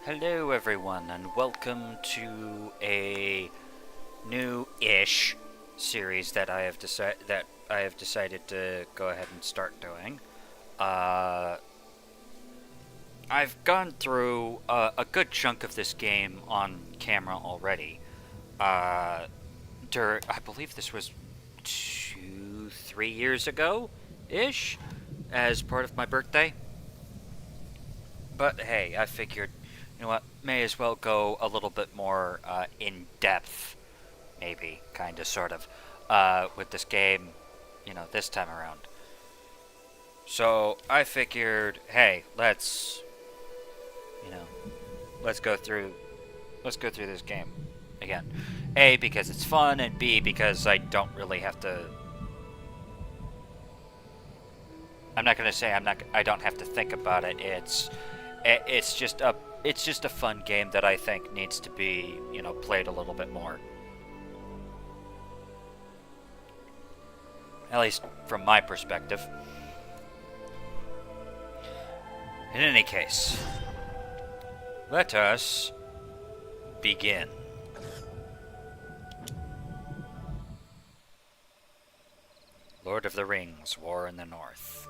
Hello everyone and welcome to a new-ish series that I have decided to go ahead and start doing. I've gone through a good chunk of this game on camera already. I believe this was 2-3 years ago-ish, as part of my birthday. But hey, I figured, you know what, may as well go a little bit more in-depth, maybe, kinda, sort of, with this game, this time around. So, I figured, hey, let's go through this game again. A, because it's fun, and B, because I don't really have to... I'm not gonna say I don't have to think about it. It's just a fun game that I think needs to be, played a little bit more. At least from my perspective. In any case, let us begin. Lord of the Rings, War in the North.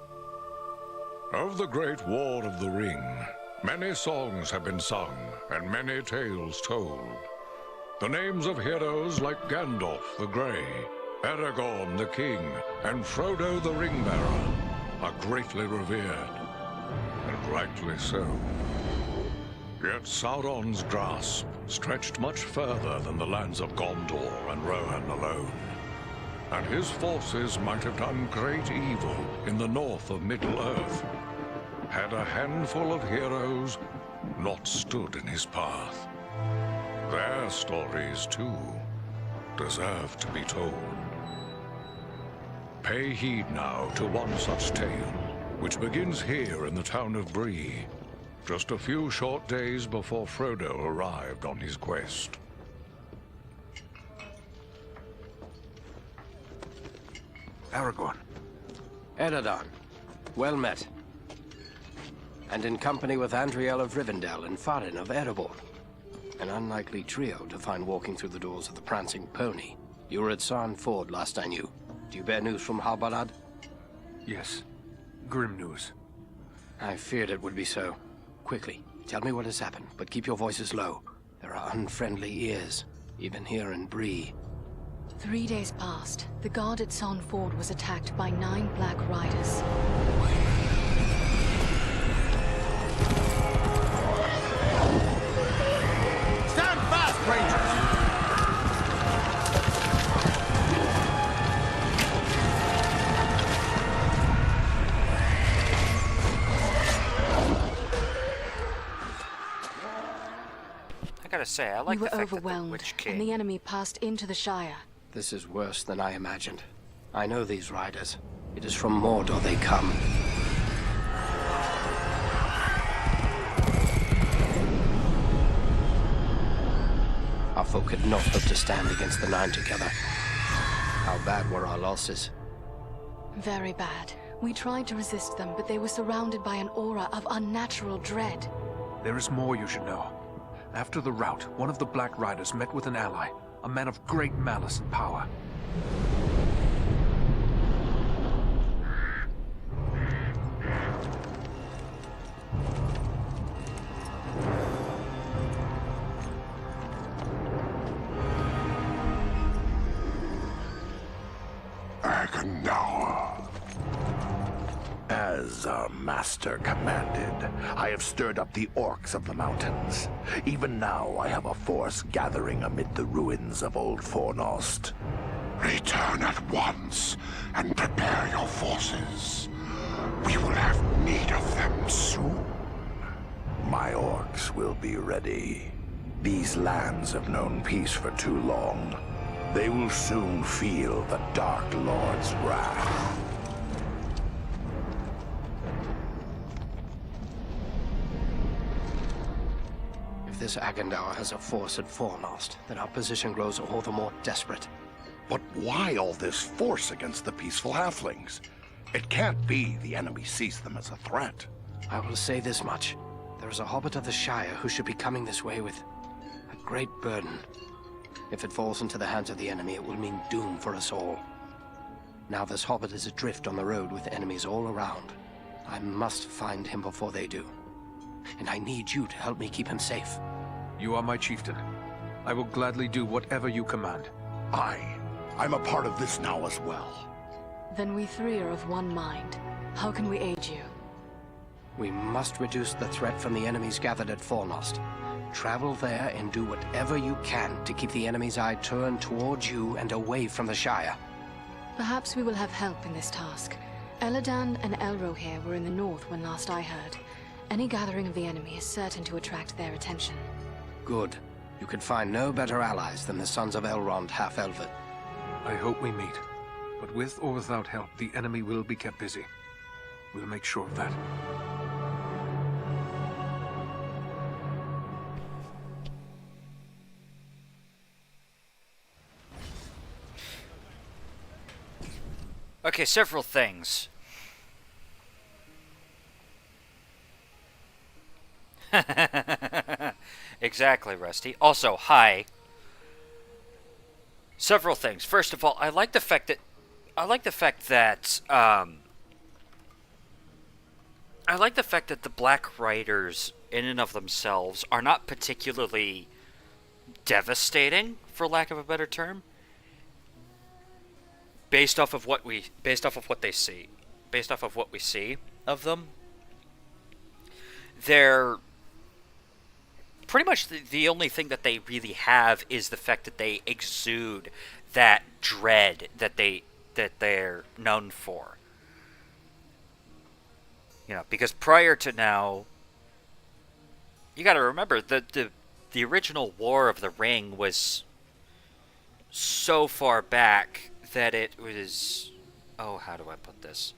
Of the Great War of the Ring, many songs have been sung and many tales told. The names of heroes like Gandalf the Grey, Aragorn the King, and Frodo the Ring-Bearer are greatly revered, and rightly so. Yet Sauron's grasp stretched much further than the lands of Gondor and Rohan alone, and his forces might have done great evil in the north of Middle-earth, had a handful of heroes not stood in his path. Their stories, too, deserve to be told. Pay heed now to one such tale, which begins here in the town of Bree, just a few short days before Frodo arrived on his quest. Aragorn. Eredon. Well met. And in company with Andriel of Rivendell and Farin of Erebor. An unlikely trio to find walking through the doors of the Prancing Pony. You were at Sarn Ford last I knew. Do you bear news from Halbarad? Yes. Grim news. I feared it would be so. Quickly, tell me what has happened, but keep your voices low. There are unfriendly ears, even here in Bree. 3 days passed. The guard at Sarn Ford was attacked by 9 Black Riders. Stand fast, Rangers! I gotta say, I like We the were fact that the overwhelmed, Witch and the King... enemy passed into the Shire. This is worse than I imagined. I know these riders. It is from Mordor they come. Our folk could not hope to stand against the 9 together. How bad were our losses? Very bad. We tried to resist them, but they were surrounded by an aura of unnatural dread. There is more you should know. After the rout, one of the Black Riders met with an ally, a man of great malice and power. Agandawa. As our master commanded, I have stirred up the orcs of the mountains. Even now, I have a force gathering amid the ruins of old Fornost. Return at once and prepare your forces. We will have need of them soon. My orcs will be ready. These lands have known peace for too long. They will soon feel the Dark Lord's wrath. If this Agandawa has a force at Fornost, then our position grows all the more desperate. But why all this force against the peaceful halflings? It can't be the enemy sees them as a threat. I will say this much. There is a hobbit of the Shire who should be coming this way with a great burden. If it falls into the hands of the enemy, it will mean doom for us all. Now this hobbit is adrift on the road with enemies all around. I must find him before they do. And I need you to help me keep him safe. You are my chieftain. I will gladly do whatever you command. I'm a part of this now as well. Then we three are of one mind. How can we aid you? We must reduce the threat from the enemies gathered at Fornost. Travel there and do whatever you can to keep the enemy's eye turned towards you and away from the Shire. Perhaps we will have help in this task. Eladan and Elro here were in the north when last I heard. Any gathering of the enemy is certain to attract their attention. Good. You could find no better allies than the sons of Elrond half-elven. I hope we meet. But with or without help, the enemy will be kept busy. We'll make sure of that. Okay, several things. Exactly, Rusty. Also, hi. Several things. First of all, I like the fact that the Black Riders, in and of themselves, are not particularly devastating, for lack of a better term. Based off of what we see of them, they're pretty much the only thing that they really have is the fact that they exude that dread that they're known for. You know, because prior to now, you got to remember the original War of the Ring was so far back that it was, oh, how do I put this?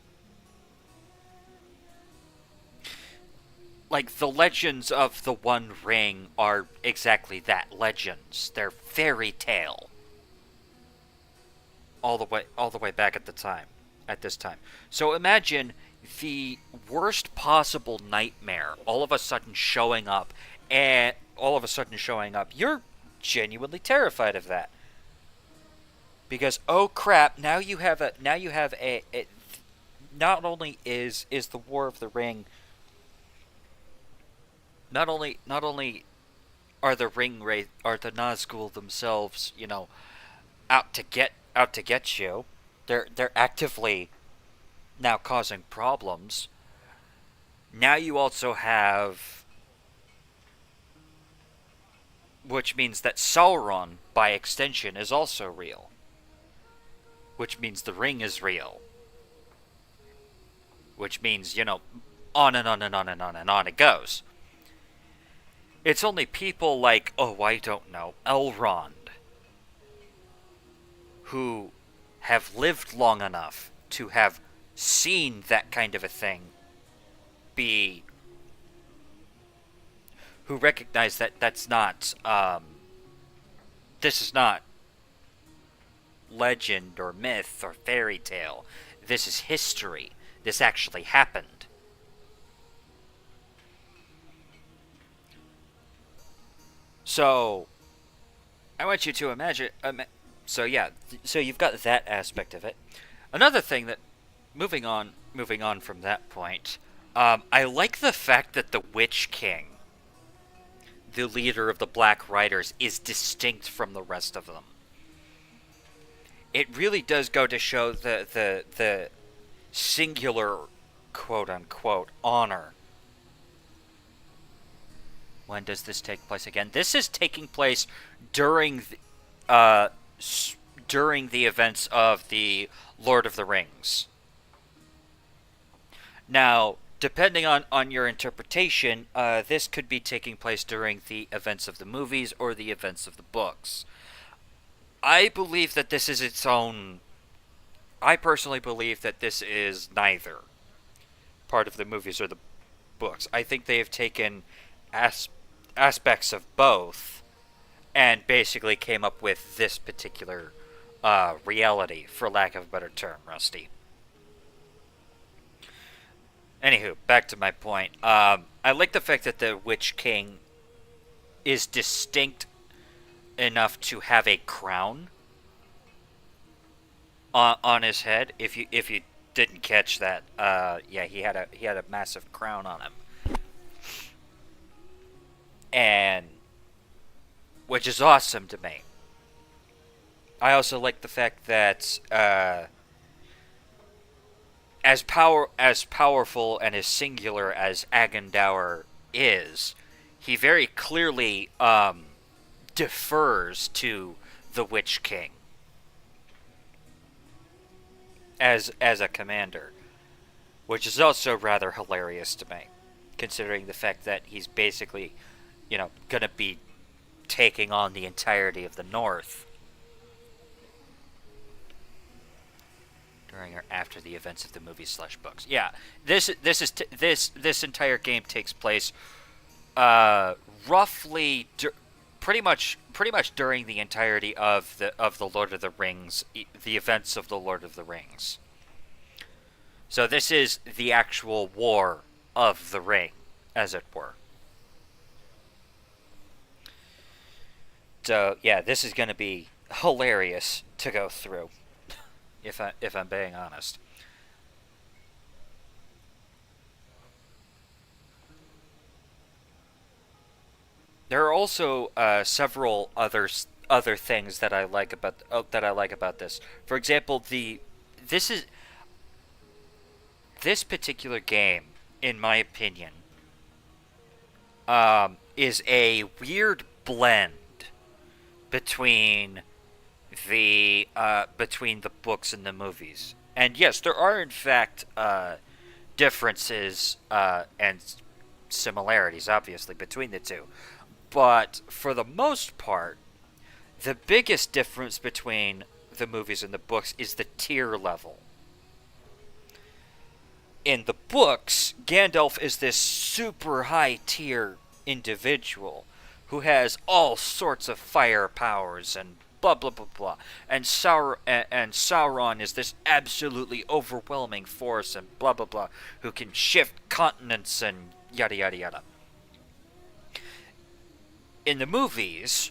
Like, the legends of the One Ring are exactly that, legends. They're fairy tale. All the way back at this time. So imagine the worst possible nightmare all of a sudden showing up, you're genuinely terrified of that. Because, oh crap, now you have a not only is the War of the Ring, not only are the Nazgul themselves, you know, out to get you, they're actively now causing problems. Now you also have, which means that Sauron, by extension, is also real. Which means the ring is real. Which means, you know, on and on and on and on and on it goes. It's only people like, oh, I don't know, Elrond, who have lived long enough to have seen that kind of a thing who recognize that that's not, this is not legend or myth or fairy tale. This is history. This actually happened. So, I want you to imagine. So you've got that aspect of it. Another thing that, moving on from that point, I like the fact that the Witch King, the leader of the Black Riders, is distinct from the rest of them. It really does go to show the singular, quote-unquote, honor. When does this take place again? This is taking place during the events of the Lord of the Rings. Now, depending on your interpretation, this could be taking place during the events of the movies or the events of the books. I believe that this is its own... I personally believe that this is neither part of the movies or the books. I think they have taken aspects of both and basically came up with this particular reality, for lack of a better term, Rusty. Anywho, back to my point. I like the fact that the Witch King is distinct enough to have a crown on his head. If you didn't catch that, yeah, he had a massive crown on him, and which is awesome to me. I also like the fact that as powerful and as singular as Agendour is, he very clearly defers to the Witch King as a commander, which is also rather hilarious to me, considering the fact that he's basically, gonna be taking on the entirety of the North during or after the events of the movies / books. Yeah, this entire game takes place roughly pretty much during the entirety of the Lord of the Rings, the events of the Lord of the Rings. So this is the actual War of the Ring, as it were. So yeah, this is going to be hilarious to go through, if I'm being honest. There are also several other things that I like about this. For example, this particular game, in my opinion, is a weird blend between the books and the movies. And yes, there are in fact differences and similarities, obviously, between the two. But for the most part, the biggest difference between the movies and the books is the tier level. In the books, Gandalf is this super high tier individual who has all sorts of fire powers and blah blah blah blah. And Sauron is this absolutely overwhelming force and blah blah blah, who can shift continents and yada yada yada. In the movies,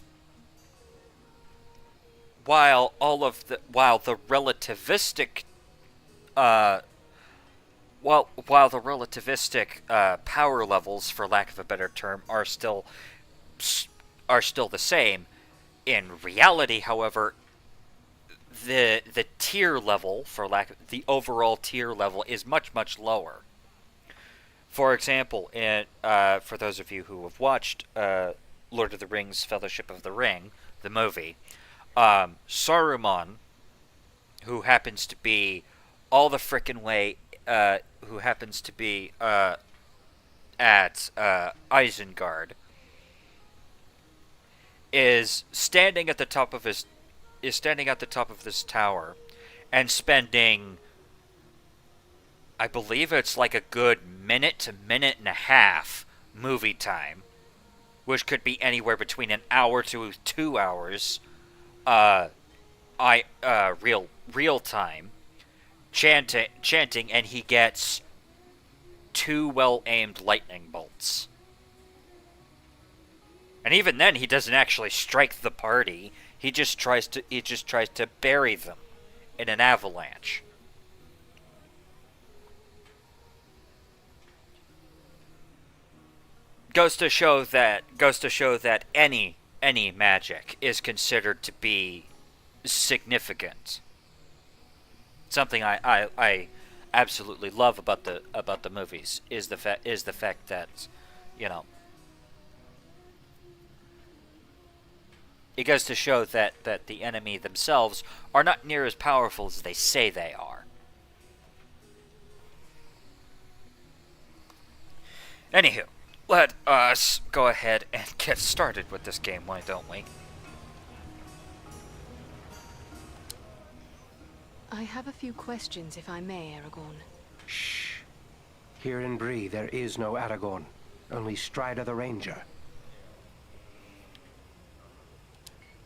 while the relativistic power levels, for lack of a better term, are still the same, in reality, however, the tier level, the overall tier level, is much lower. For example, for those of you who have watched Lord of the Rings: Fellowship of the Ring, the movie, Saruman, who happens to be all the frickin' way, who happens to be at Isengard, is standing at the top of this tower and spending, I believe it's like a good minute to minute and a half movie time, which could be anywhere between an hour to 2 hours, real time, chanting, and he gets 2 well-aimed lightning bolts. And even then, he doesn't actually strike the party. He just tries to bury them in an avalanche. Goes to show that any magic is considered to be significant. Something I absolutely love about the movies is the fact that, it goes to show that the enemy themselves are not near as powerful as they say they are. Anywho, let us go ahead and get started with this game, why don't we? I have a few questions, if I may, Aragorn. Shh. Here in Bree, there is no Aragorn. Only Strider the Ranger.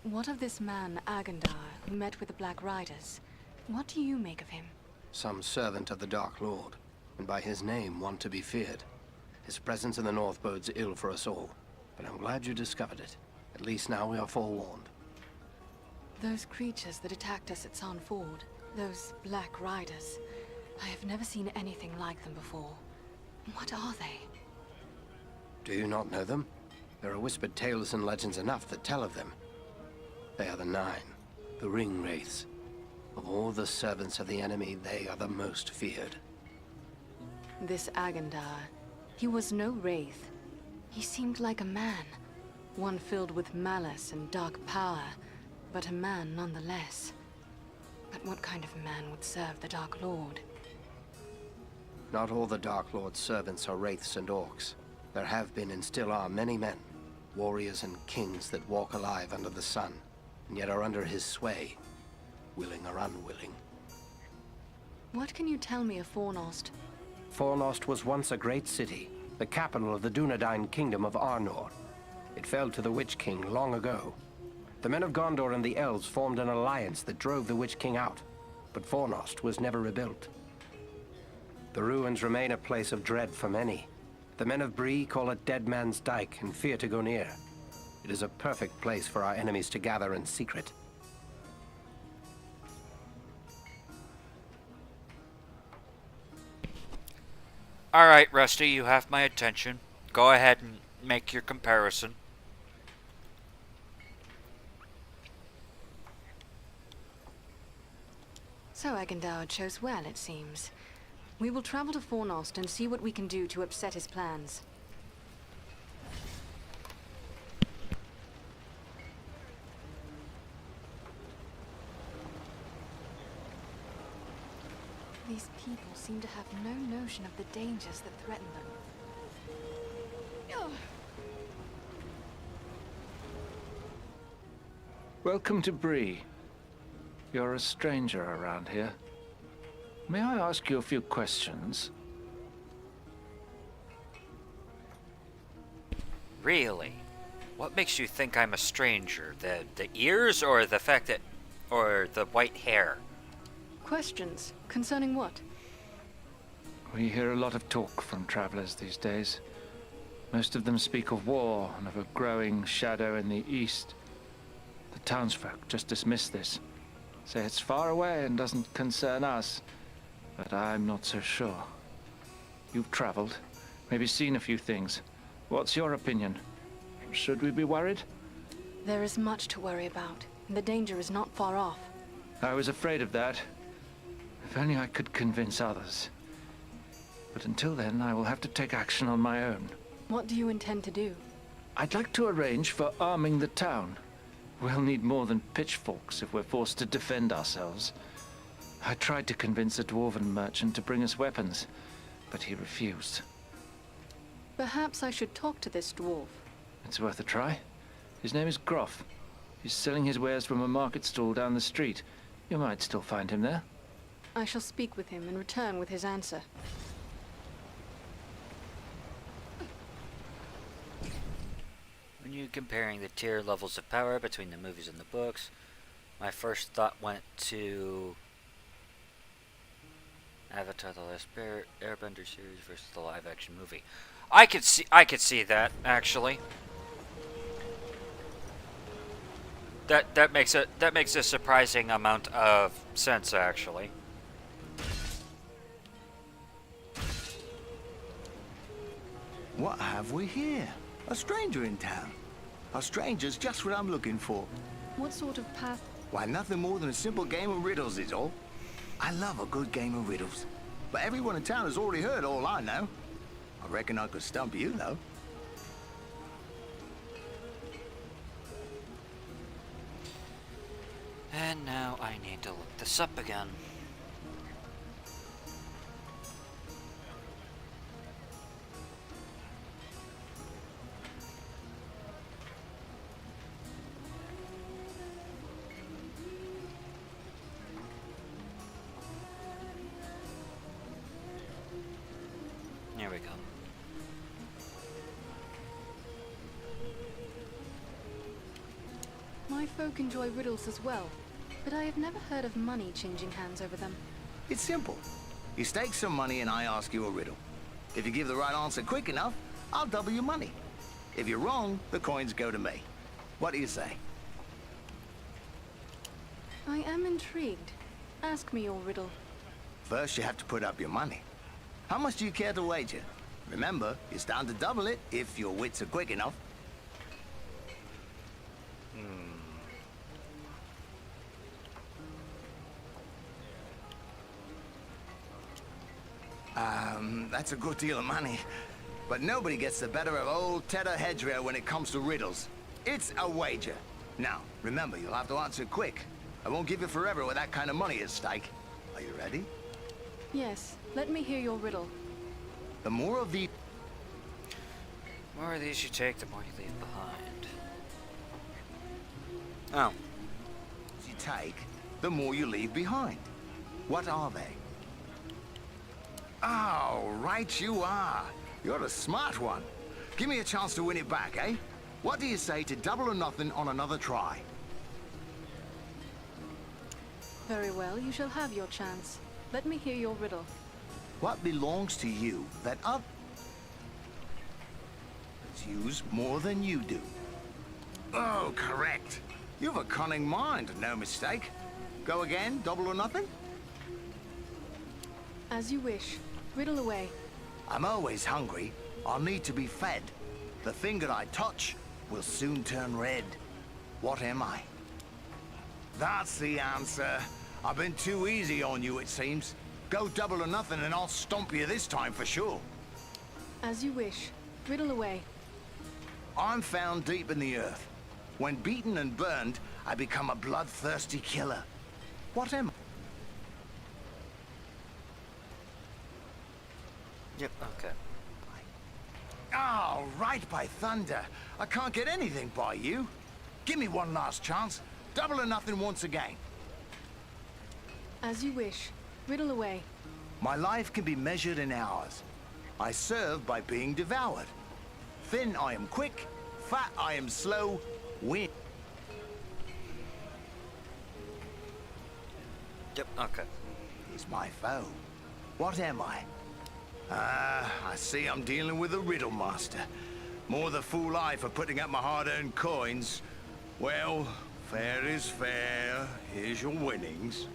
What of this man, Agendour, who met with the Black Riders? What do you make of him? Some servant of the Dark Lord. and by his name one to be feared. His presence in the north bodes ill for us all, but I'm glad you discovered it. At least now we are forewarned. Those creatures that attacked us at San Ford, those Black Riders, I have never seen anything like them before. What are they? Do you not know them? There are whispered tales and legends enough that tell of them. They are the Nine, the Ring Wraiths. Of all the servants of the enemy, they are the most feared. This Agandar, he was no wraith. He seemed like a man, one filled with malice and dark power, but a man nonetheless. But what kind of man would serve the Dark Lord? Not all the Dark Lord's servants are wraiths and orcs. There have been and still are many men, warriors and kings that walk alive under the sun, and yet are under his sway, willing or unwilling. What can you tell me of Fornost? Fornost was once a great city, the capital of the Dunedain kingdom of Arnor. It fell to the Witch King long ago. The men of Gondor and the elves formed an alliance that drove the Witch King out, but Fornost was never rebuilt. The ruins remain a place of dread for many. The men of Bree call it Dead Man's Dyke and fear to go near. It is a perfect place for our enemies to gather in secret. Alright, Rusty, you have my attention. Go ahead and make your comparison. So Agandar chose well, it seems. We will travel to Fornost and see what we can do to upset his plans. These people seem to have no notion of the dangers that threaten them. Ugh. Welcome to Bree. You're a stranger around here. May I ask you a few questions? Really? What makes you think I'm a stranger? The ears or the fact that... or the white hair? Questions? Concerning what? We hear a lot of talk from travelers these days. Most of them speak of war and of a growing shadow in the east. The townsfolk just dismiss this. Say it's far away and doesn't concern us. But I'm not so sure. You've traveled, maybe seen a few things. What's your opinion? Should we be worried? There is much to worry about, and the danger is not far off. I was afraid of that. If only I could convince others. But until then, I will have to take action on my own. What do you intend to do? I'd like to arrange for arming the town. We'll need more than pitchforks if we're forced to defend ourselves. I tried to convince a dwarven merchant to bring us weapons, but he refused. Perhaps I should talk to this dwarf. It's worth a try. His name is Groff. He's selling his wares from a market stall down the street. You might still find him there. I shall speak with him and return with his answer. When you're comparing the tier levels of power between the movies and the books, my first thought went to Avatar: The Last Airbender series versus the live-action movie. I could see that actually. That makes a surprising amount of sense actually. What have we here? A stranger in town. A stranger's just what I'm looking for. What sort of path? Why, nothing more than a simple game of riddles is all. I love a good game of riddles. But everyone in town has already heard all I know. I reckon I could stump you, though. And now I need to look this up again. Here we go. My folk enjoy riddles as well, but I have never heard of money changing hands over them. It's simple. You stake some money and I ask you a riddle. If you give the right answer quick enough, I'll double your money. If you're wrong, the coins go to me. What do you say? I am intrigued. Ask me your riddle. First, you have to put up your money. How much do you care to wager? Remember, you stand to double it if your wits are quick enough. That's a good deal of money. But nobody gets the better of old Tedder Hedgerow when it comes to riddles. It's a wager. Now, remember, you'll have to answer quick. I won't give you forever with that kind of money at stake. Are you ready? Yes, let me hear your riddle. The more of the... The more of these you take, the more you leave behind. Oh. you take, the more you leave behind. What are they? Oh, right you are. You're a smart one. Give me a chance to win it back, eh? What do you say to double or nothing on another try? Very well, you shall have your chance. Let me hear your riddle. What belongs to you that others use more than you do? Oh, correct. You've a cunning mind, no mistake. Go again, double or nothing? As you wish. Riddle away. I'm always hungry. I'll need to be fed. The thing that I touch will soon turn red. What am I? That's the answer. I've been too easy on you, it seems. Go double or nothing and I'll stomp you this time for sure. As you wish. Riddle away. I'm found deep in the earth. When beaten and burned, I become a bloodthirsty killer. What am I? Yep, okay. Oh, right by thunder. I can't get anything by you. Give me one last chance. Double or nothing once again. As you wish. Riddle away. My life can be measured in hours. I serve by being devoured. Thin I am quick, fat I am slow, win. Yep, okay. Is my foe. What am I? I see I'm dealing with a riddle master. More the fool I for putting up my hard-earned coins. Well, fair is fair. Here's your winnings.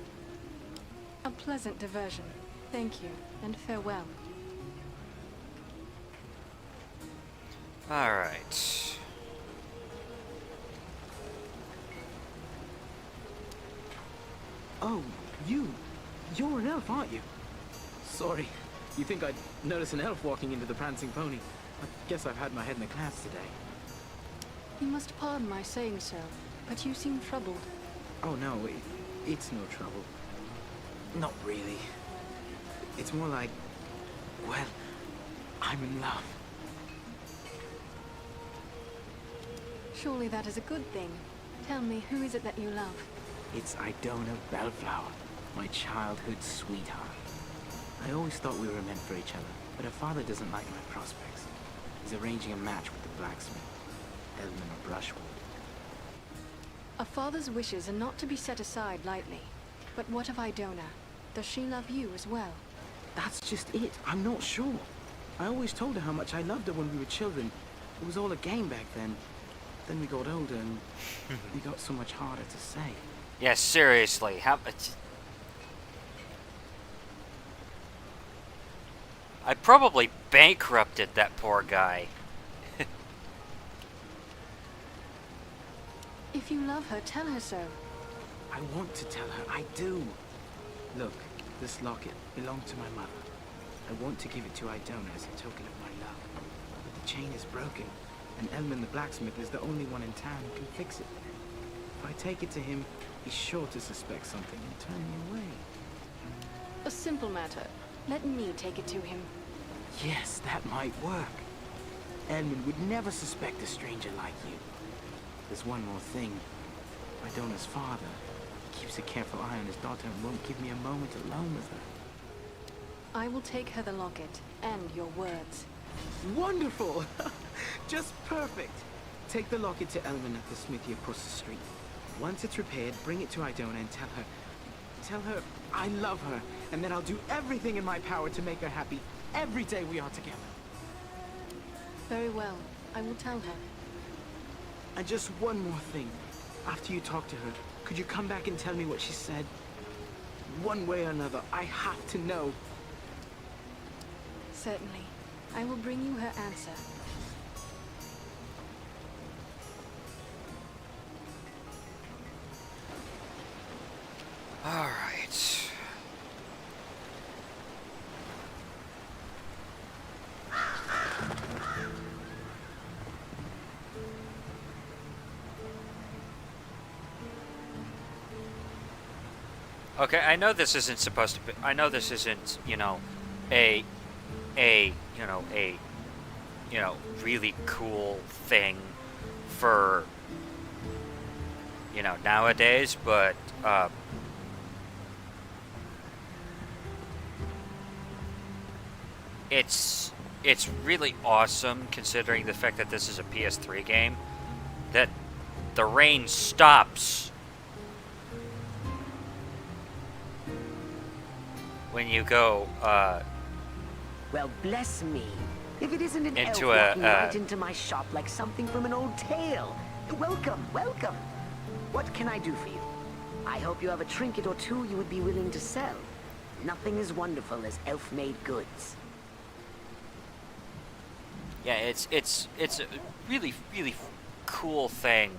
A pleasant diversion. Thank you, and farewell. Alright. Oh, you're an elf, aren't you? Sorry. You think I'd notice an elf walking into the prancing pony? I guess I've had my head in the clouds today. You must pardon my saying so, but you seem troubled. Oh no, it's no trouble. Not really. It's more like, well, I'm in love. Surely that is a good thing. Tell me, who is it that you love? It's Idona Bellflower, my childhood sweetheart. I always thought we were meant for each other, but her father doesn't like my prospects. He's arranging a match with the blacksmith, Elman of Brushwood. A father's wishes are not to be set aside lightly. But what of Idona? Does she love you as well? That's just it. I'm not sure. I always told her how much I loved her when we were children. It was all a game back then. Then we got older and it got so much harder to say. Yeah, seriously, how... I probably bankrupted that poor guy. If you love her, tell her so. I want to tell her. I do. Look, this locket belonged to my mother. I want to give it to Idona as a token of my love. But the chain is broken, and Elman the blacksmith is the only one in town who can fix it. If I take it to him, he's sure to suspect something and turn me away. A simple matter. Let me take it to him. Yes, that might work. Elman would never suspect a stranger like you. There's one more thing. Idona's father keeps a careful eye on his daughter and won't give me a moment alone with her. I will take her the locket, and your words. Wonderful! Just perfect! Take the locket to Elman at the smithy across the street. Once it's repaired, bring it to Idona and tell her I love her, And then I'll do everything in my power to make her happy every day we are together. Very well. I will tell her. And just one more thing. After you talk to her, could you come back and tell me what she said? One way or another, I have to know. Certainly. I will bring you her answer. All right. Okay, I know this isn't supposed to be. I know this isn't, you know, a really cool thing for, nowadays, but it's really awesome considering the fact that this is a PS3 game, that the rain stops when you go Well, bless me. If it isn't an elf into walking right into my shop like something from an old tale. Welcome, welcome. What can I do for you? I hope you have a trinket or two you would be willing to sell. Nothing as wonderful as elf-made goods. Yeah, it's a really cool thing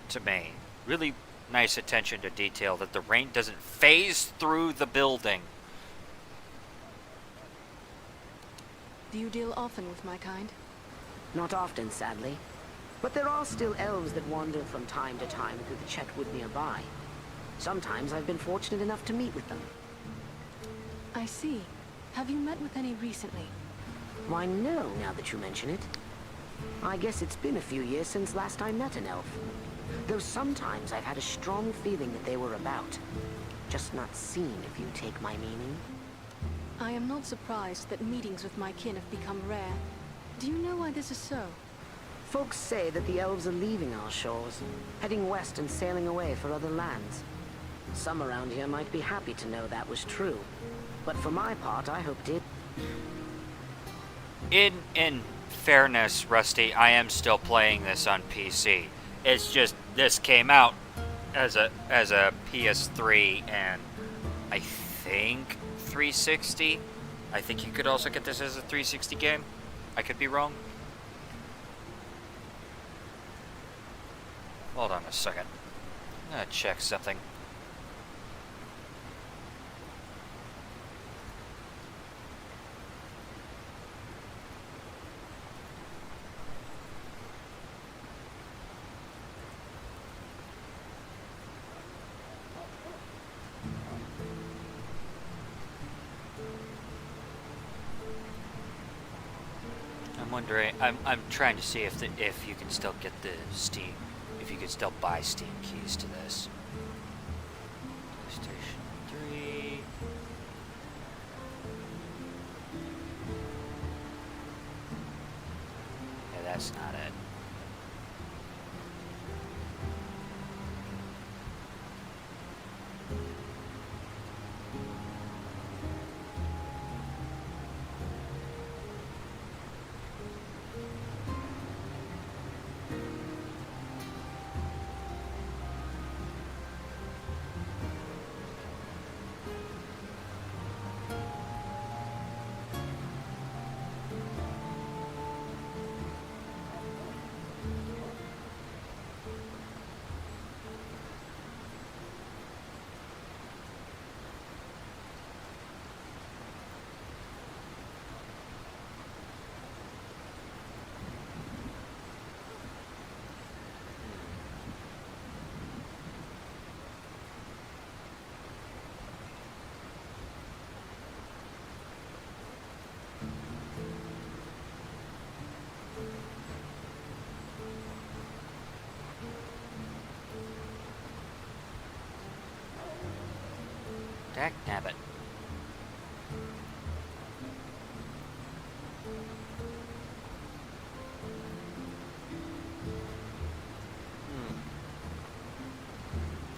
to me. Really nice attention to detail that the rain doesn't phase through the building. Do you deal often with my kind? Not often, sadly. But there are still elves that wander from time to time through the Chetwood nearby. Sometimes I've been fortunate enough to meet with them. I see. Have you met with any recently? Why, no, now that you mention it. I guess it's been a few years since last I met an elf. Though sometimes I've had a strong feeling that they were about. Just not seen, if you take my meaning. I am not surprised that meetings with my kin have become rare. Do you know why this is so? Folks say that the elves are leaving our shores, heading west and sailing away for other lands. Some around here might be happy to know that was true. But for my part, I hoped it... In fairness, Rusty, I am still playing this on PC. It's just this came out as a PS3 and I think 360. I think you could also get this as a 360 game. I could be wrong. Hold on a second. I'm gonna check something. I'm wondering. I'm trying to see if you can still get the Steam, if you can still buy Steam keys to this. PlayStation 3. Yeah, that's not it. Dagnabbit.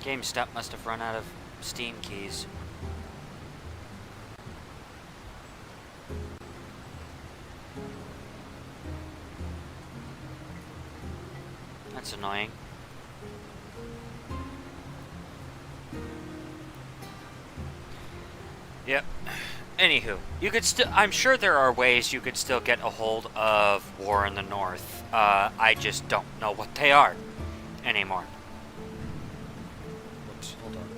GameStop must have run out of Steam keys. That's annoying. Yep. Anywho, you could still. I'm sure there are ways you could still get a hold of War in the North. I just don't know what they are anymore. Whoops, hold on.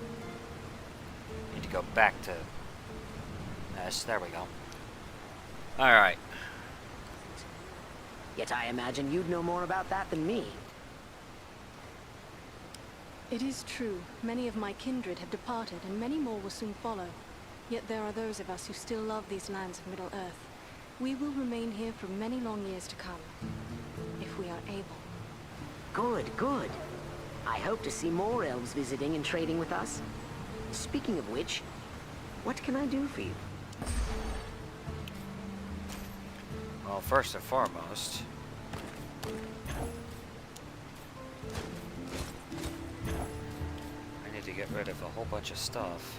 Need to go back to S. There we go. Alright. Yet I imagine you'd know more about that than me. It is true. Many of my kindred have departed, and many more will soon follow. Yet there are those of us who still love these lands of Middle-earth. We will remain here for many long years to come, if we are able. Good, good. I hope to see more elves visiting and trading with us. Speaking of which, what can I do for you? Well, first and foremost, I need to get rid of a whole bunch of stuff.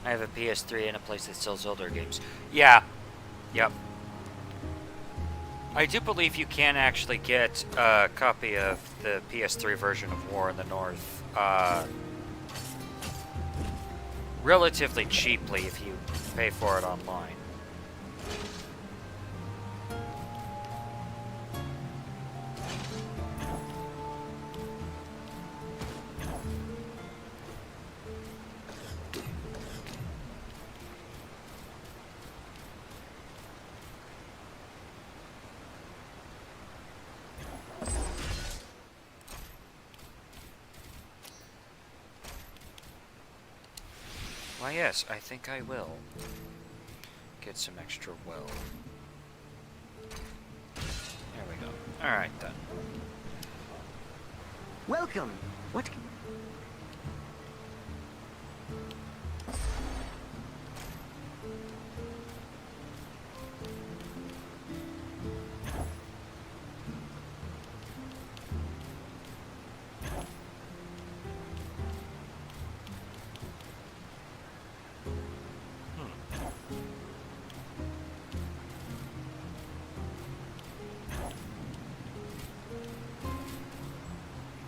I have a PS3 and a place that sells older games. Yeah. Yep. I do believe you can actually get a copy of the PS3 version of War in the North relatively cheaply if you pay for it online. Why yes, I think I will get some extra will. There we go. Alright then. Welcome. What?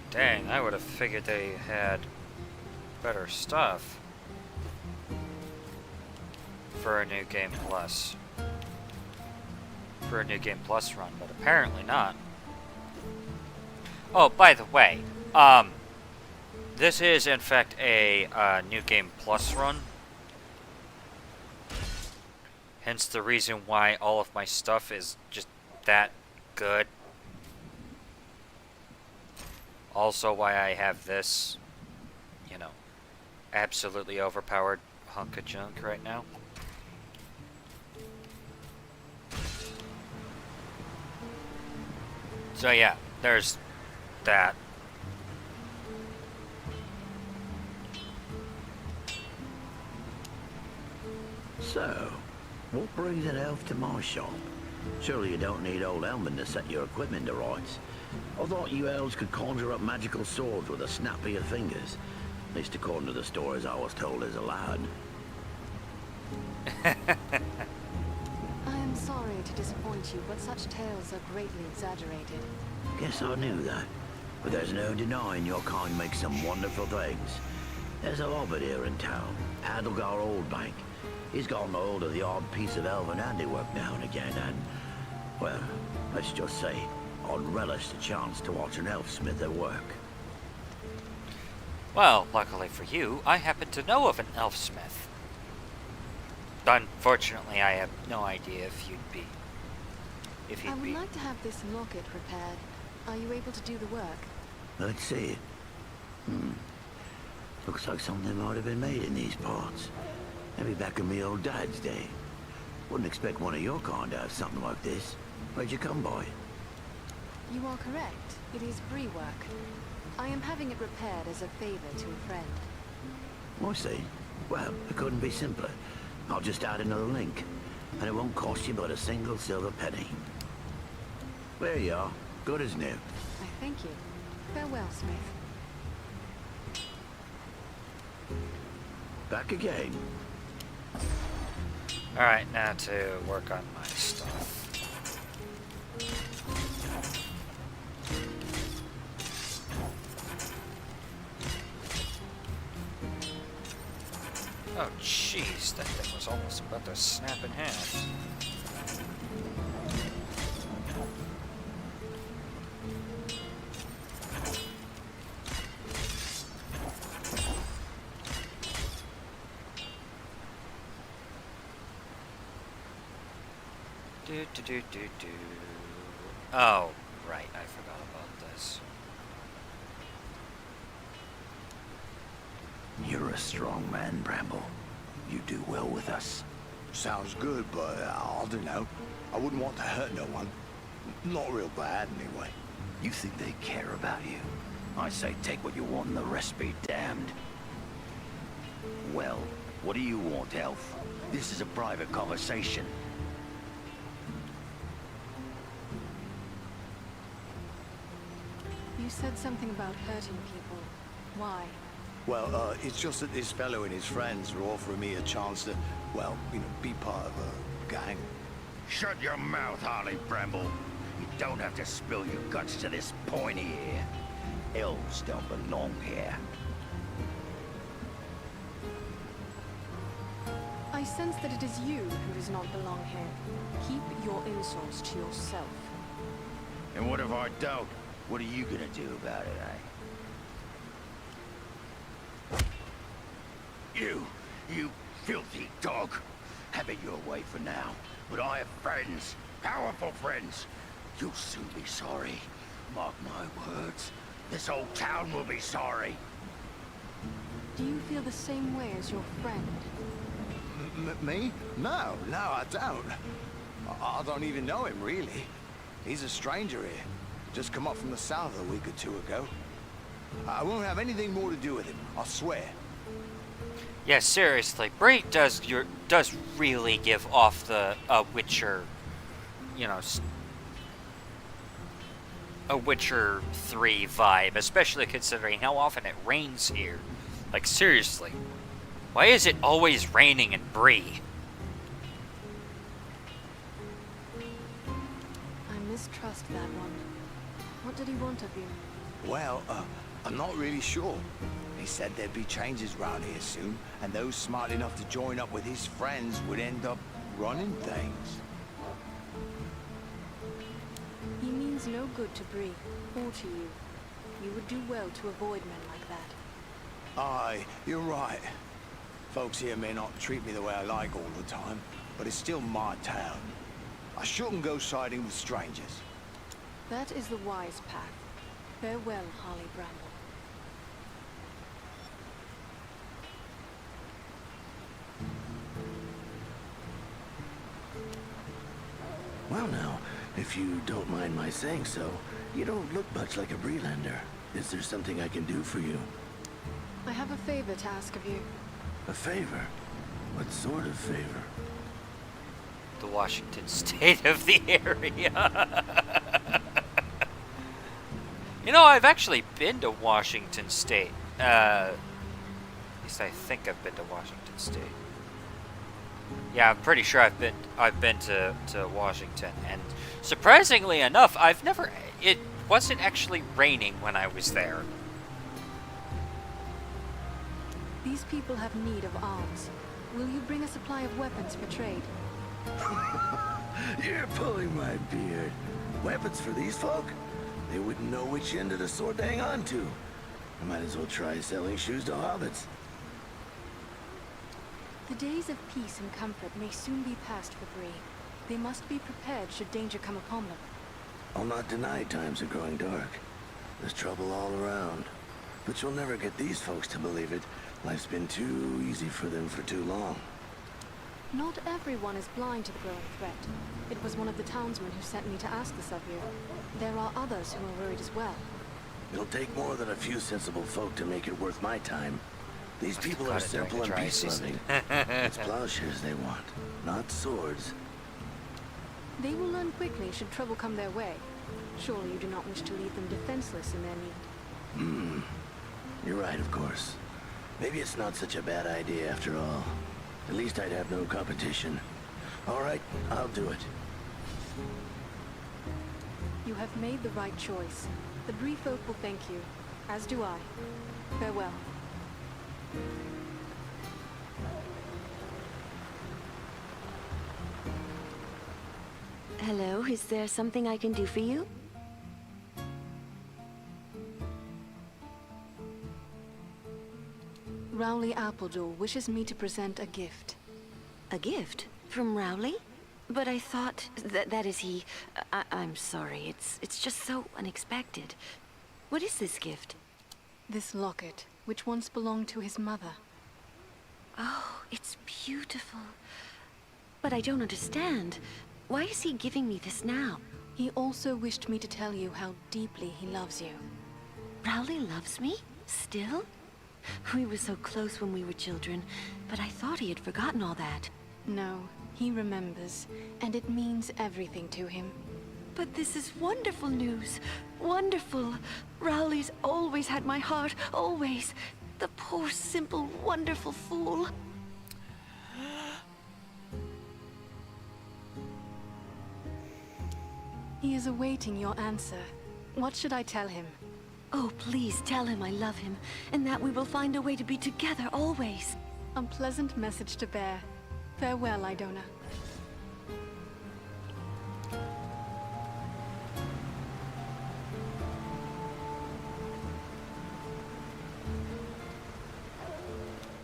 Dang, I would have figured they had better stuff for a New Game Plus. For a New Game Plus run, but apparently not. Oh, by the way, this is in fact a New Game Plus run. Hence the reason why all of my stuff is just that good. Also why I have this, you know, absolutely overpowered hunk of junk right now. So yeah, there's that. So, what brings an elf to my shop? Surely you don't need old Elman to set your equipment to rights. I thought you elves could conjure up magical swords with a snap of your fingers. At least according to the stories I was told as a lad. I am sorry to disappoint you, but such tales are greatly exaggerated. Guess I knew that. But there's no denying your kind makes some wonderful things. There's a hobbit here in town, Adelgar Oldbank. He's gotten hold of the odd piece of elven handiwork now and again, and, well, let's just say, I'd relish the chance to watch an elfsmith at work. Well, luckily for you, I happen to know of an elfsmith. Unfortunately, I have no idea if you'd be... I would like to have this locket repaired. Are you able to do the work? Let's see. Looks like something might have been made in these parts. Maybe back in me old dad's day. Wouldn't expect one of your kind to have something like this. Where'd you come by? You are correct. It is Bree work. I am having it repaired as a favor to a friend. I see. Well, it couldn't be simpler. I'll just add another link. And it won't cost you but a single silver penny. There you are. Good as new. I thank you. Farewell, Smith. Back again. Alright, now to work on my stuff. Oh, jeez, that thing was almost about to snap in half. Do. Oh, right, I forgot about this. You're a strong man, Bramble. You do well with us. Sounds good, but I don't know. I wouldn't want to hurt no one. Not real bad, anyway. You think they care about you? I say take what you want and the rest be damned. Well, what do you want, Elf? This is a private conversation. You said something about hurting people. Why? Well, it's just that this fellow and his friends are offering me a chance to, well, you know, be part of a gang. Shut your mouth, Harley Bramble. You don't have to spill your guts to this pointy ear. Elves don't belong here. I sense that it is you who does not belong here. Keep your insults to yourself. And what if I don't? What are you gonna do about it, eh? You filthy dog. Have it your way for now. But I have friends, powerful friends. You'll soon be sorry. Mark my words. This whole town will be sorry. Do you feel the same way as your friend? Me? No, I don't. I don't even know him, really. He's a stranger here. Just come up from the south a week or two ago. I won't have anything more to do with him, I swear. Yeah, seriously, Bree does really give off the Witcher, you know, a Witcher 3 vibe, especially considering how often it rains here. Like, seriously, why is it always raining in Bree? I mistrust that one. What did he want of you? Well, I'm not really sure. He said there'd be changes round here soon, and those smart enough to join up with his friends would end up running things. He means no good to Bree, or to you. You would do well to avoid men like that. Aye, you're right. Folks here may not treat me the way I like all the time, but it's still my town. I shouldn't go siding with strangers. That is the wise path. Farewell, Harley Bramble. Well now, if you don't mind my saying so, you don't look much like a Breelander. Is there something I can do for you? I have a favor to ask of you. A favor? What sort of favor? The Washington state of the area. You know, I've actually been to Washington State. At least I think I've been to Washington State. Yeah, I'm pretty sure I've been to Washington, and surprisingly enough, it wasn't actually raining when I was there. These people have need of arms. Will you bring a supply of weapons for trade? You're pulling my beard. Weapons for these folk? They wouldn't know which end of the sword to hang on to. I might as well try selling shoes to hobbits. The days of peace and comfort may soon be past for Bree. They must be prepared should danger come upon them. I'll not deny times are growing dark. There's trouble all around. But you'll never get these folks to believe it. Life's been too easy for them for too long. Not everyone is blind to the growing threat. It was one of the townsmen who sent me to ask this of you. There are others who are worried as well. It'll take more than a few sensible folk to make it worth my time. These people are simple and peace-loving. It's plowshares they want, not swords. They will learn quickly should trouble come their way. Surely you do not wish to leave them defenseless in their need. You're right, of course. Maybe it's not such a bad idea after all. At least I'd have no competition. All right, I'll do it. You have made the right choice. The Bree folk will thank you, as do I. Farewell. Hello, is there something I can do for you? Rowley Appledore wishes me to present a gift. A gift? From Rowley? But I thought that is he. I'm sorry, it's just so unexpected. What is this gift? This locket, which once belonged to his mother. Oh, it's beautiful. But I don't understand. Why is he giving me this now? He also wished me to tell you how deeply he loves you. Rowley loves me? Still? We were so close when we were children, but I thought he had forgotten all that. No, he remembers, and it means everything to him. But this is wonderful news. Wonderful. Rowley's always had my heart, always. The poor, simple, wonderful fool. He is awaiting your answer. What should I tell him? Oh, please tell him I love him, and that we will find a way to be together always. A pleasant message to bear. Farewell, Idona.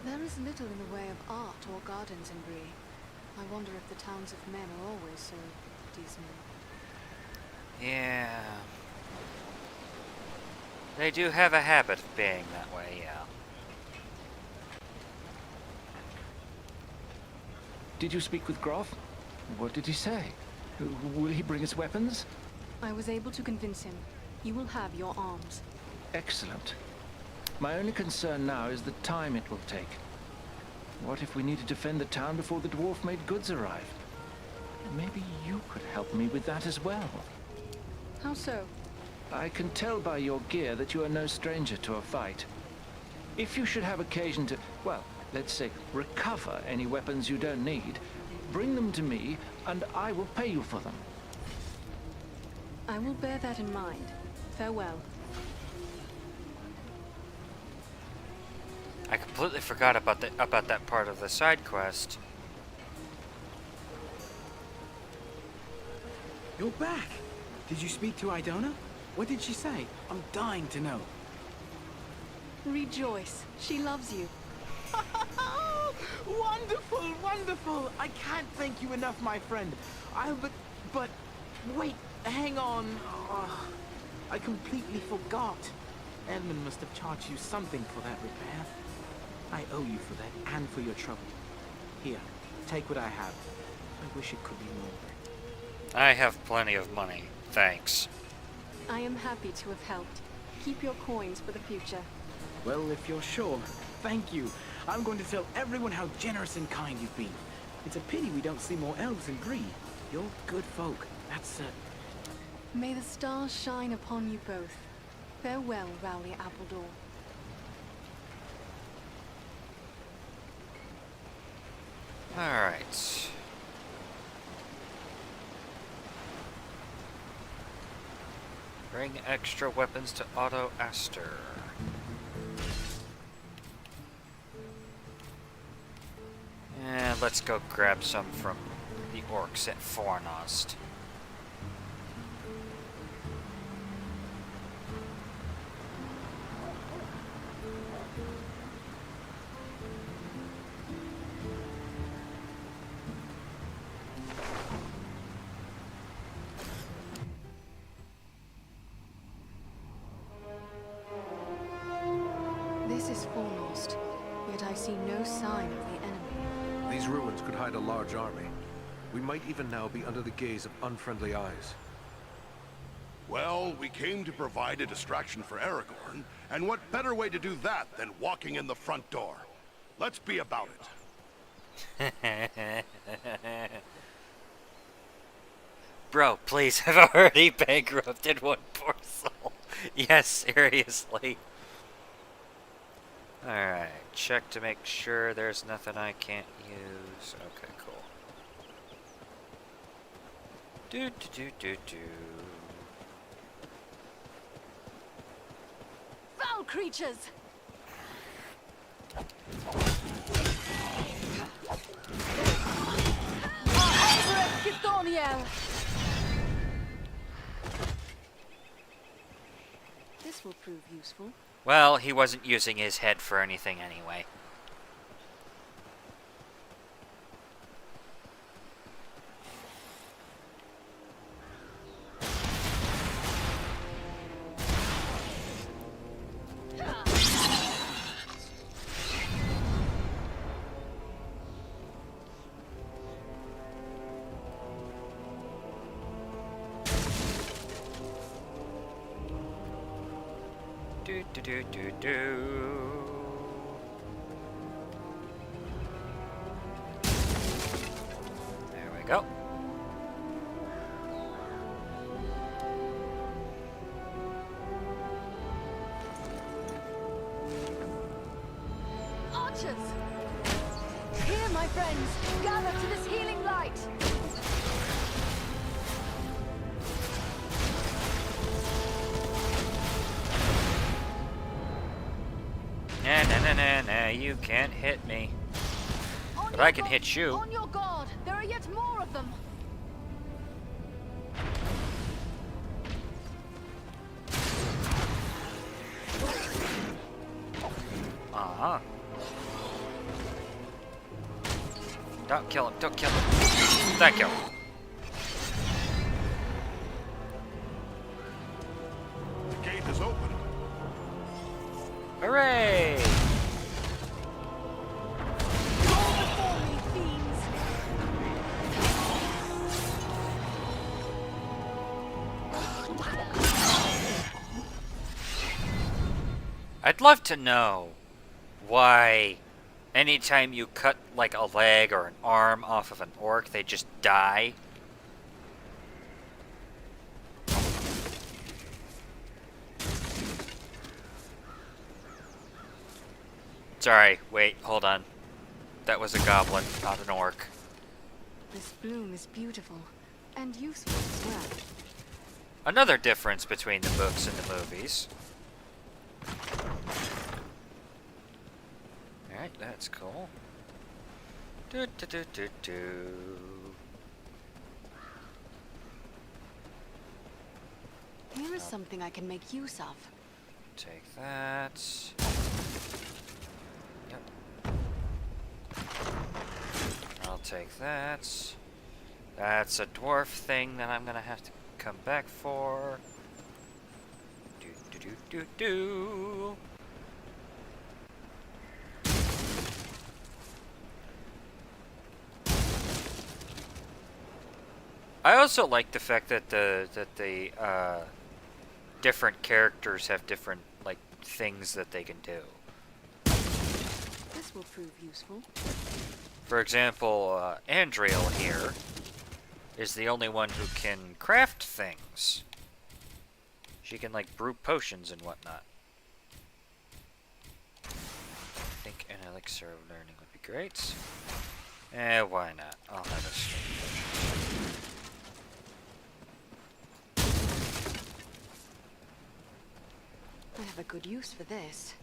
There is little in the way of art or gardens in Bree. I wonder if the towns of men are always so dismal. Yeah. They do have a habit of being that way, yeah. Did you speak with Groff? What did he say? Will he bring us weapons? I was able to convince him. You will have your arms. Excellent. My only concern now is the time it will take. What if we need to defend the town before the dwarf-made goods arrive? Maybe you could help me with that as well. How so? I can tell by your gear that you are no stranger to a fight. If you should have occasion to, well, let's say, recover any weapons you don't need, bring them to me, and I will pay you for them. I will bear that in mind. Farewell. I completely forgot about that part of the side quest. You're back. Did you speak to Idona? What did she say? I'm dying to know. Rejoice. She loves you. Wonderful, wonderful! I can't thank you enough, my friend. But wait, hang on. Oh, I completely forgot. Edmund must have charged you something for that repair. I owe you for that and for your trouble. Here, take what I have. I wish it could be more. I have plenty of money, thanks. I am happy to have helped. Keep your coins for the future. Well, if you're sure, thank you. I'm going to tell everyone how generous and kind you've been. It's a pity we don't see more elves in Bree. You're good folk, that's certain. May the stars shine upon you both. Farewell, Rowley Appledore. Alright. Bring extra weapons to Otto Aster. And let's go grab some from the orcs at Fornost. This is Fornost, yet I see no sign of the enemy. These ruins could hide a large army. We might even now be under the gaze of unfriendly eyes. Well, we came to provide a distraction for Aragorn, and what better way to do that than walking in the front door? Let's be about it. Bro, please, I've already bankrupted one poor soul. Yes, seriously. Alright, check to make sure there's nothing I can't use. Okay, cool. Do. Foul creatures! Githoniel! prove useful. Well, he wasn't using his head for anything anyway. Do do do do do. There we go. Archers! Here, my friends! Gather to this healing light! Nah, you can't hit me. But I can hit you. On your guard! There are yet more of them! Uh-huh. Don't kill him, don't kill him. Thank you. The gate is open. Hooray! Go before me, fiends! I'd love to know why anytime you cut like a leg or an arm off of an orc, they just die. Sorry, wait, hold on. That was a goblin, not an orc. This bloom is beautiful, and useful as well. Another difference between the books and the movies. Alright, that's cool. Do do do do do. Here is something I can make use of. Take that. Yep. I'll take that. That's a dwarf thing that I'm gonna have to come back for. Do do do do do. I also like the fact that the different characters have different like things that they can do. This will prove useful. For example, Andriel here is the only one who can craft things. She can like brew potions and whatnot. I think an elixir of learning would be great. Why not? I'll have a swing. I have a good use for this.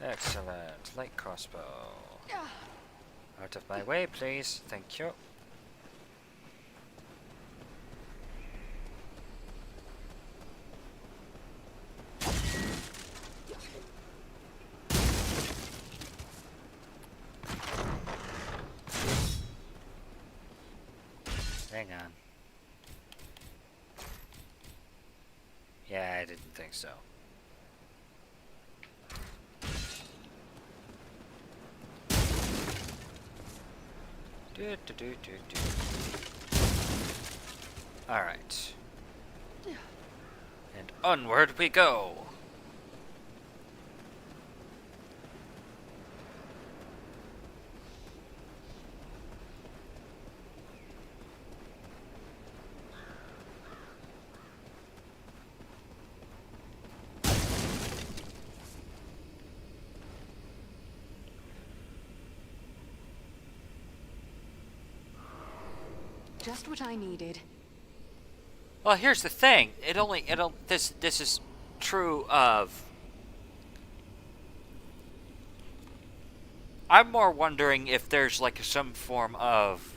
Excellent. Light crossbow. Out of my way, please. Thank you. Hang on. Yeah, I didn't think so. Alright. And onward we go! Just what I needed. Well, here's the thing. This is true of... I'm more wondering if there's like some form of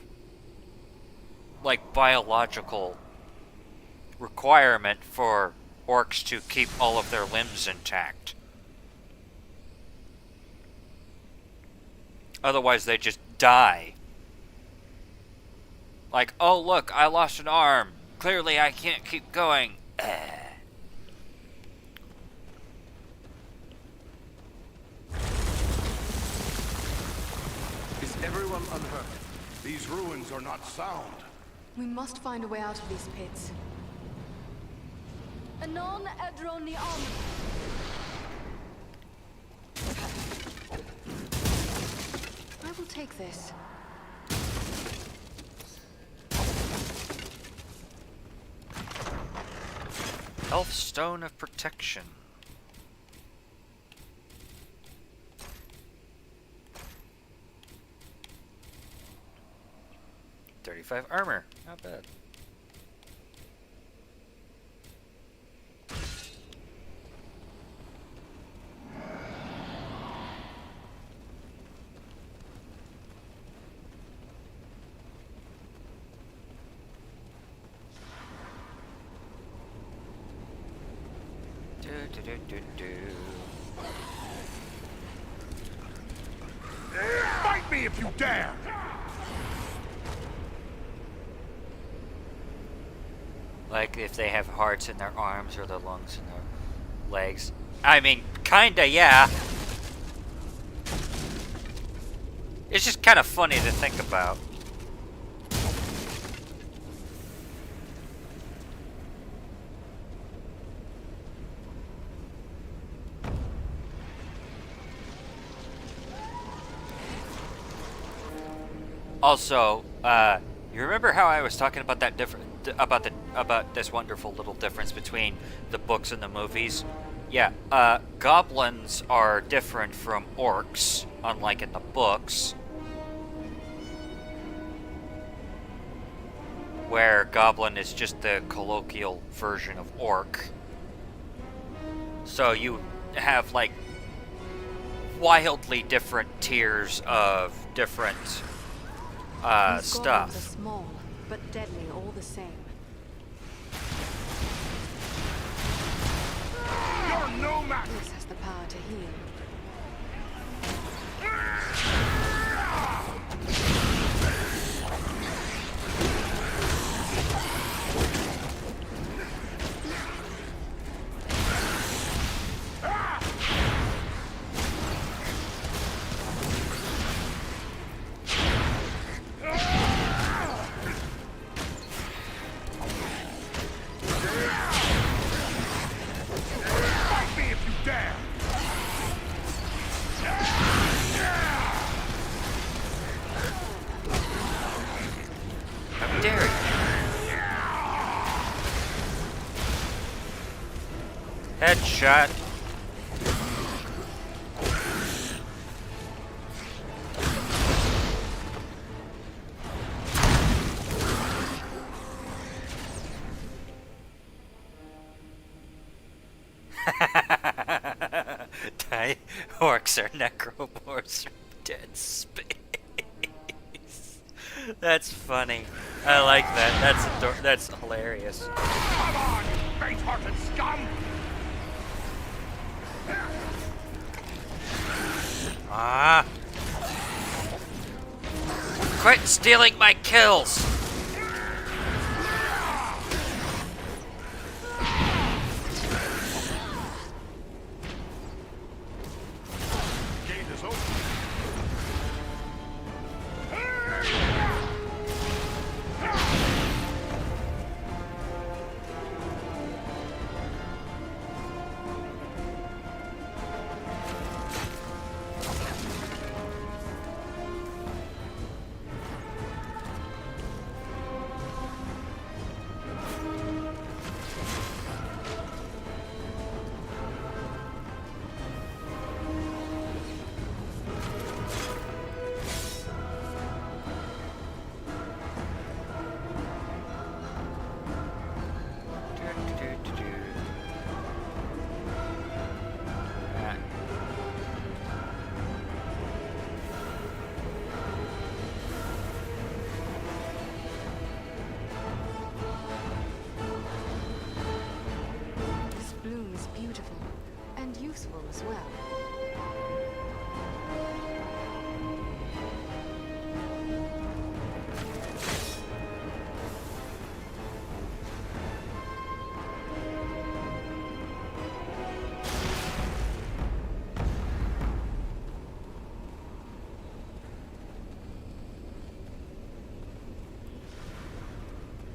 like biological requirement for orcs to keep all of their limbs intact. Otherwise, they just die. Like, oh look, I lost an arm. Clearly I can't keep going. Is everyone unhurt? These ruins are not sound. We must find a way out of these pits. Anon Edroni on. I will take this. Elf Stone of Protection. $35 armor. Not bad. Fight me if you dare! Like if they have hearts in their arms or their lungs in their legs. I mean, kinda, yeah. It's just kind of funny to think about. Also, you remember how I was talking about that about this wonderful little difference between the books and the movies? Yeah, goblins are different from orcs, unlike in the books, where goblin is just the colloquial version of orc. So you have like wildly different tiers of different These goblins are stuff. small, but deadly all the same. You're no match! This has the power to heal. Fight me if you dare! How dare you? Headshot. Orcs are necromorphs from dead space. That's funny. I like that. That's hilarious. Come on, you faint-hearted scum! Ah! Quit stealing my kills! Gate is open.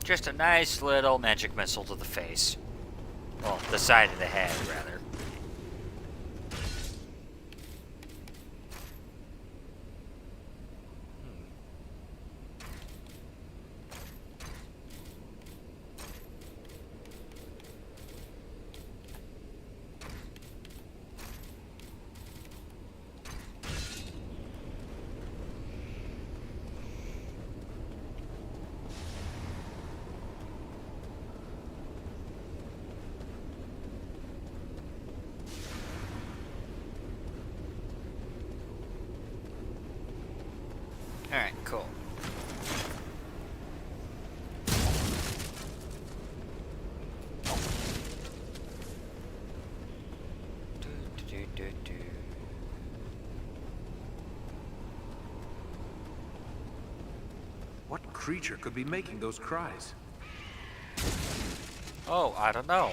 Just a nice little magic missile to the face. Well, the side of the head, rather. Alright, cool. What creature could be making those cries? Oh, I don't know.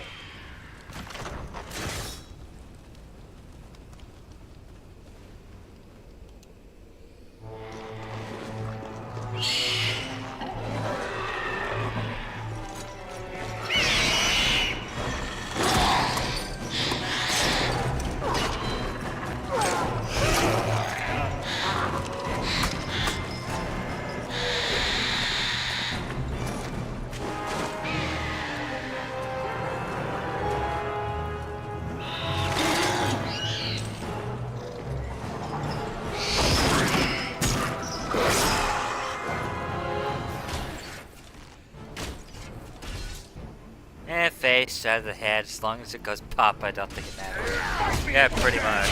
Face, side of the head, as long as it goes pop, I don't think it matters. Yeah, pretty much.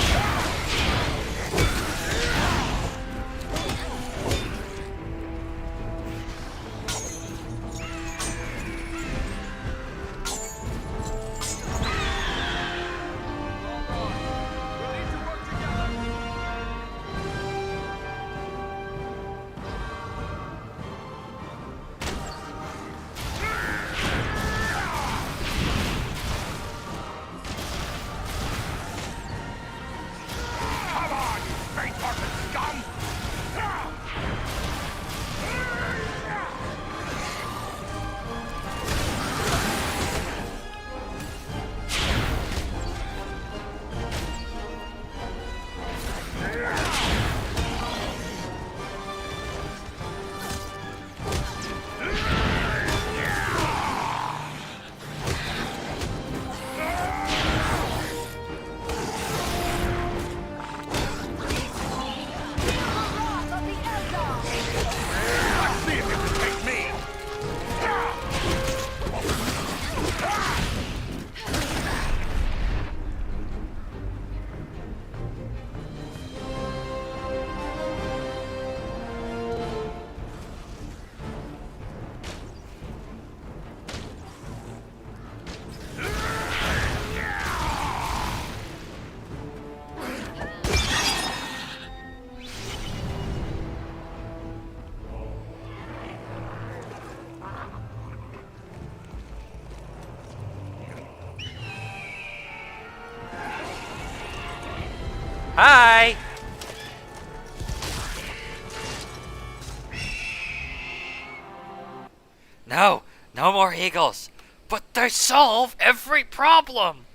Hi! No, no more eagles. But they solve every problem.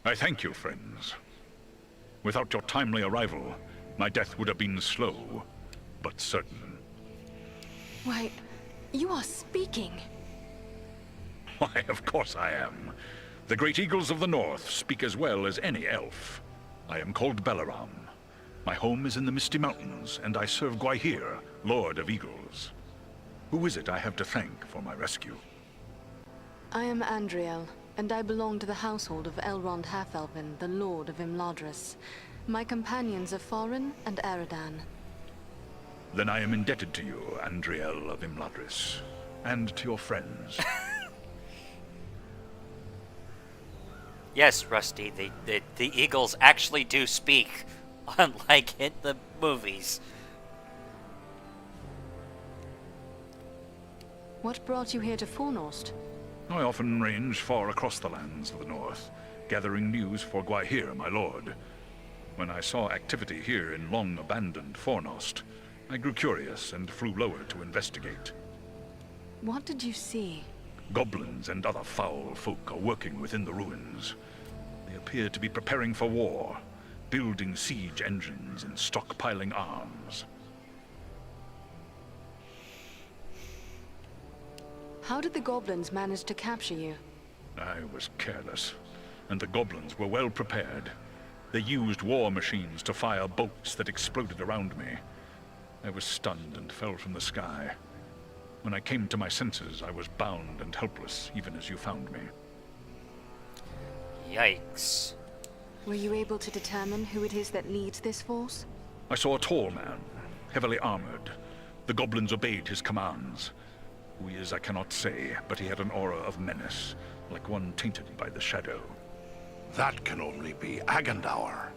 I thank you, friends. Without your timely arrival, my death would have been slow, but certain. Why, you are speaking. Why, of course I am. The great eagles of the north speak as well as any elf. I am called Balaram. My home is in the Misty Mountains, and I serve Gwaihir, Lord of Eagles. Who is it I have to thank for my rescue? I am Andriel, and I belong to the household of Elrond Half-Elven, the Lord of Imladris. My companions are Farin and Eridan. Then I am indebted to you, Andriel of Imladris, and to your friends. Yes, Rusty, the eagles actually do speak, unlike in the movies. What brought you here to Fornost? I often range far across the lands of the north, gathering news for Guahir, my lord. When I saw activity here in long-abandoned Fornost, I grew curious and flew lower to investigate. What did you see? Goblins and other foul folk are working within the ruins. They appear to be preparing for war, building siege engines and stockpiling arms. How did the goblins manage to capture you? I was careless, and the goblins were well prepared. They used war machines to fire bolts that exploded around me. I was stunned and fell from the sky. When I came to my senses, I was bound and helpless, even as you found me. Yikes. Were you able to determine who it is that leads this force? I saw a tall man, heavily armored. The goblins obeyed his commands. Who he is, I cannot say, but he had an aura of menace, like one tainted by the shadow. That can only be Agandaur.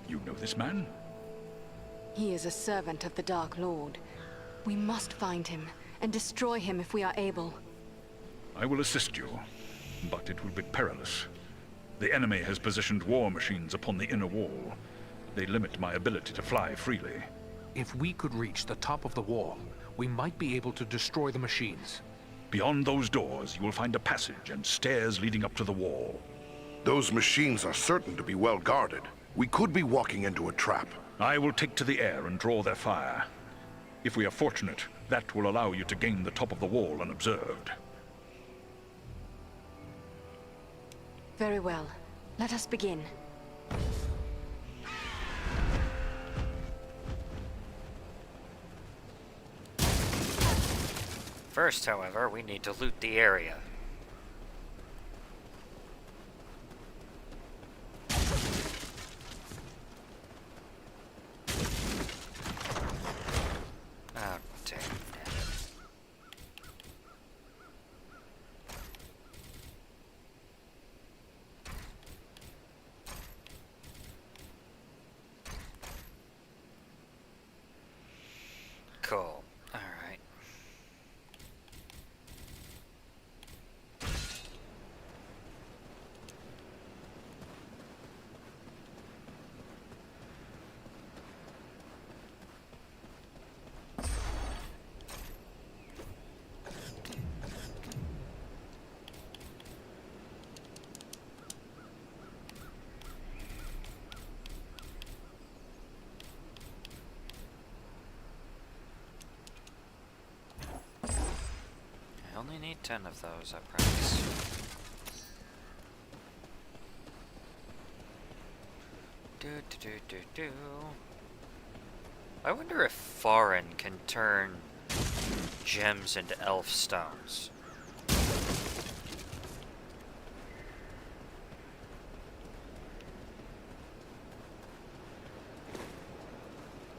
You know this man? He is a servant of the Dark Lord. We must find him, and destroy him if we are able. I will assist you, but it will be perilous. The enemy has positioned war machines upon the inner wall. They limit my ability to fly freely. If we could reach the top of the wall, we might be able to destroy the machines. Beyond those doors, you will find a passage and stairs leading up to the wall. Those machines are certain to be well guarded. We could be walking into a trap. I will take to the air and draw their fire. If we are fortunate, that will allow you to gain the top of the wall unobserved. Very well. Let us begin. First, however, we need to loot the area. Oh, damn it. Cool. Alright. I only need 10 of those, I promise. Do. I wonder if foreign can turn gems into elf stones.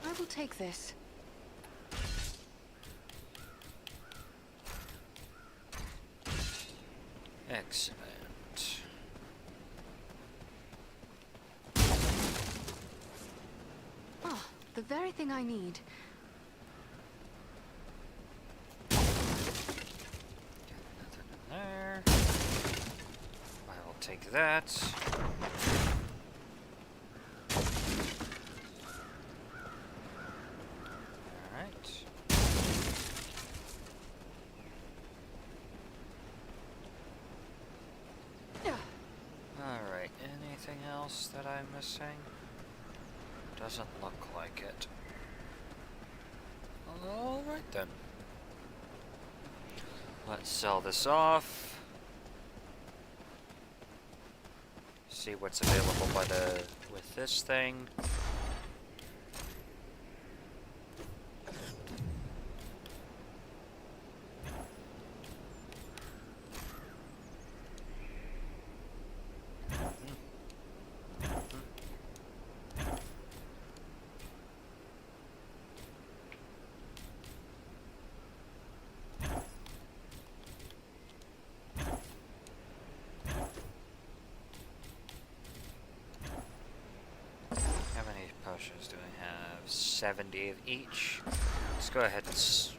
I will take this. Excellent. Ah, the very thing I need. Nothing in there. I will take that. Alright. Alright, anything else that I'm missing? Doesn't look like it. Alright then. Let's sell this off. See what's available with this thing. Potions do I have? 70 of each. Let's go ahead and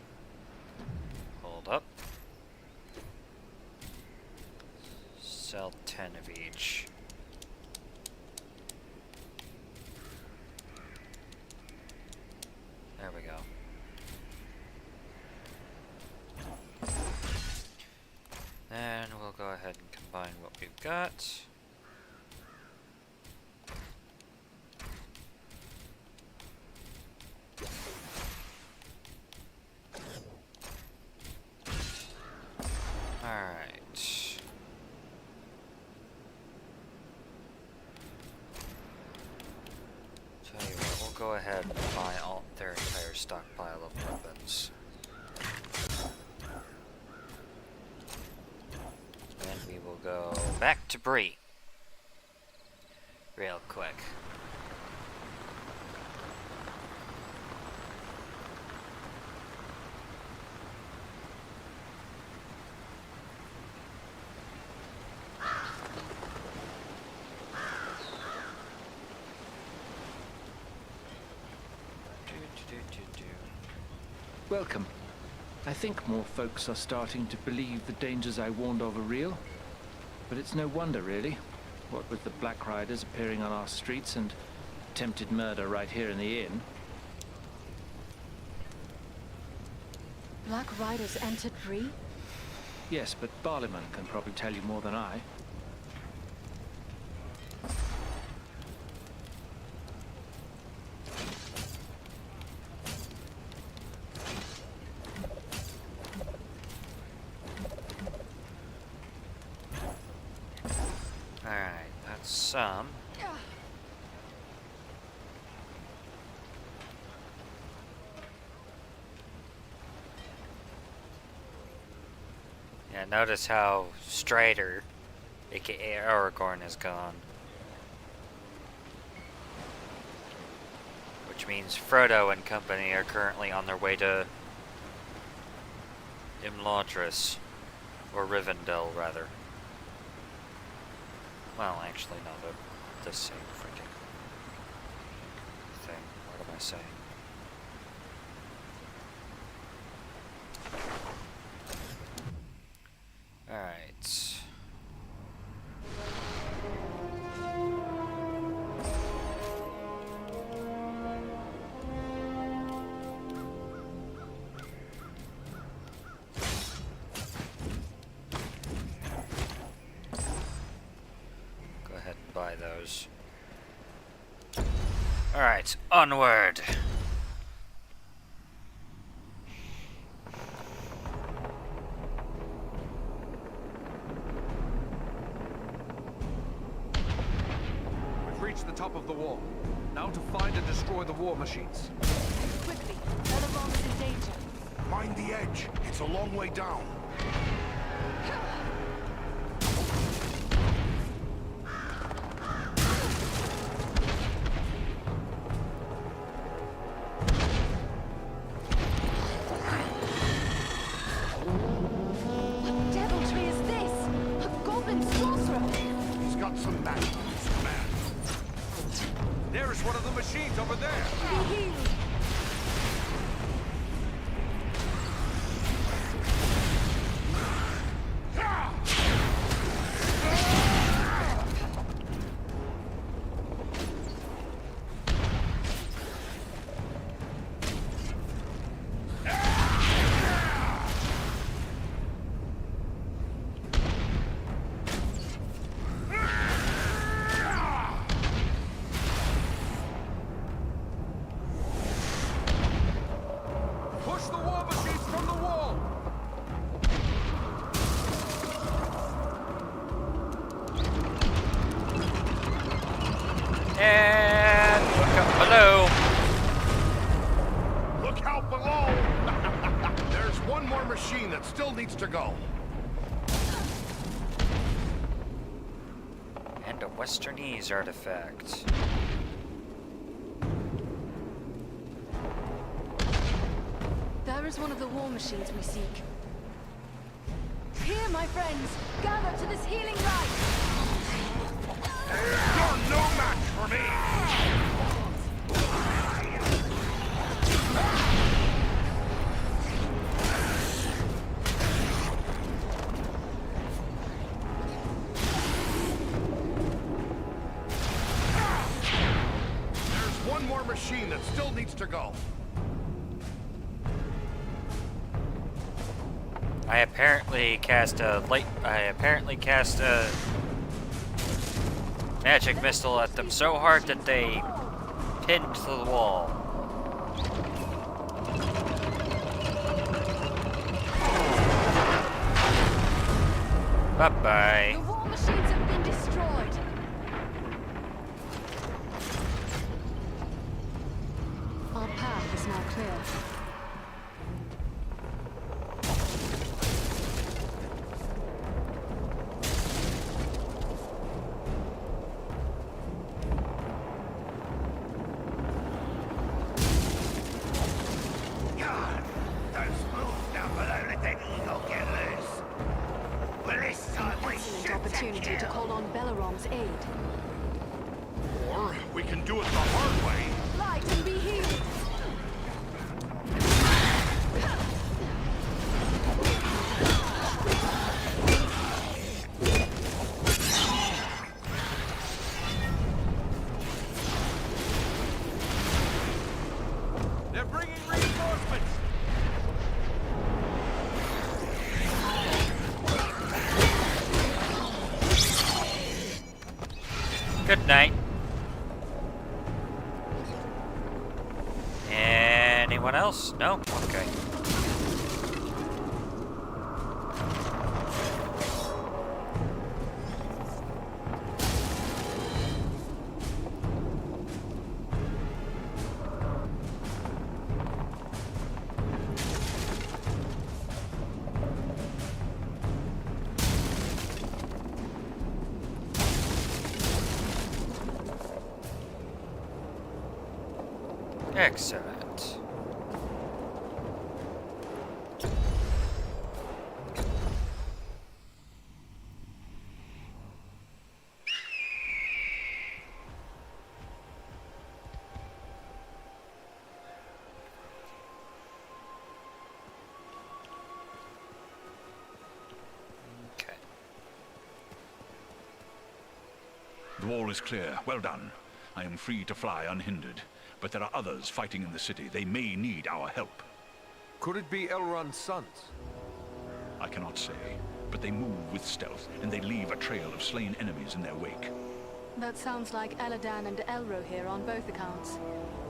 hold up. Sell 10 of each. There we go. Then we'll go ahead and combine what we've got. Alright. Tell you what, we'll go ahead and buy all their entire stockpile of weapons. And we will go back to Bree. Real quick. Welcome. I think more folks are starting to believe the dangers I warned of are real. But it's no wonder, really. What with the Black Riders appearing on our streets and attempted murder right here in the inn. Black Riders entered Bree? Yes, but Barliman can probably tell you more than I. Alright, that's some. Yeah, notice how Strider, aka Aragorn, is gone. Which means Frodo and company are currently on their way to Imladris, or Rivendell, rather. Well, actually, no, the same freaking thing. What am I saying? Alright. Go ahead and buy those. Alright, onward! We've reached the top of the wall. Now to find and destroy the war machines. Quickly, Elrond is in danger. Mind the edge. It's a long way down. What deviltry is this? A goblin sorcerer! He's got some magic in his command. There is one of the machines over there. Be healed! Push the war machines from the wall. And look up below! Look out below! There's one more machine that still needs to go. And a Westernese artifact. There is one of the war machines we seek. Here, my friends! Gather to this healing rite! You're no match for me! machine that still needs to go. I apparently cast a magic missile at them so hard that they pinned to the wall. Bye-bye. The war machines have been destroyed. Our path is now clear. God, those moves down below let that ego get loose. Well, this time we Excellent shoot opportunity to call on Belarom's aid. Or we can do it the hard way. Light and be healed. They're bringing reinforcements! Good night. Anyone else? No? Okay. Excellent. Okay. The wall is clear. Well done. I am free to fly unhindered. But there are others fighting in the city. They may need our help. Could it be Elrond's sons? I cannot say, but they move with stealth, and they leave a trail of slain enemies in their wake. That sounds like Eladan and Elro here on both accounts.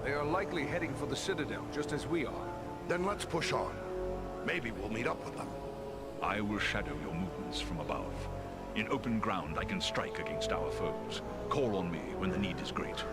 They are likely heading for the Citadel, just as we are. Then let's push on. Maybe we'll meet up with them. I will shadow your movements from above. In open ground, I can strike against our foes. Call on me when the need is great.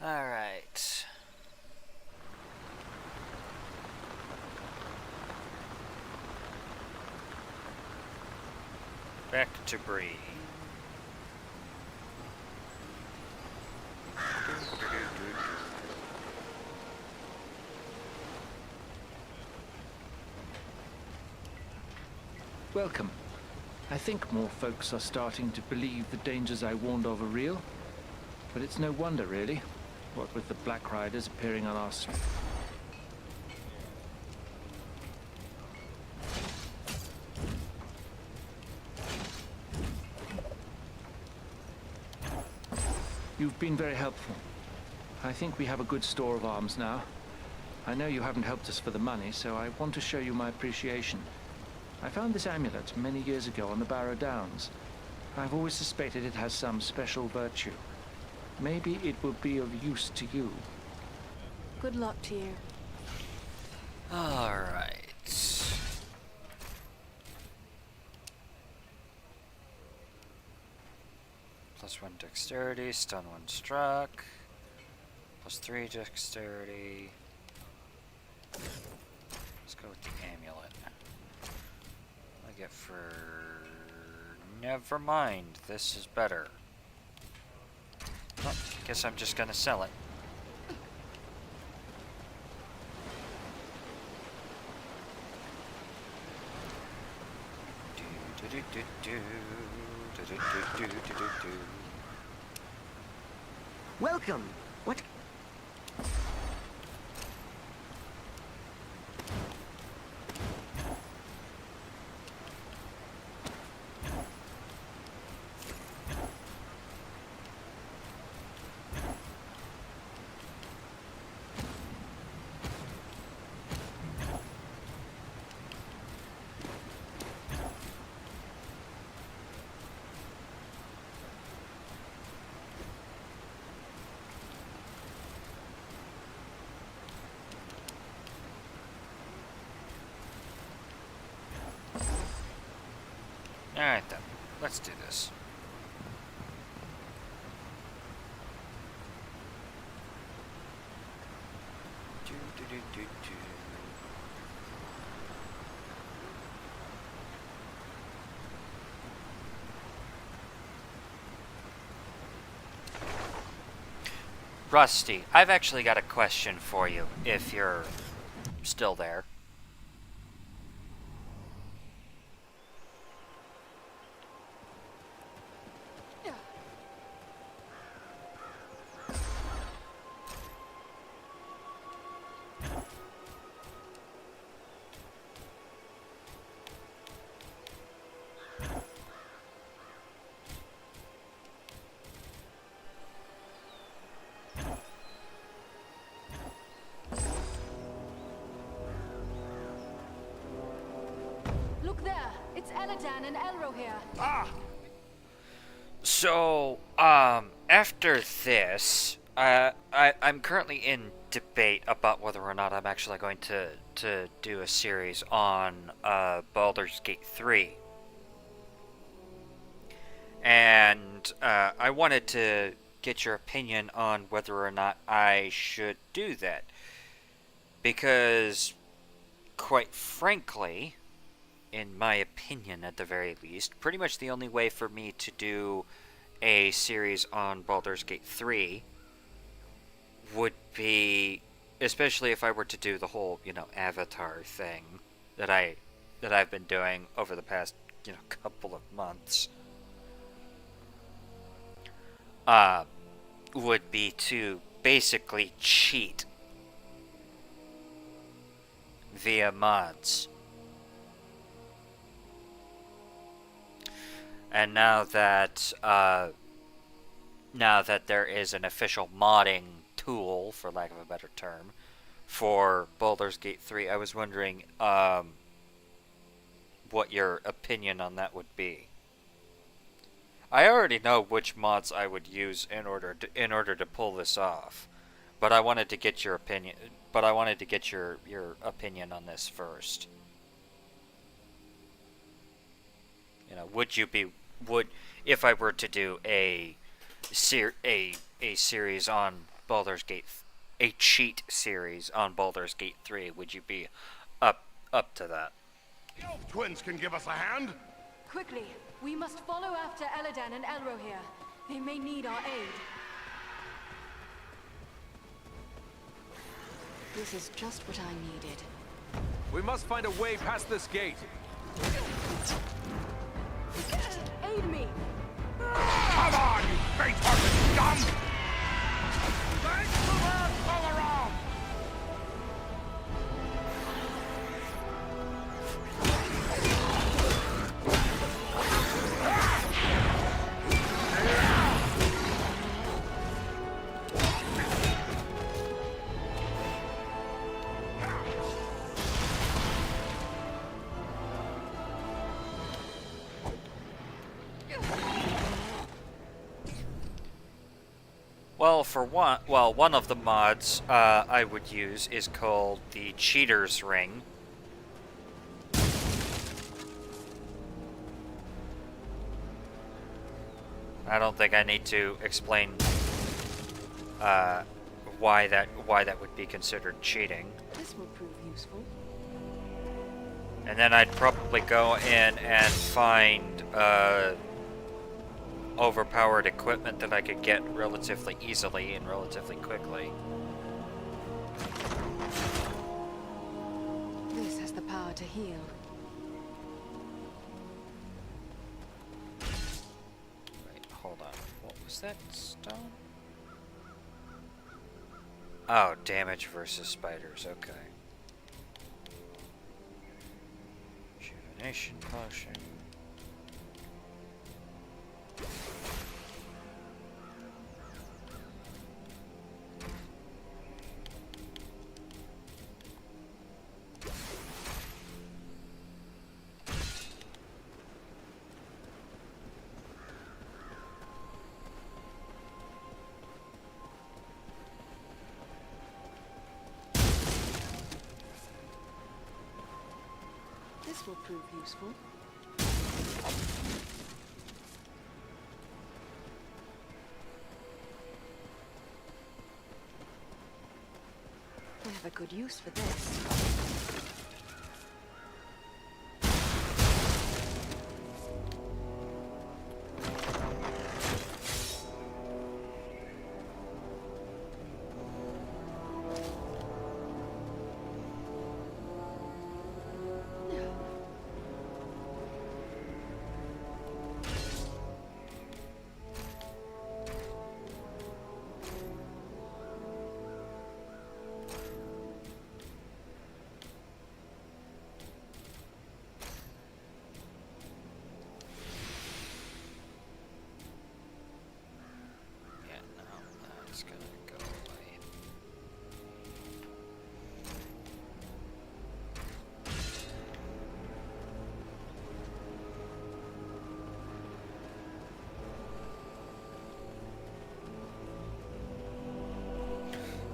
All right. Back to Bree. Welcome. I think more folks are starting to believe the dangers I warned of are real. But it's no wonder, really. What with the Black Riders appearing on our street. You've been very helpful. I think we have a good store of arms now. I know you haven't helped us for the money, so I want to show you my appreciation. I found this amulet many years ago on the Barrow Downs. I've always suspected it has some special virtue. Maybe it will be of use to you. Good luck to you. All right. +1 dexterity, stun 1 struck. +3 dexterity. Let's go with the amulet. I get for... Never mind, this is better. Well, guess I'm just gonna sell it. Welcome. What? Alright then, let's do this. Rusty, I've actually got a question for you, if you're still there. Look there! It's Eladan and Elro here. So, after this, I'm currently in debate about whether or not I'm actually going to do a series on Baldur's Gate 3. And I wanted to get your opinion on whether or not I should do that. Because, quite frankly, in my opinion at the very least, pretty much the only way for me to do a series on Baldur's Gate 3 would be, especially if I were to do the whole, Avatar thing that I've been doing over the past, couple of months, would be to basically cheat via mods. And now that there is an official modding tool, for lack of a better term, for Baldur's Gate 3, I was wondering what your opinion on that would be. I already know which mods I would use in order to pull this off, but I wanted to get your opinion. But I wanted to get your opinion on this first. Would if I were to do a series on Baldur's Gate, a cheat series on Baldur's Gate 3, would you be up to that? The elf twins can give us a hand. Quickly, we must follow after Eladan and Elro here. They may need our aid. This is just what I needed. We must find a way past this gate. Aid me! Come on, you faint-hearted scum! Thanks for that, Balaram! One of the mods I would use is called the Cheater's Ring. I don't think I need to explain why that would be considered cheating. This will prove useful. And then I'd probably go in and find overpowered equipment that I could get relatively easily and relatively quickly. This has the power to heal. Is that stone? Oh, damage versus spiders, okay. Rejuvenation potion. This will prove useful. I have a good use for this.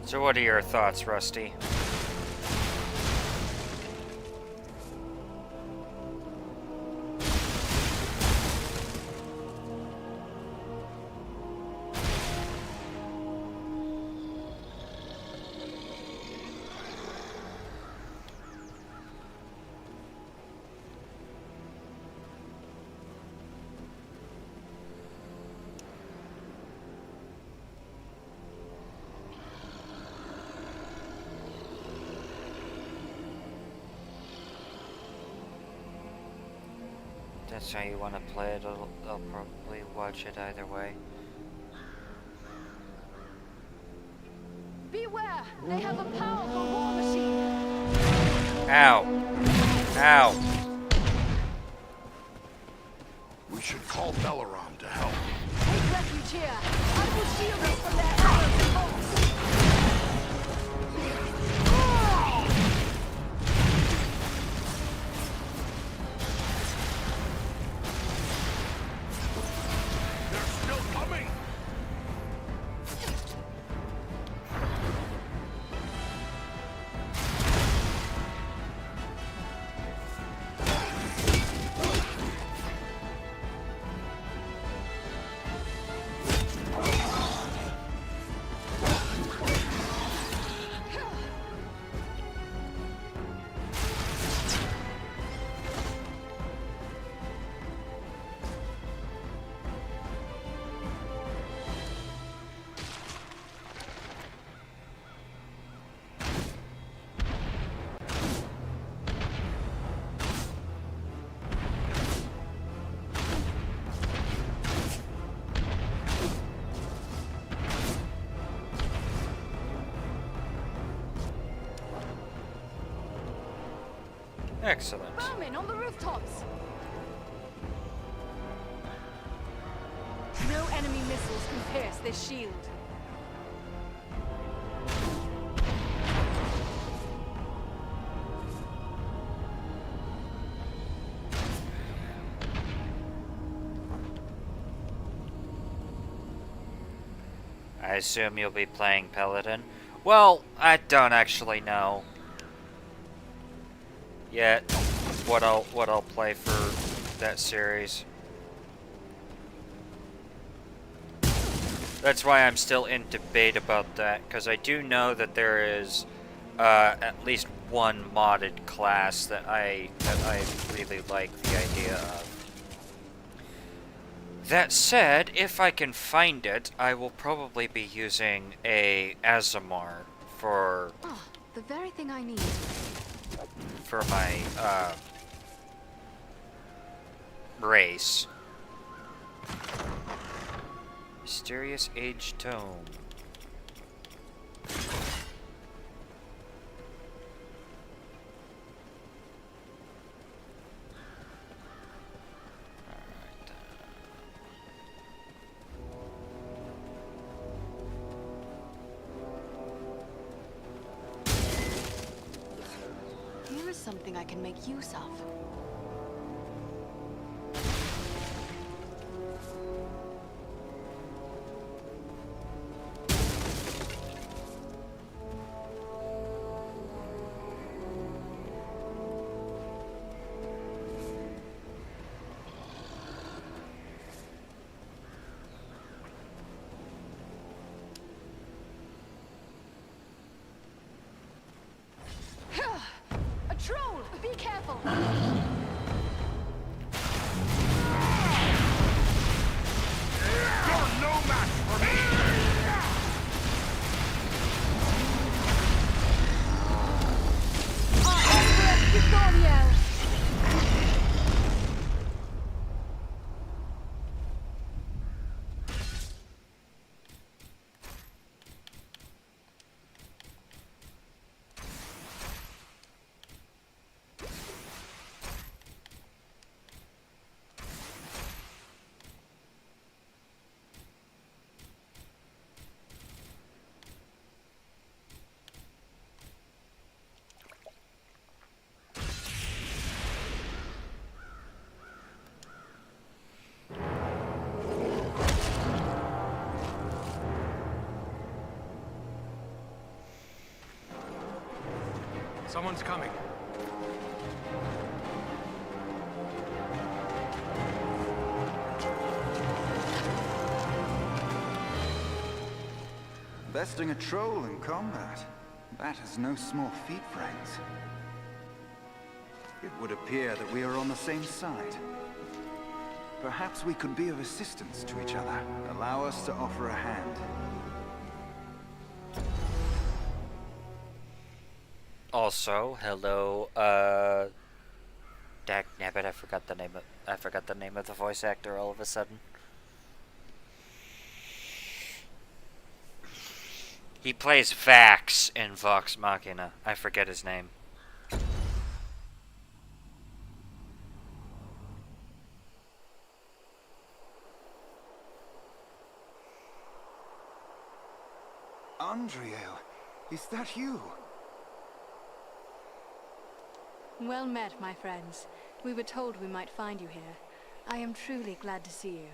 So what are your thoughts, Rusty? That's how you want to play it. I'll probably watch it either way. Beware! They have a powerful war machine! Ow! Ow! We should call Belaron to help. Take refuge here! I will shield us from their arrows and bolts! Excellent. Bowman on the rooftops! No enemy missiles can pierce this shield. I assume you'll be playing Paladin. Well, I don't actually know yet what I'll play for that series. That's why I'm still in debate about that, because I do know that there is at least one modded class that I really like the idea of. That said, if I can find it, I will probably be using a Azamar for the very thing I need. For my race. Mysterious Age Tome. Here is something I can make use of. A troll! Be careful! You're no match for me! Someone's coming. Besting a troll in combat. That is no small feat, friends. It would appear that we are on the same side. Perhaps we could be of assistance to each other. Allow us to offer a hand. Also, hello, Dag nabbit, I forgot the name of the voice actor all of a sudden. He plays Vax in Vox Machina. I forget his name. Andriel, is that you? Well met, my friends. We were told we might find you here. I am truly glad to see you.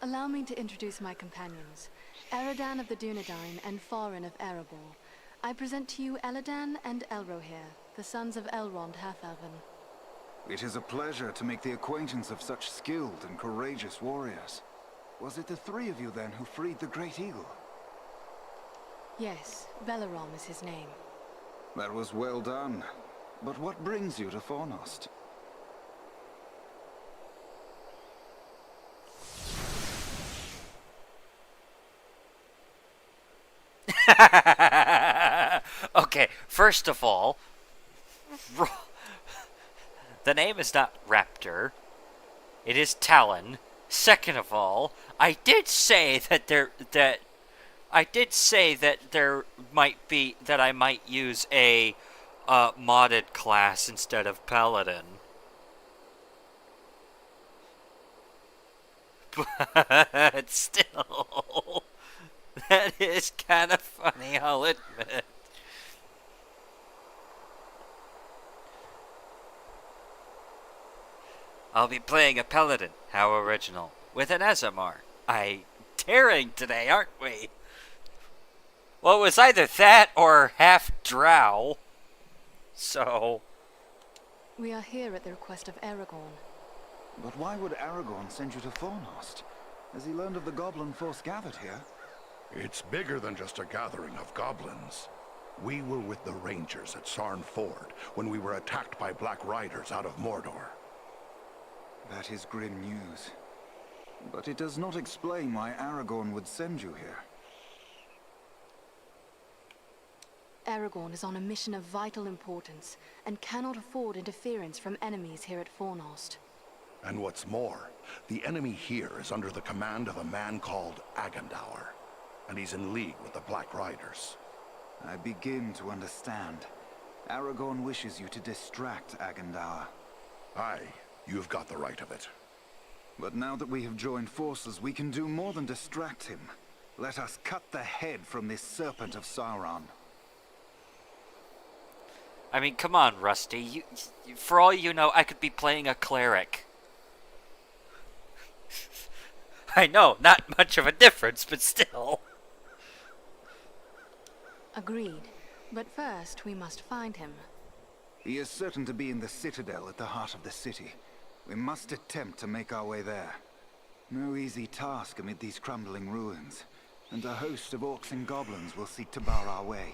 Allow me to introduce my companions, Eridan of the Dunedain and Farin of Erebor. I present to you Eladan and Elrohir, the sons of Elrond Half-Elven. It is a pleasure to make the acquaintance of such skilled and courageous warriors. Was it the three of you then who freed the Great Eagle? Yes, Belarom is his name. That was well done. But what brings you to Fornost? Okay, first of all, the name is not Raptor. It is Talon. Second of all, I did say that I might use a modded class instead of Paladin. But still, that is kind of funny, I'll admit. I'll be playing a Paladin. How original. With an SMR. Daring today, aren't we? Well, it was either that or half drow. So... We are here at the request of Aragorn. But why would Aragorn send you to Fornost? Has he learned of the goblin force gathered here? It's bigger than just a gathering of goblins. We were with the Rangers at Sarn Ford when we were attacked by Black Riders out of Mordor. That is grim news. But it does not explain why Aragorn would send you here. Aragorn is on a mission of vital importance and cannot afford interference from enemies here at Fornost. And what's more, the enemy here is under the command of a man called Agendaur, and he's in league with the Black Riders. I begin to understand. Aragorn wishes you to distract Agendaur. Aye, you've got the right of it. But now that we have joined forces, we can do more than distract him. Let us cut the head from this serpent of Sauron. I mean, come on, Rusty. For all you know, I could be playing a cleric. I know, not much of a difference, but still. Agreed. But first, we must find him. He is certain to be in the citadel at the heart of the city. We must attempt to make our way there. No easy task amid these crumbling ruins, and a host of orcs and goblins will seek to bar our way.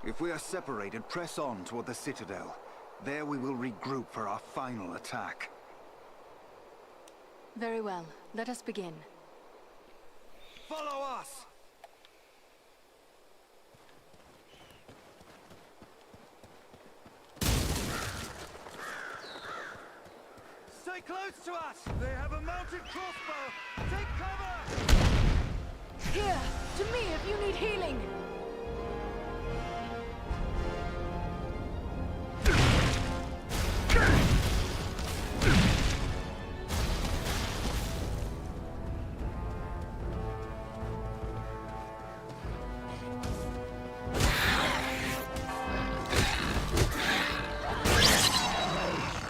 If we are separated, press on toward the citadel. There we will regroup for our final attack. Very well. Let us begin. Follow us! Stay close to us! They have a mounted crossbow! Take cover! Here! To me if you need healing!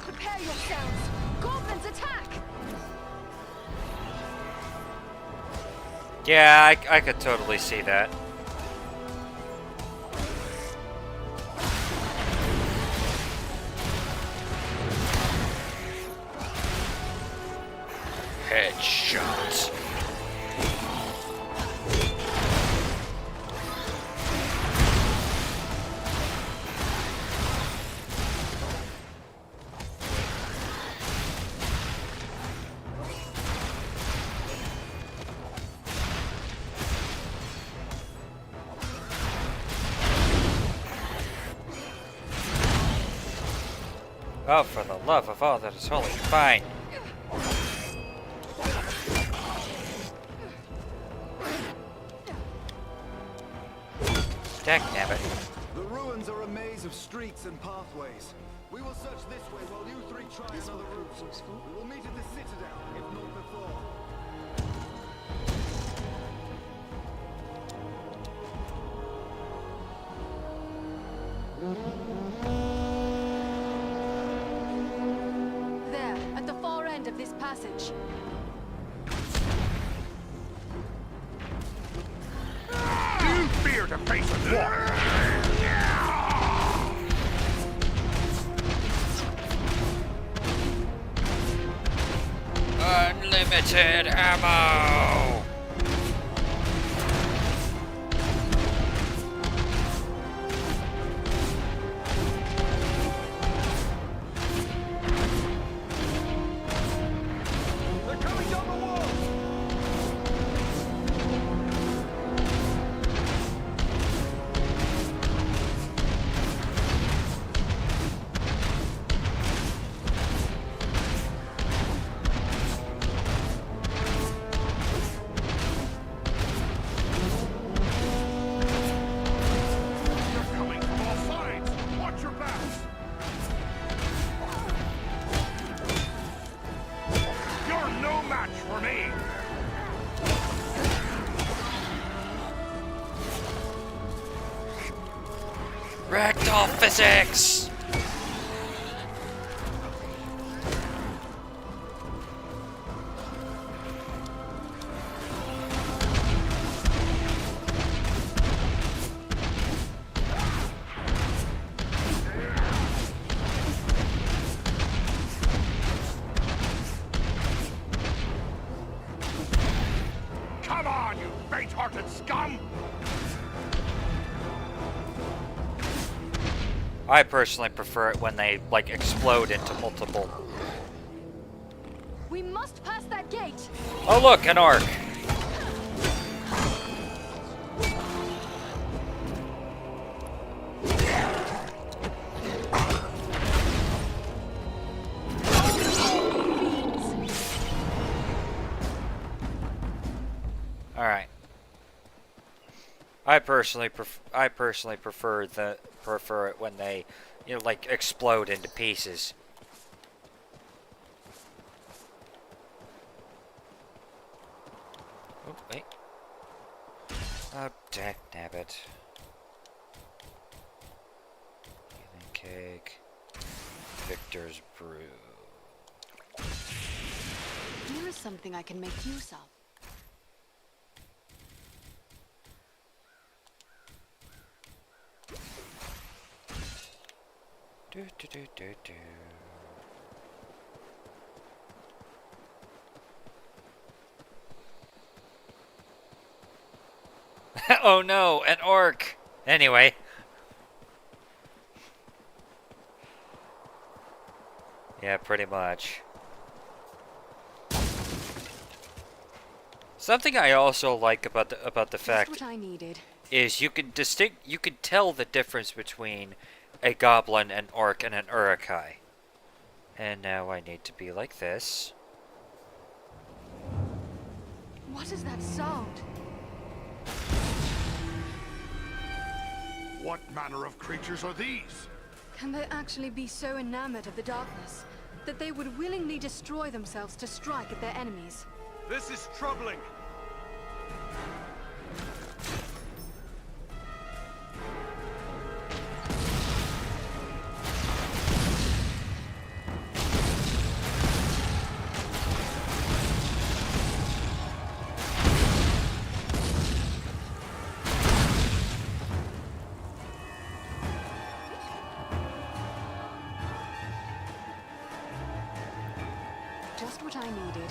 Prepare yourselves! Goblins attack! Yeah, I could totally see that. Headshot. Oh, for the love of all that is holy, fine. Dagnabbit. The ruins are a maze of streets and pathways. We will search this way while you three try another route. We will meet at the citadel, if not before. There, at the far end of this passage. Do you fear to face water? Unlimited ammo! They're coming down the wall! They're coming from all sides! Watch your backs! You're no match for me! Ragdoll physics! Come on, you faint-hearted scum! I personally prefer it when they, like, explode into multiple... We must pass that gate! Oh look, an arc! I personally prefer it when they, like explode into pieces. Oh wait. Oh, dagnabbit. Healing cake. Victor's brew. Here is something I can make use of. Do do do do do. Oh no, an orc! Anyway. Yeah, pretty much. Something I also like about the fact what I needed. is you can tell the difference between a goblin, an orc, and an urukai. And now I need to be like this. What is that sound? What manner of creatures are these? Can they actually be so enamored of the darkness that they would willingly destroy themselves to strike at their enemies? This is troubling. Just what I needed.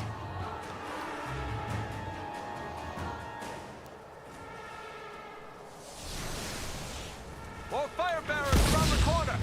More fire barrels around the corner!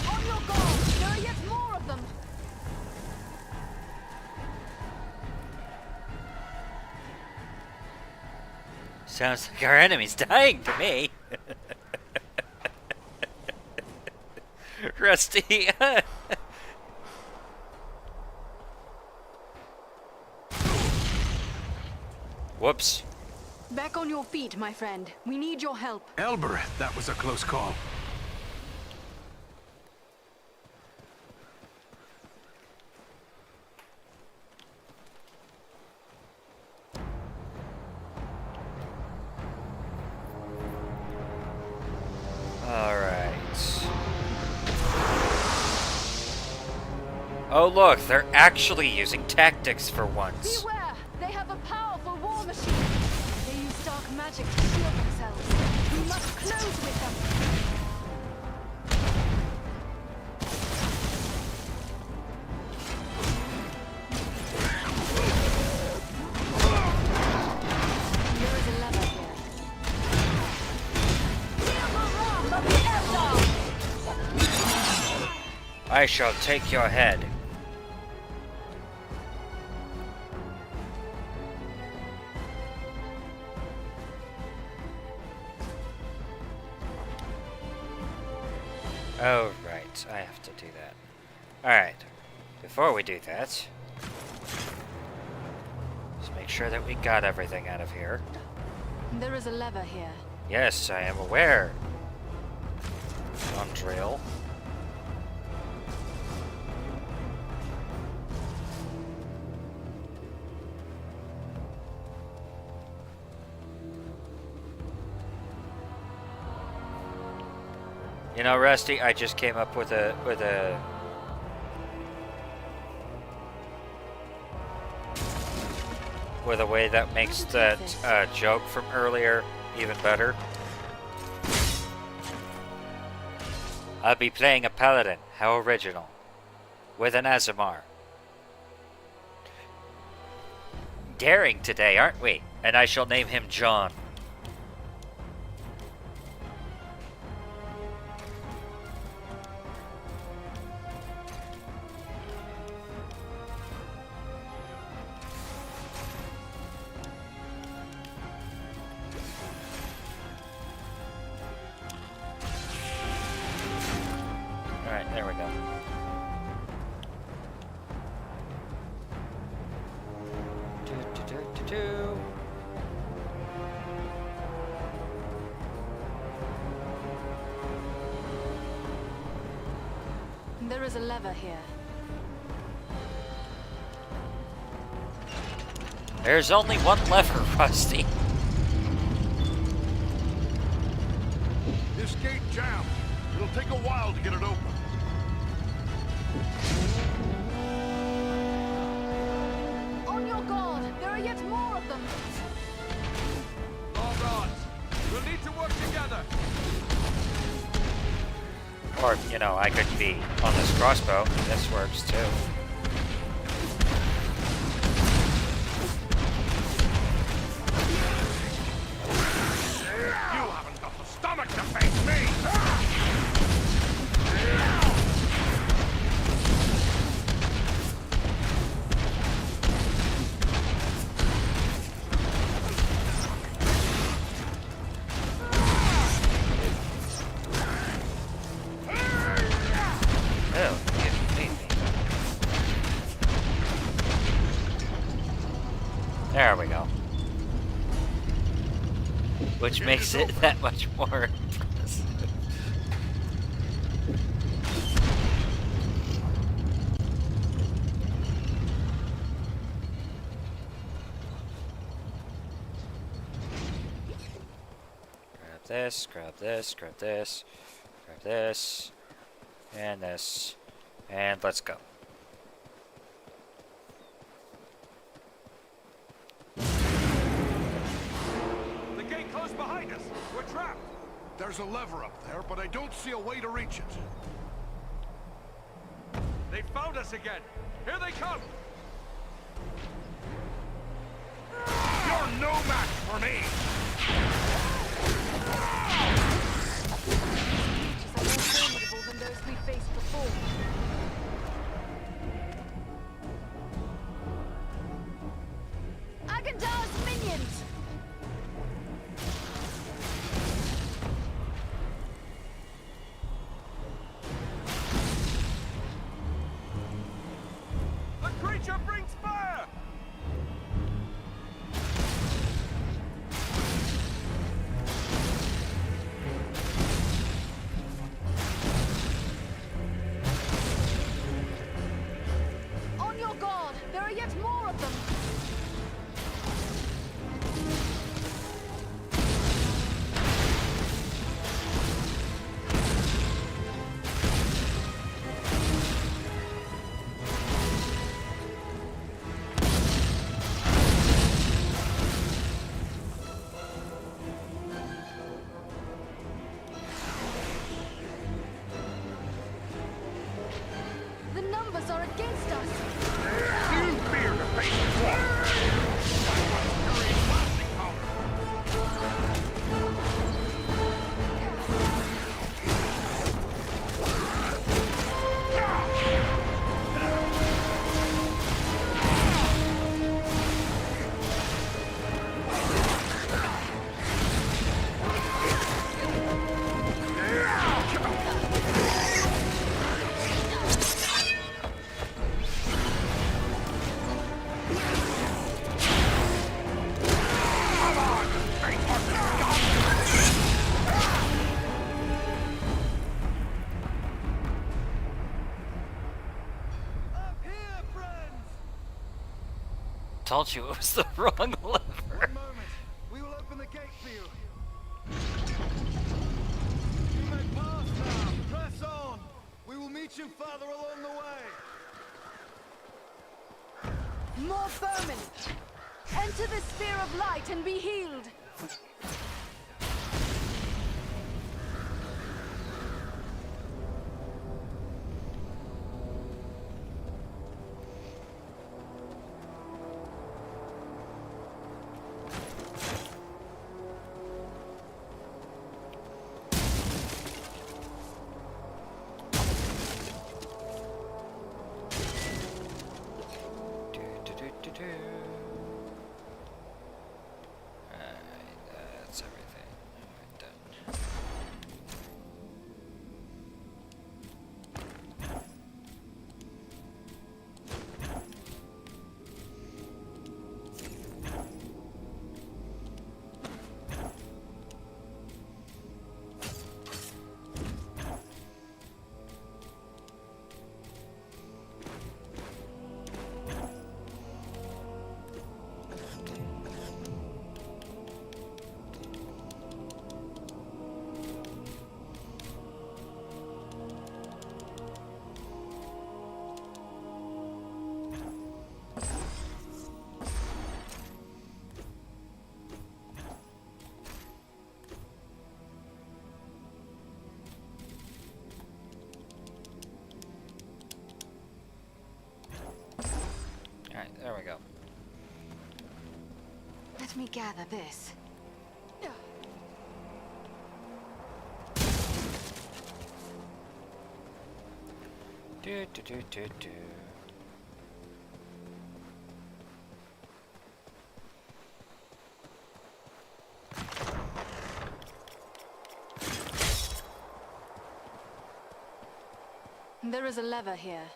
On your guard! There are yet more of them! Sounds like our enemy's dying to me. Rusty. Whoops. Back on your feet, my friend. We need your help. Elbereth, that was a close call. Alright. Oh look, they're actually using tactics for once. Beware! They have a powerful war machine. They use dark magic to shield themselves. We must close with them. There is a lever here. I shall take your head. Oh, right. I have to do that. Alright. Before we do that, let's make sure that we got everything out of here. There is a lever here. Yes, I am aware. Andriel. You know, Rusty, I just came up with a way that makes that joke from earlier even better. I'll be playing a paladin. How original. With an Azamar. Daring today, aren't we? And I shall name him John. Alright, there we go. Do. There is a lever here. There's only one lever, Rusty. This gate jammed. It'll take a while to get it open. On your guard! There are yet more of them! All gods, we'll need to work together. Or, you know, I could be on this crossbow. This works too. You haven't got the stomach to face me! Oh, you beat me. There we go. Which makes it that much more impressive. Grab this, grab this, grab this, grab this, and this, and let's go. The gate closed behind us. We're trapped. There's a lever up there, but I don't see a way to reach it. They found us again. Here they come. You're no match for me! Creatures are more formidable than those we faced before. Agandar's minions! The creature brings fire. On your guard! There are yet more of them! The numbers are against us! You fear to face the wall! Carrying blasting powder! Told you it was the wrong lever. One moment. We will open the gate for you. You may pass now. Press on. We will meet you further along the way. More vermin! Enter the sphere of light and be healed! Alright, that's everything. Let me gather this. Do, do, do, do, do. There is a lever here.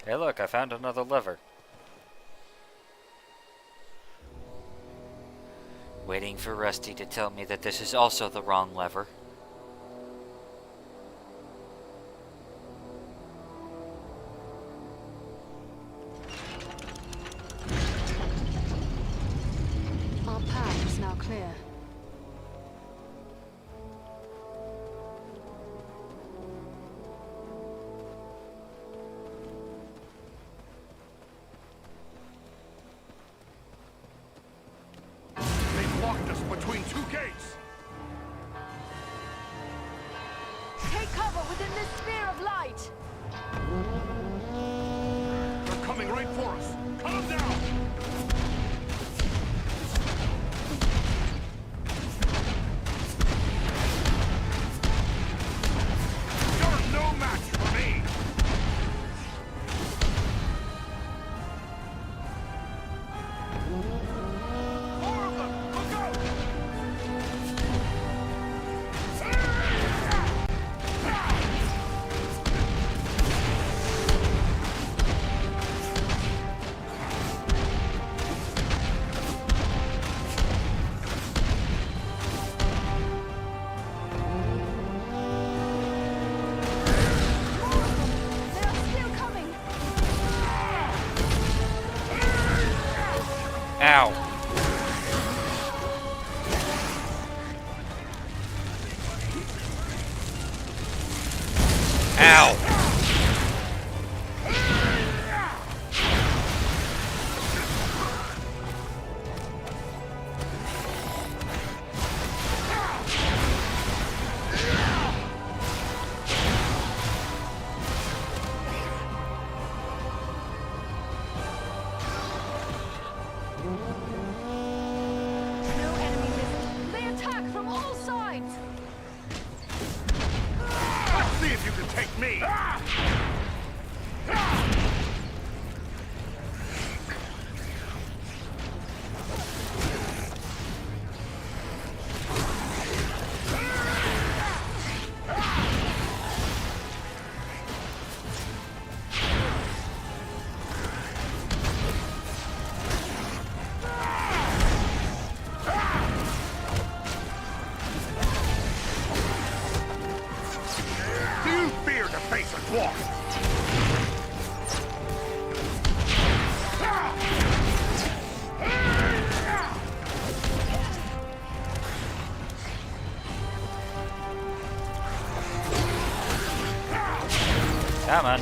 Hey look, I found another lever. Waiting for Rusty to tell me that this is also the wrong lever. Our path is now clear. They've locked us between two gates! Take cover within this sphere of light! They're coming right for us! Cut them down! You're no match for me! More of them! Look out! They are still coming! Ow! Ow! No enemy lizard! They attack from all sides! Let's see if you can take me! Do you fear to face a dwarf? Come on.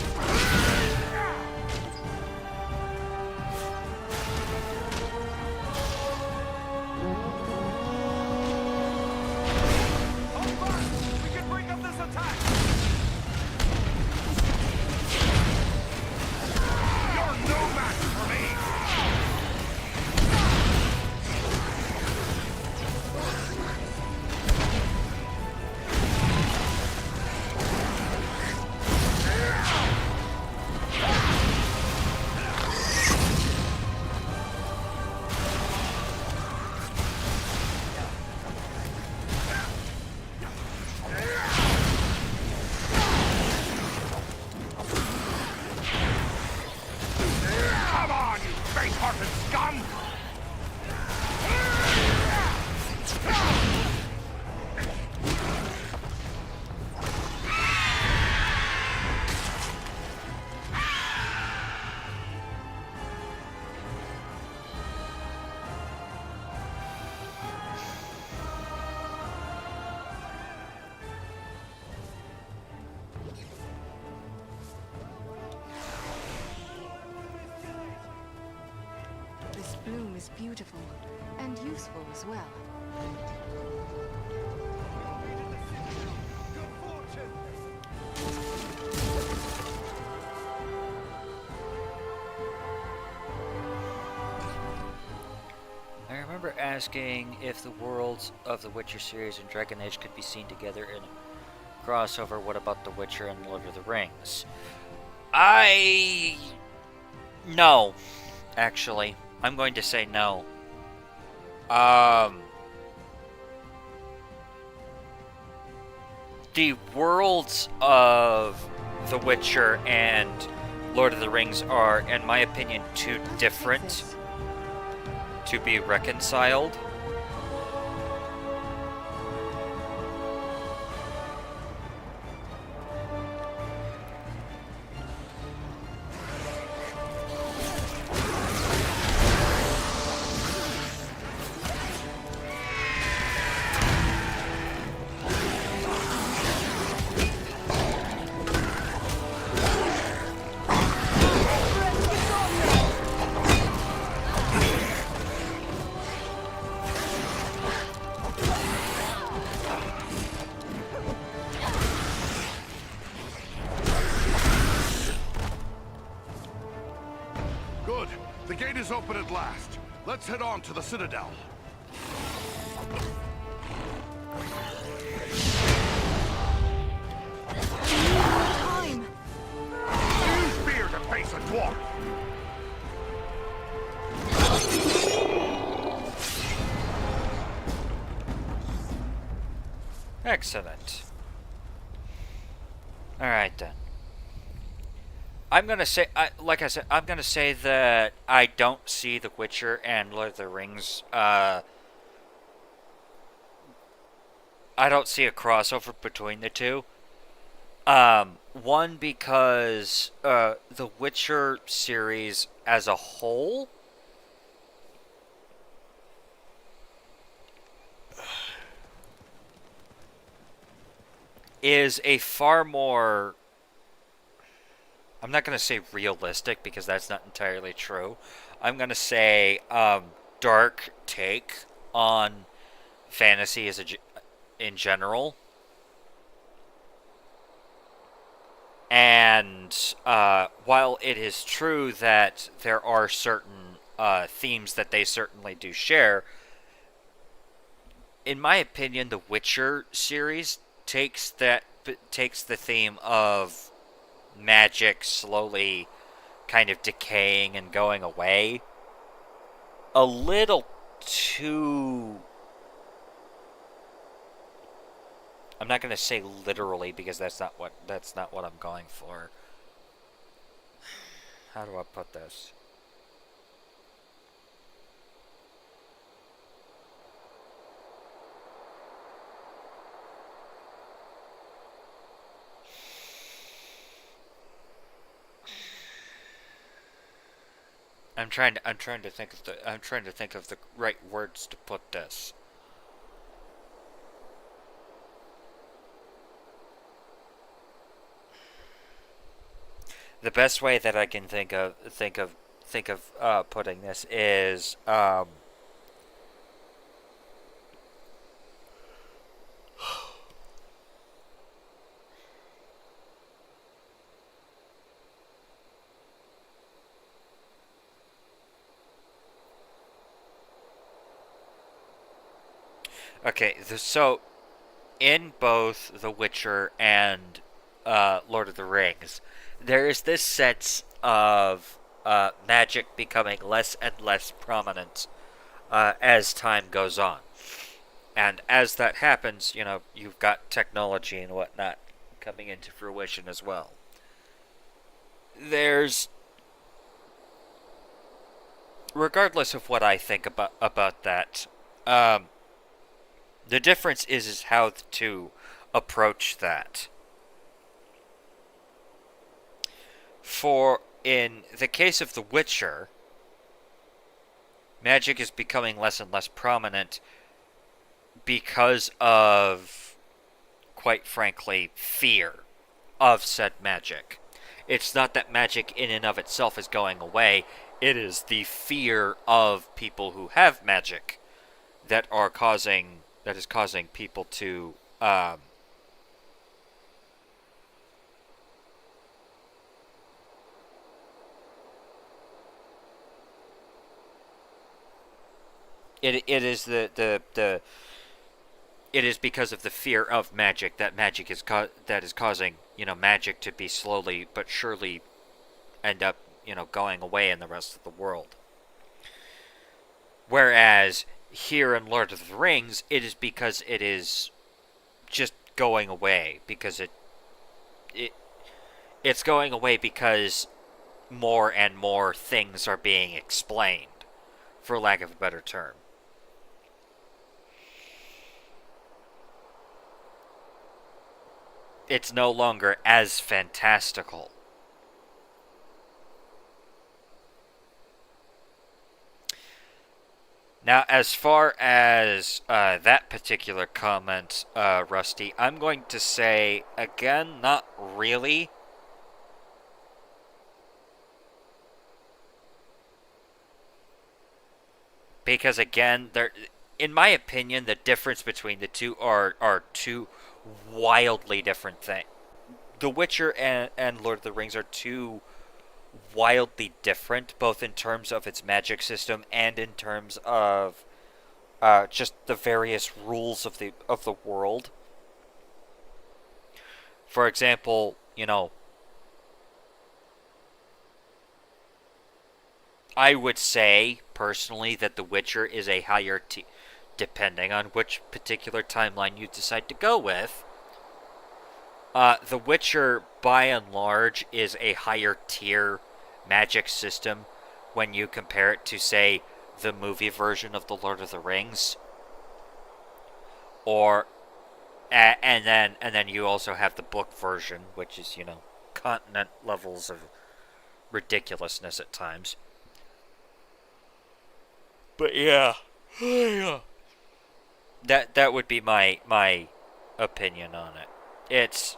We can break up this attack! You're no match for me! Come on, you face-hearted scum! This bloom is beautiful and useful as well. I remember asking if the worlds of the Witcher series and Dragon Age could be seen together in a crossover. What about The Witcher and Lord of the Rings? No, actually. I'm going to say no. The worlds of The Witcher and Lord of the Rings are, in my opinion, too different to be reconciled. Good. The gate is open at last. Let's head on to the Citadel. Time! Use fear to face a dwarf! Excellent. Alright then. I'm gonna say, like I said, I'm gonna say that I don't see The Witcher and Lord of the Rings, I don't see a crossover between the two. One, because, the Witcher series as a whole is a far more, I'm not going to say realistic because that's not entirely true. I'm going to say dark take on fantasy in general. And while it is true that there are certain themes that they certainly do share, in my opinion, the Witcher series takes the theme of magic slowly kind of decaying and going away a little too, I'm not going to say literally because that's not what I'm going for. How do I put this? I'm trying to think of the right words to put this. The best way that I can think of putting this is okay, so in both The Witcher and Lord of the Rings, there is this sense of magic becoming less and less prominent as time goes on. And as that happens, you know, you've got technology and whatnot coming into fruition as well. There's, regardless of what I think about that, the difference is how to approach that. For in the case of The Witcher, magic is becoming less and less prominent because of, quite frankly, fear of said magic. It's not that magic in and of itself is going away, it is the fear of people who have magic that is causing people to it is it is because of the fear of magic that that is causing, magic to be slowly but surely end up, going away in the rest of the world. Whereas here in Lord of the Rings, it is because it is just going away, because it's going away because more and more things are being explained, for lack of a better term. It's no longer as fantastical. Now, as far as that particular comment, Rusty, I'm going to say, again, not really. Because, again, in my opinion, the difference between the two are two wildly different things. The Witcher and Lord of the Rings are two wildly different, both in terms of its magic system and in terms of just the various rules of the world. For example, I would say personally that The Witcher is a higher tier, depending on which particular timeline you decide to go with. The Witcher, by and large, is a higher tier magic system when you compare it to, say, the movie version of The Lord of the Rings. And then you also have the book version, which is, continent levels of ridiculousness at times. But yeah. That would be my opinion on it. It's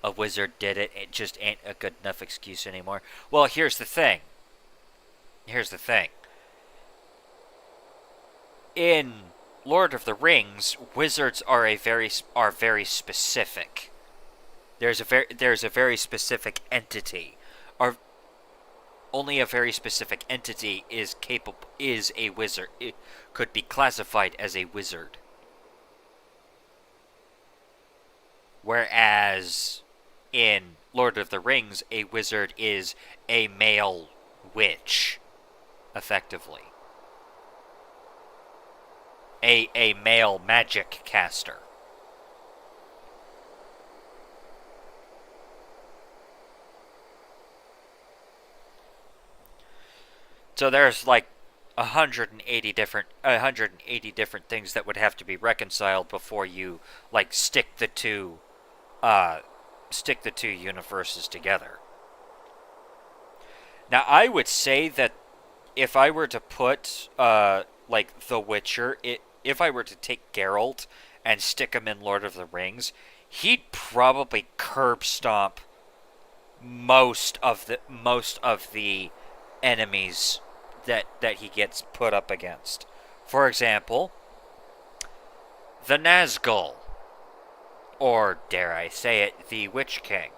a wizard did it. It just ain't a good enough excuse anymore. Well, here's the thing. In Lord of the Rings, wizards are very specific. There's a very specific entity. Only a very specific entity is a wizard. It could be classified as a wizard. Whereas in Lord of the Rings, a wizard is a male witch, effectively. A male magic caster. So there's like 180 different things that would have to be reconciled before you stick the two universes together. Now, I would say that if I were to put The Witcher, if I were to take Geralt and stick him in Lord of the Rings, he'd probably curb stomp most of the enemies that he gets put up against. For example, the Nazgul, or dare I say it, the Witch King.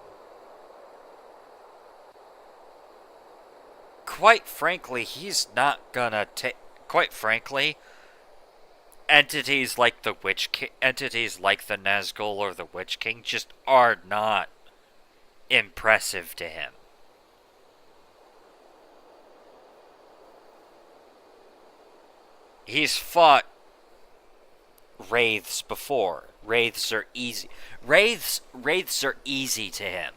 Quite frankly, he's not gonna take. Quite frankly, entities like the entities like the Nazgul or the Witch King just are not impressive to him. He's fought wraiths before. Wraiths are easy. Wraiths are easy to him.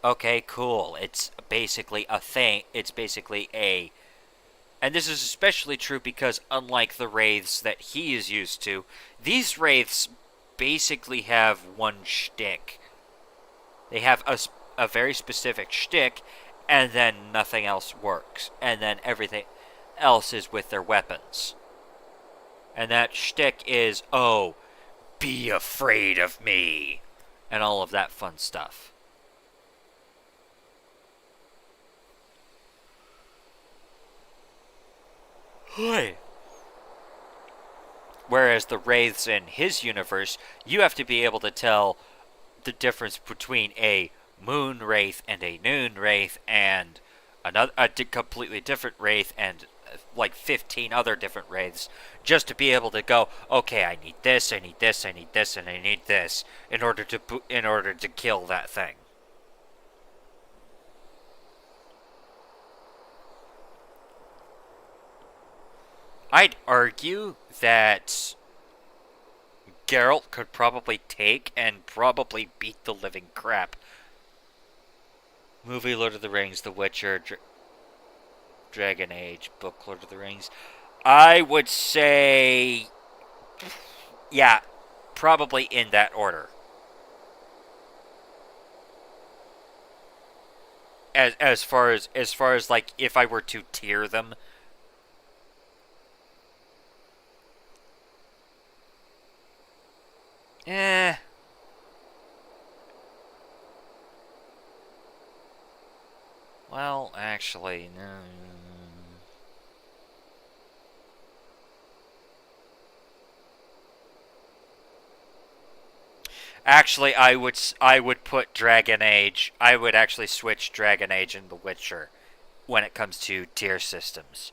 Okay, cool. It's basically a thing. It's basically a... And this is especially true because unlike the wraiths that he is used to, these wraiths basically have one shtick. They have a very specific shtick, and then nothing else works. And then everything else is with their weapons. And that shtick is, oh, be afraid of me. And all of that fun stuff. Whereas the wraiths in his universe, you have to be able to tell the difference between a moon wraith and a noon wraith and a completely different wraith and like 15 other different wraiths, just to be able to go, okay, I need this, I need this, I need this, and I need this in order to kill that thing. I'd argue that Geralt could probably take and probably beat the living crap. Movie Lord of the Rings, The Witcher, Dragon Age, book Lord of the Rings. I would say, yeah, probably in that order. As far as like if I were to tier them. Well, actually, no. Actually, I would put Dragon Age. I would actually switch Dragon Age and The Witcher when it comes to tier systems.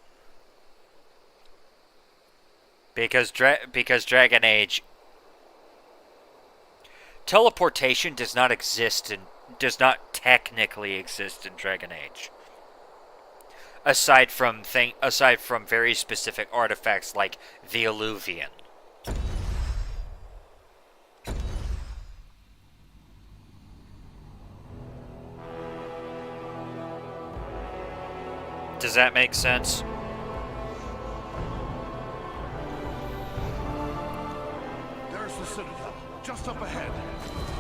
Because Dragon Age, teleportation does not technically exist in Dragon Age. Aside from very specific artifacts like the Illuvian. Does that make sense? There's the Citadel, just up ahead.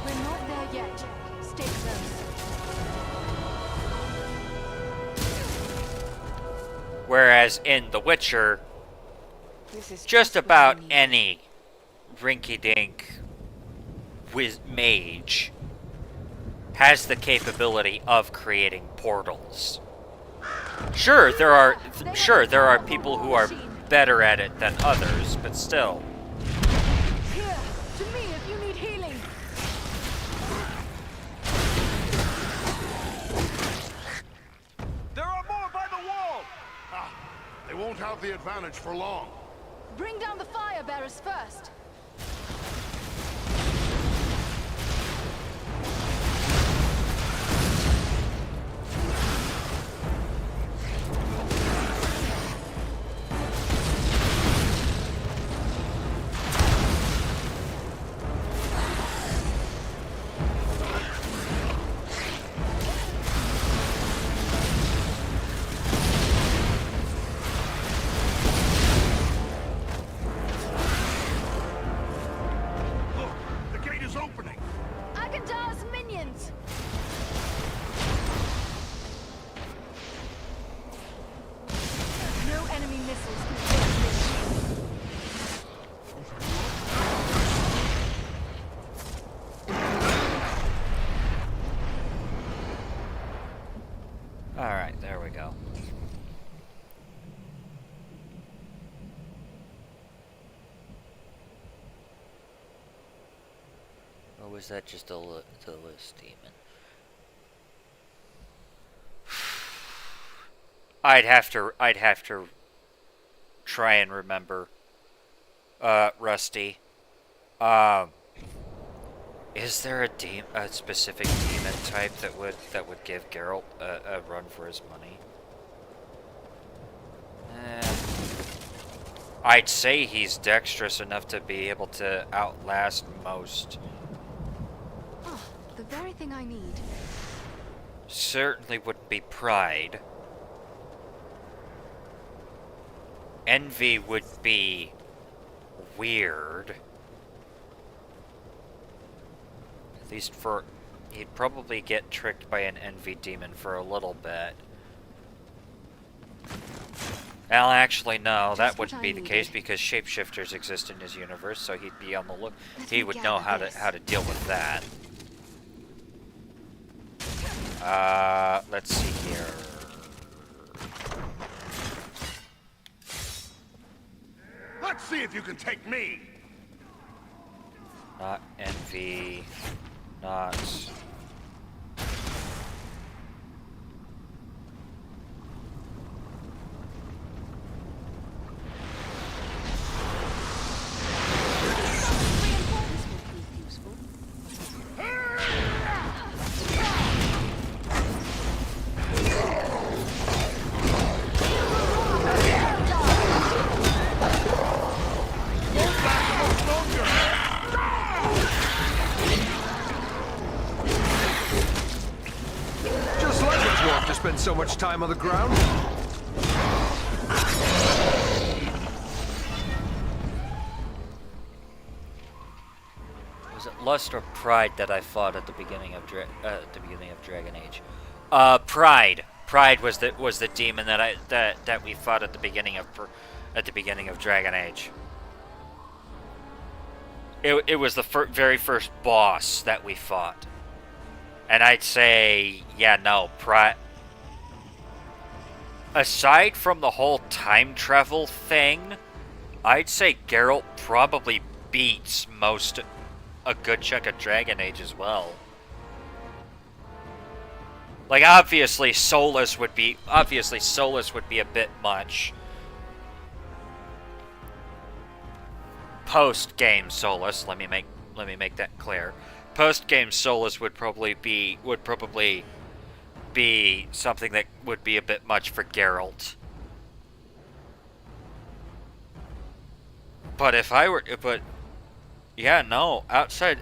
We're not there yet. Stay close. Whereas in The Witcher, just about any rinky-dink mage has the capability of creating portals. Sure, there are people who are better at it than others, but still. Here, to me if you need healing. There are more by the wall! Ah, they won't have the advantage for long. Bring down the fire bearers first. Alright, there we go. Or was that just the list demon? I'd have to try and remember. Rusty. Is there a specific demon type that would give Geralt a run for his money? I'd say he's dexterous enough to be able to outlast most. Oh, the very thing I need. Certainly wouldn't be pride. Envy would be weird. At least for... he'd probably get tricked by an envy demon for a little bit. Well, actually, no, that wouldn't be the case because shapeshifters exist in his universe, so he'd be on the look. He would know how to deal with that. Let's see here. Let's see if you can take me! Not envy. Not... Just like a dwarf to spend so much time on the ground. Was it lust or pride that I fought at the beginning of Dragon Age? Pride. Pride was the demon that we fought at the beginning of Dragon Age. It was the very first boss that we fought. And I'd say, yeah, no, pride. Aside from the whole time travel thing, I'd say Geralt probably beats a good chunk of Dragon Age as well. Like, obviously Solus would be a bit much. Post-game Solus, let me make that clear. Post-game Solus would probably be something that would be a bit much for Geralt. But yeah, no, outside,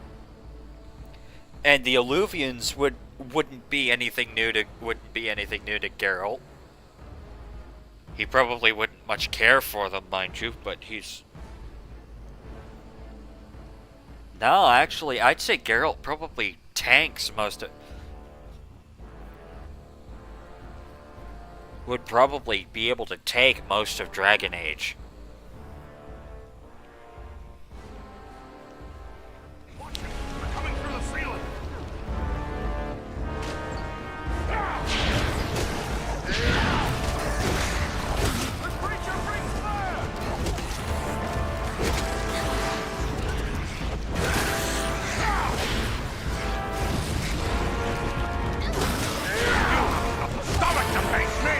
and the Alluvians wouldn't be anything new to Geralt. He probably wouldn't much care for them, mind you, but he's... No, actually, I'd say Geralt probably tanks most of... Would probably be able to take most of Dragon Age. Coming through the ceiling! The creature brings fire! Stomach to face me!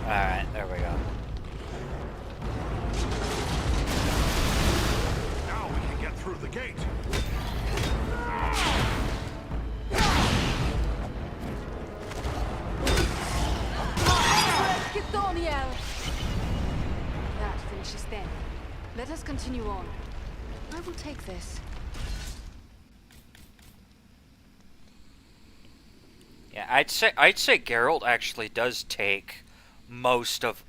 Alright, there we go. Now we can get through the gate. That finishes them. Let us continue on. I will take this. Yeah, I'd say Geralt actually does take most of,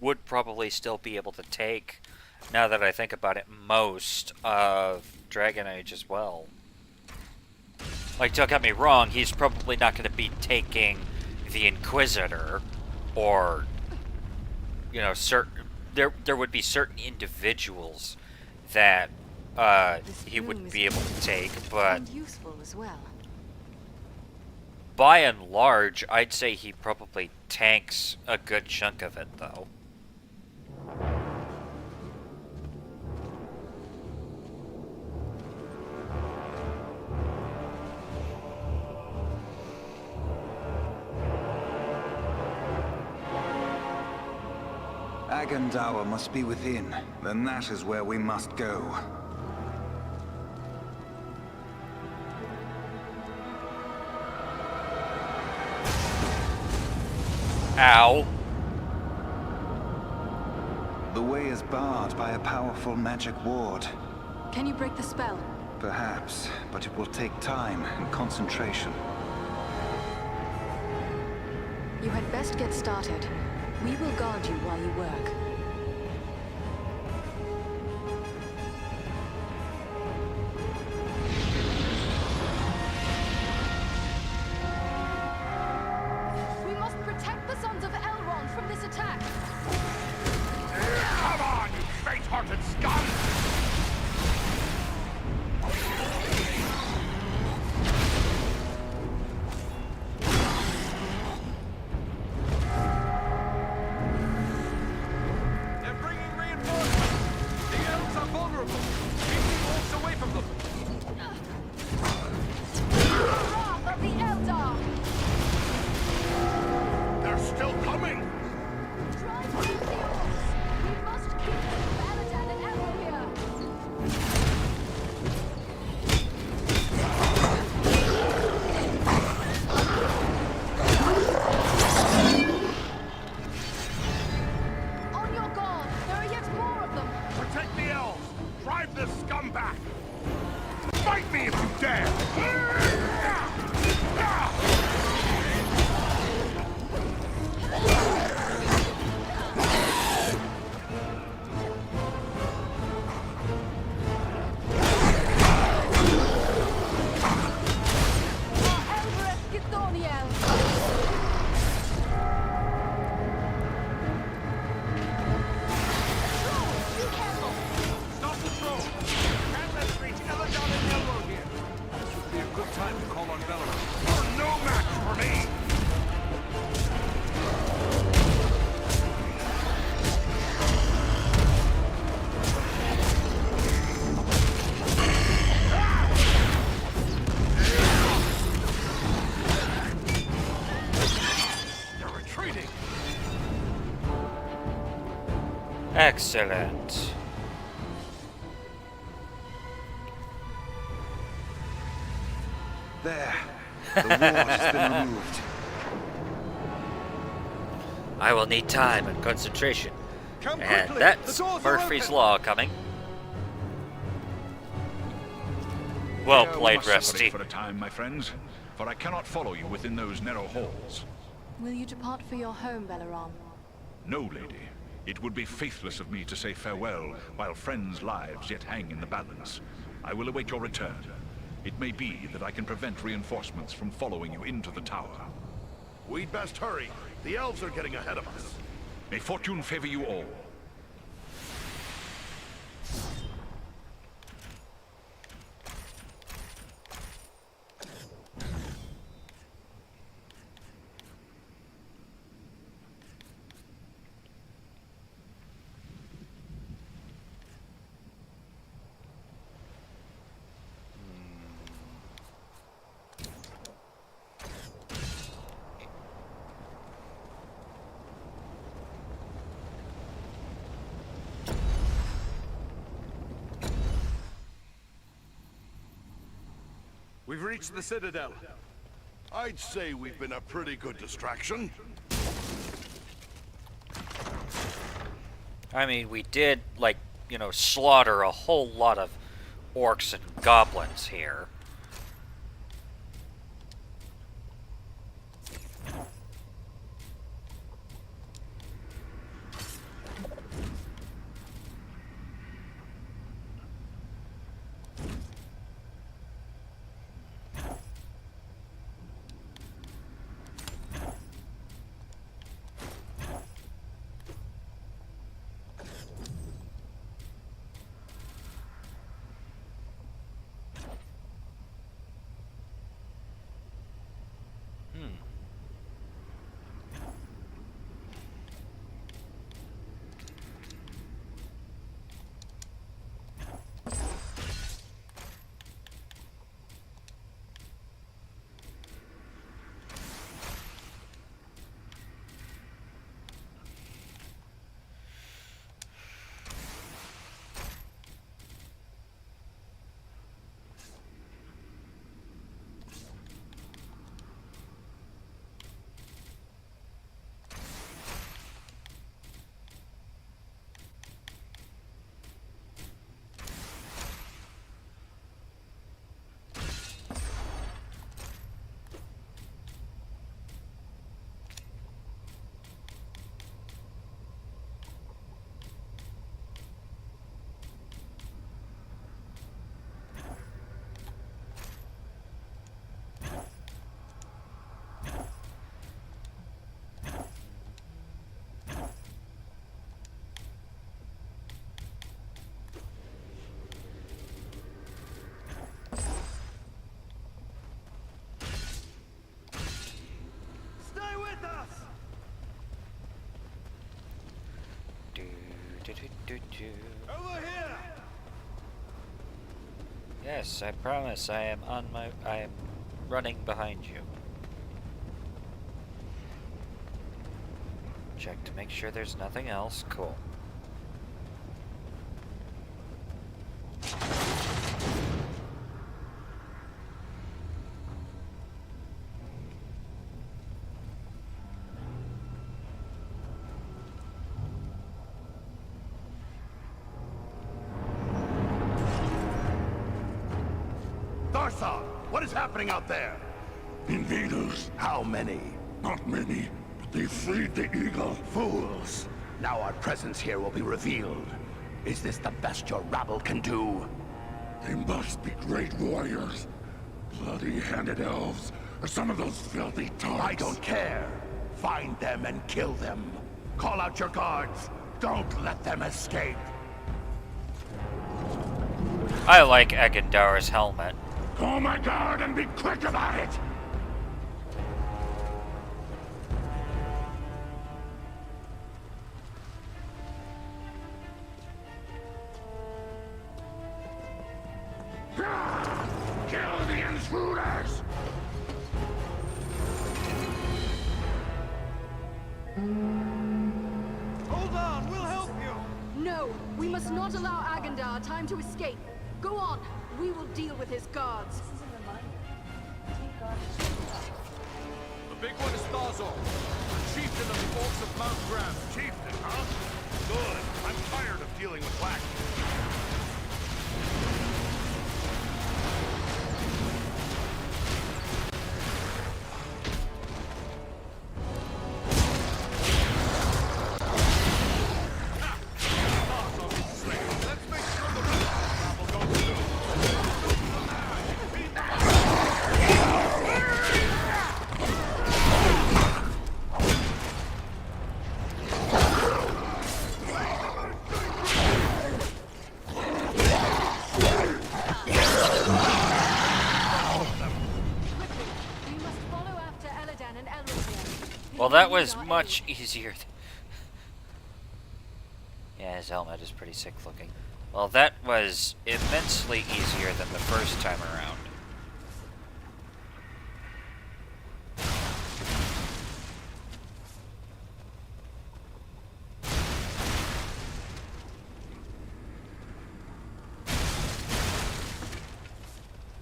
would probably still be able to take, now that I think about it, most of Dragon Age as well. Like, don't get me wrong, he's probably not going to be taking the Inquisitor, or, you know, there would be certain individuals that he wouldn't be able to take, but And useful as well. by and large, I'd say he probably tanks a good chunk of it, though. Agandawa must be within. Then that is where we must go. Ow. The way is barred by a powerful magic ward. Can you break the spell? Perhaps, but it will take time and concentration. You had best get started. We will guard you while you work. We must protect the Sons of Elrond from this attack! this scumbag! Fight me if you dare! Excellent. There. The ward has been removed. I will need time and concentration. Come And quickly. that's The doors are Murphy's open. Law coming. Well Here we played, must separate Rusty. for a time, my friends, for I cannot follow you within those narrow halls. Will you depart for your home, Belaram? No, lady. It would be faithless of me to say farewell while friends' lives yet hang in the balance. I will await your return. It may be that I can prevent reinforcements from following you into the tower. We'd best hurry. The elves are getting ahead of us. May fortune favor you all. We've reached the Citadel. I'd say we've been a pretty good distraction. I mean, we did, like, you know, slaughter a whole lot of orcs and goblins here. Over here! Yes, I promise. I am running behind you. Check to make sure there's nothing else. Cool. Larsa, what is happening out there? Invaders. How many? Not many, but they freed the eagle. Fools. Now our presence here will be revealed. Is this the best your rabble can do? They must be great warriors. Bloody-handed elves, or some of those filthy tarts. I don't care. Find them and kill them. Call out your guards. Don't let them escape. I like Agandar's helmet. Call my guard and be quick about it! Kill the intruders! Hold on, we'll help you! No, we must not allow Agandar time to escape. Go on, we will deal with his guards. The big one is Thazor, chieftain of the Orcs of Mount Graham. Chieftain, huh? Good. I'm tired of dealing with black. Well, that was much easier. Yeah, his helmet is pretty sick looking. Well, that was immensely easier than the first time around.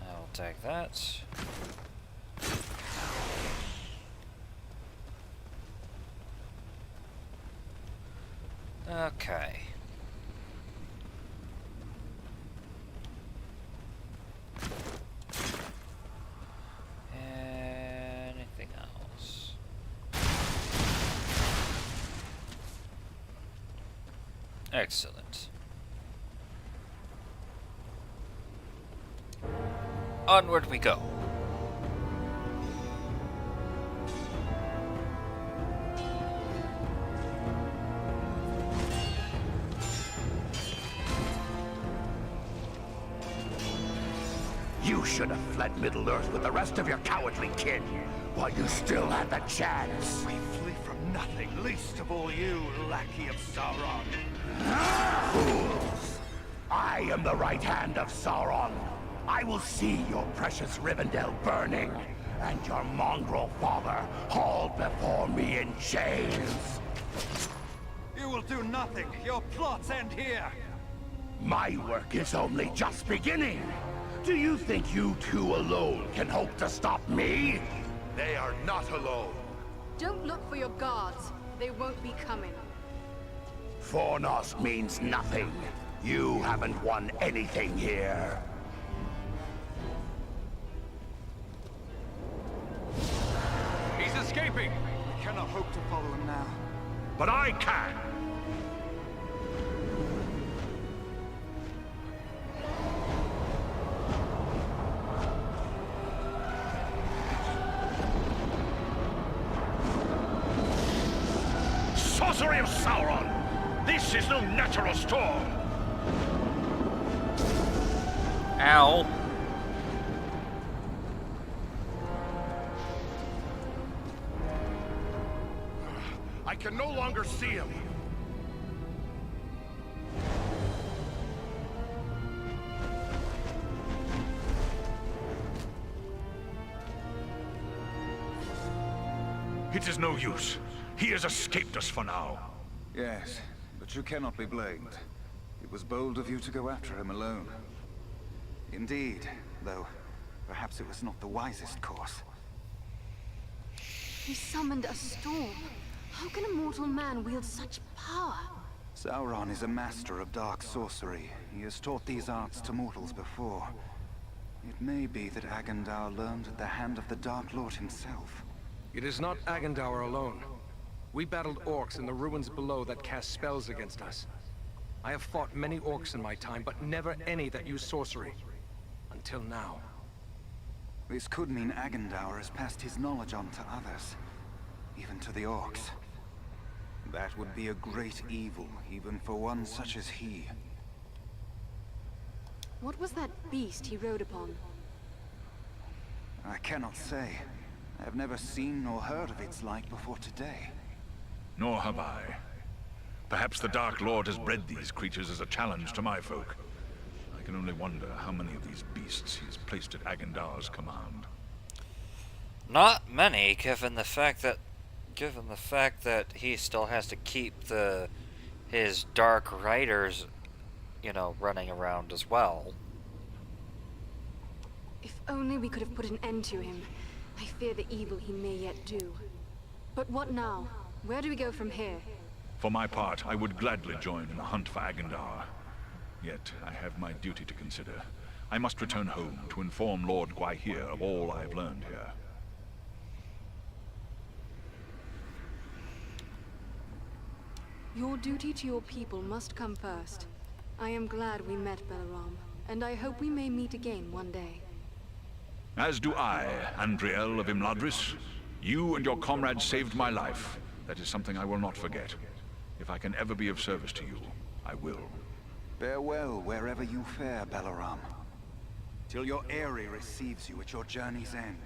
I will take that. Okay. Anything else? Excellent. Onward we go. You should have fled Middle-earth with the rest of your cowardly kin, while you still had the chance. We flee from nothing, least of all you, lackey of Sauron. Fools! I am the right hand of Sauron. I will see your precious Rivendell burning, and your mongrel father hauled before me in chains. You will do nothing. Your plots end here. My work is only just beginning. Do you think you two alone can hope to stop me? They are not alone. Don't look for your guards. They won't be coming. Fornost means nothing. You haven't won anything here. He's escaping! We cannot hope to follow him now. But I can! Sorcery of Sauron! This is no natural storm! Ow. I can no longer see him. It is no use. He has escaped us for now. Yes, but you cannot be blamed. It was bold of you to go after him alone. Indeed, though perhaps it was not the wisest course. He summoned a storm. How can a mortal man wield such power? Sauron is a master of dark sorcery. He has taught these arts to mortals before. It may be that Agendar learned at the hand of the Dark Lord himself. It is not Agendar alone. We battled orcs in the ruins below that cast spells against us. I have fought many orcs in my time, but never any that use sorcery. Until now. This could mean Agendar has passed his knowledge on to others. Even to the orcs. That would be a great evil, even for one such as he. What was that beast he rode upon? I cannot say. I have never seen nor heard of its like before today. Nor have I. Perhaps the Dark Lord has bred these creatures as a challenge to my folk. I can only wonder how many of these beasts he has placed at Agendar's command. Not many, given the fact that he still has to keep his Dark Riders, you know, running around as well. If only we could have put an end to him. I fear the evil he may yet do. But what now? Where do we go from here? For my part, I would gladly join in the hunt for Agendar. Yet, I have my duty to consider. I must return home to inform Lord Gwaihir of all I have learned here. Your duty to your people must come first. I am glad we met, Balaram, and I hope we may meet again one day. As do I, Andriel of Imladris. You and your comrades saved my life. That is something I will not forget. If I can ever be of service to you, I will. Farewell wherever you fare, Balaram. Till your Eyrie receives you at your journey's end.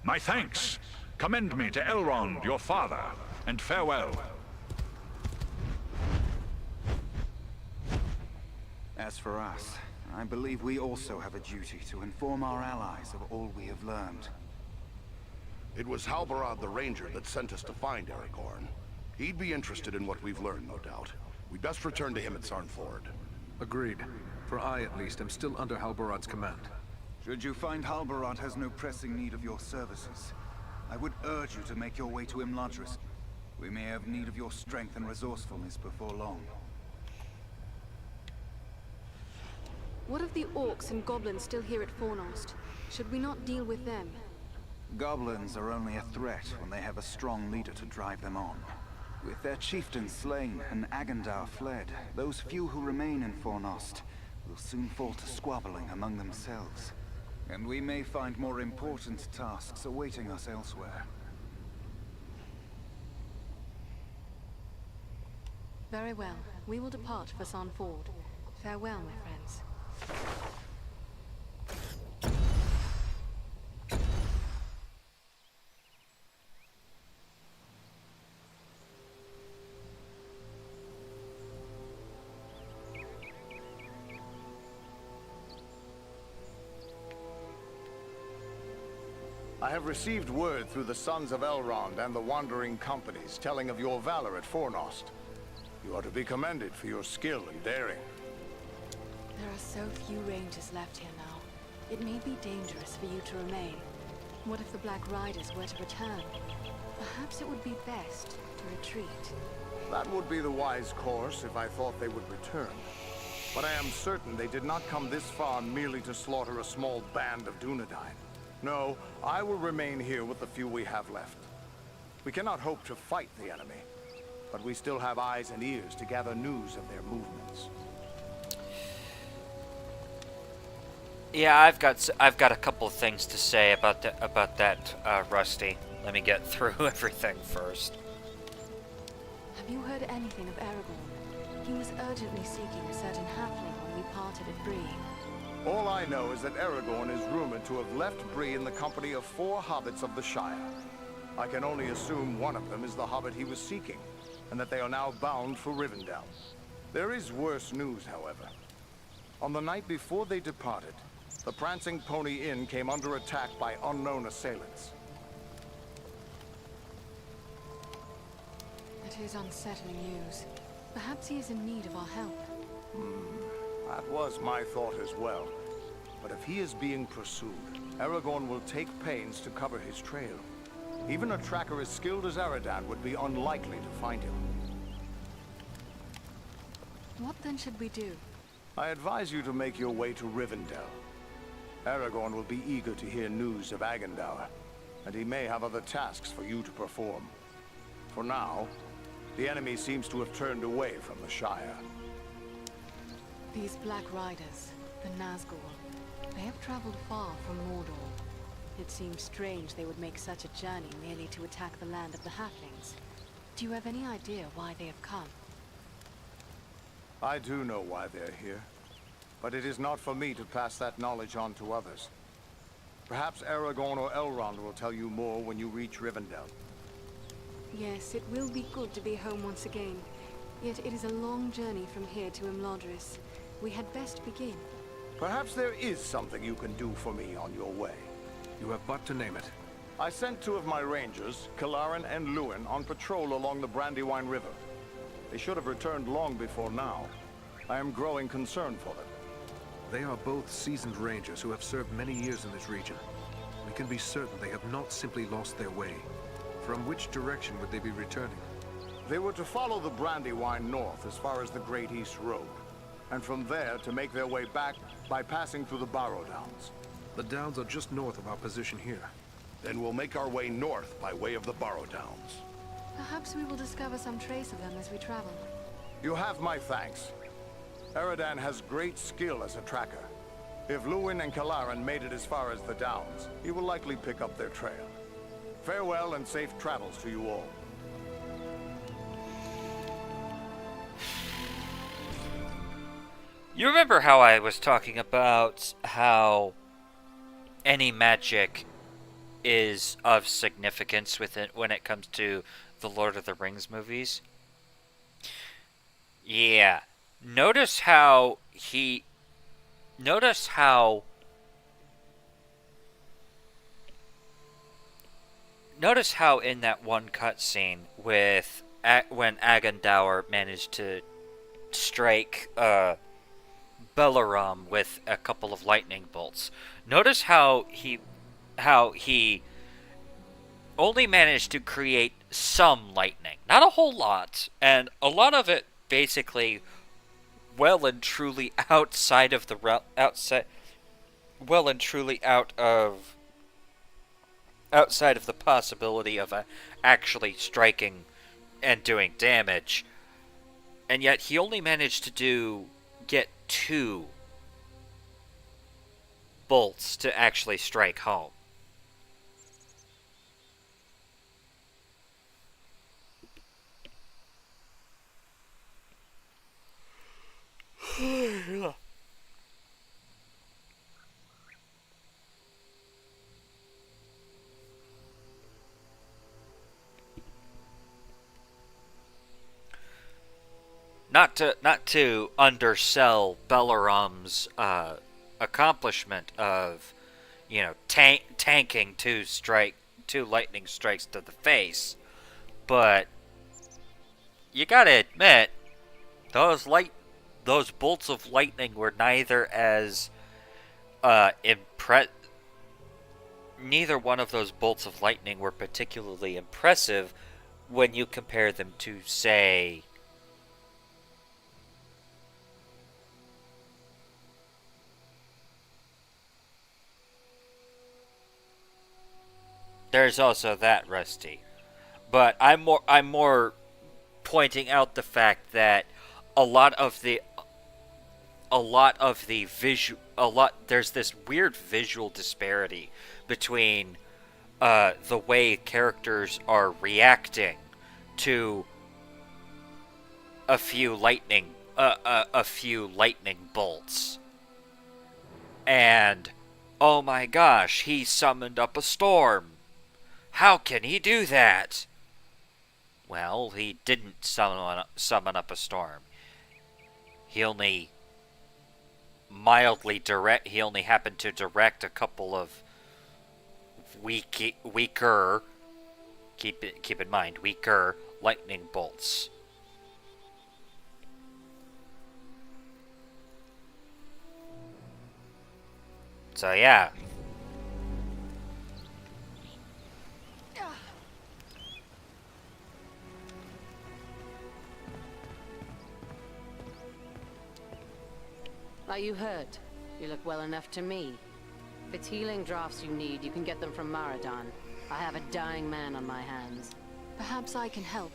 My thanks! Commend me to Elrond, your father, and farewell. As for us, I believe we also have a duty to inform our allies of all we have learned. It was Halbarad the Ranger that sent us to find Aragorn. He'd be interested in what we've learned, no doubt. We'd best return to him at Sarnford. Agreed. For I, at least, am still under Halbarad's command. Should you find Halbarad has no pressing need of your services, I would urge you to make your way to Imladris. We may have need of your strength and resourcefulness before long. What of the orcs and goblins still here at Fornost? Should we not deal with them? Goblins are only a threat when they have a strong leader to drive them on. With their chieftain slain and Agendar fled, those few who remain in Fornost will soon fall to squabbling among themselves. And we may find more important tasks awaiting us elsewhere. Very well. We will depart for Sarnford. Farewell, my friends. I have received word through the Sons of Elrond and the Wandering Companies telling of your valor at Fornost. You are to be commended for your skill and daring. There are so few rangers left here now. It may be dangerous for you to remain. What if the Black Riders were to return? Perhaps it would be best to retreat. That would be the wise course if I thought they would return. But I am certain they did not come this far merely to slaughter a small band of Dunedain. No, I will remain here with the few we have left. We cannot hope to fight the enemy, but we still have eyes and ears to gather news of their movements. Yeah, I've got a couple of things to say about that, Rusty. Let me get through everything first. Have you heard anything of Aragorn? He was urgently seeking a certain halfling when we parted at Bree. All I know is that Aragorn is rumored to have left Bree in the company of 4 hobbits of the Shire. I can only assume one of them is the hobbit he was seeking, and that they are now bound for Rivendell. There is worse news, however. On the night before they departed, the Prancing Pony Inn came under attack by unknown assailants. It is unsettling news. Perhaps he is in need of our help. That was my thought as well. But if he is being pursued, Aragorn will take pains to cover his trail. Even a tracker as skilled as Aradan would be unlikely to find him. What then should we do? I advise you to make your way to Rivendell. Aragorn will be eager to hear news of Agendour, and he may have other tasks for you to perform. For now, the enemy seems to have turned away from the Shire. These Black Riders, the Nazgul, they have traveled far from Mordor. It seems strange they would make such a journey merely to attack the land of the Halflings. Do you have any idea why they have come? I do know why they're here, but it is not for me to pass that knowledge on to others. Perhaps Aragorn or Elrond will tell you more when you reach Rivendell. Yes, it will be good to be home once again. Yet it is a long journey from here to Imladris. We had best begin. Perhaps there is something you can do for me on your way. You have but to name it. I sent 2 of my rangers, Kalarin and Luin, on patrol along the Brandywine River. They should have returned long before now. I am growing concerned for them. They are both seasoned rangers who have served many years in this region. We can be certain they have not simply lost their way. From which direction would they be returning? They were to follow the Brandywine north as far as the Great East Road, and from there to make their way back by passing through the Barrow Downs. The Downs are just north of our position here. Then we'll make our way north by way of the Barrow Downs. Perhaps we will discover some trace of them as we travel. You have my thanks. Eradan has great skill as a tracker. If Luin and Kalarin made it as far as the Downs, he will likely pick up their trail. Farewell and safe travels to you all. You remember how I was talking about how any magic is of significance with it when it comes to the Lord of the Rings movies? Yeah. Notice how in that one cutscene with when Agendour managed to strike Belaram with a couple of lightning bolts. Notice how he only managed to create some lightning, not a whole lot, and a lot of it basically well and truly outside of the possibility of actually striking and doing damage. And yet he only managed to get 2 bolts to actually strike home. Not to undersell Belaram's accomplishment of, tanking 2 lightning strikes to the face, but you gotta admit those bolts of lightning were neither one of those bolts of lightning were particularly impressive when you compare them to, say, there's also that, Rusty. But I'm more pointing out the fact that there's this weird visual disparity between the way characters are reacting to a few lightning bolts, and oh my gosh, he summoned up a storm. How can he do that? Well, he didn't summon up a storm. He only happened to direct a couple of weaker, keep in mind, weaker lightning bolts. So yeah. Are you hurt? You look well enough to me. If it's healing drafts you need, you can get them from Maradon. I have a dying man on my hands. Perhaps I can help.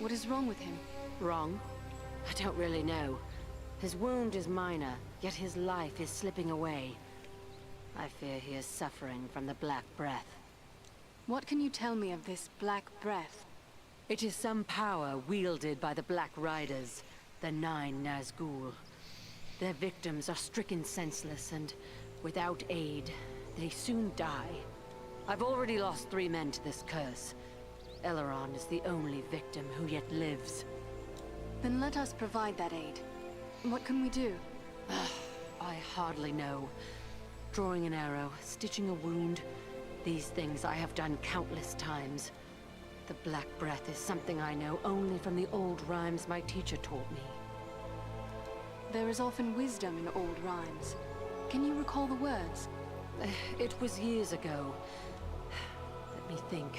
What is wrong with him? Wrong? I don't really know. His wound is minor, yet his life is slipping away. I fear he is suffering from the Black Breath. What can you tell me of this Black Breath? It is some power wielded by the Black Riders, the 9 Nazgul. Their victims are stricken senseless, and without aid, they soon die. I've already lost 3 men to this curse. Elrond is the only victim who yet lives. Then let us provide that aid. What can we do? I hardly know. Drawing an arrow, stitching a wound. These things I have done countless times. The Black Breath is something I know only from the old rhymes my teacher taught me. There is often wisdom in old rhymes. Can you recall the words? It was years ago. Let me think.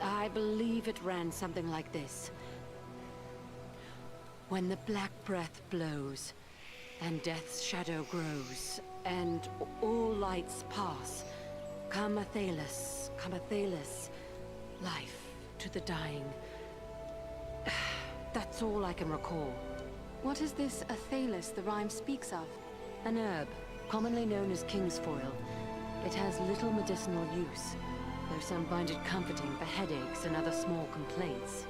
I believe it ran something like this. When the Black Breath blows, and death's shadow grows, and all lights pass, come Athelas, life to the dying. That's all I can recall. What is this Athelas the rhyme speaks of? An herb, commonly known as kingsfoil. It has little medicinal use, though some find it comforting for headaches and other small complaints.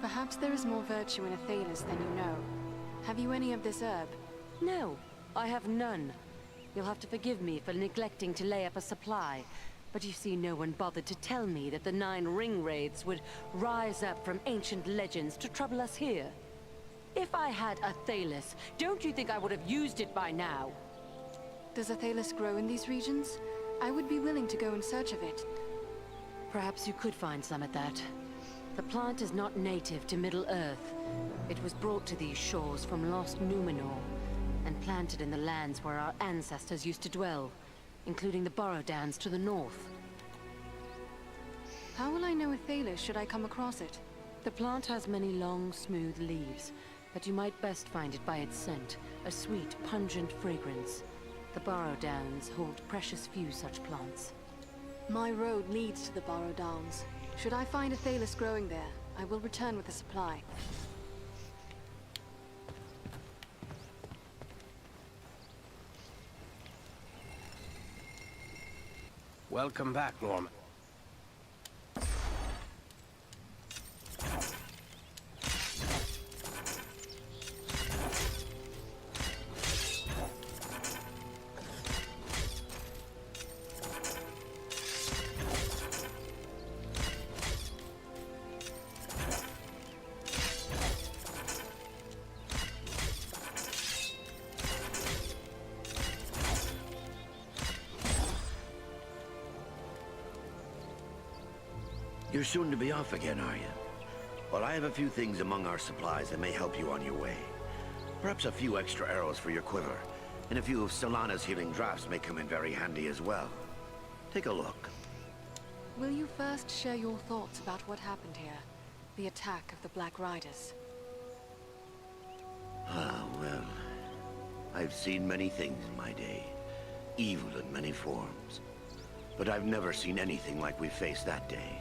Perhaps there is more virtue in Athelas than you know. Have you any of this herb? No, I have none. You'll have to forgive me for neglecting to lay up a supply. But you see, no one bothered to tell me that the 9 ring wraiths would rise up from ancient legends to trouble us here. If I had Athelas, don't you think I would have used it by now? Does Athelas grow in these regions? I would be willing to go in search of it. Perhaps you could find some at that. The plant is not native to Middle-earth. It was brought to these shores from lost Numenor, and planted in the lands where our ancestors used to dwell, including the Borrowdowns to the north. How will I know Athelas should I come across it? The plant has many long, smooth leaves, but you might best find it by its scent, a sweet, pungent fragrance. The Borrowdowns hold precious few such plants. My road leads to the Borrowdowns. Should I find Athelas growing there, I will return with a supply. Welcome back, Norman. You're soon to be off again, are you? Well, I have a few things among our supplies that may help you on your way. Perhaps a few extra arrows for your quiver, and a few of Solana's healing drafts may come in very handy as well. Take a look. Will you first share your thoughts about what happened here? The attack of the Black Riders? Ah, well, I've seen many things in my day. Evil in many forms. But I've never seen anything like we faced that day.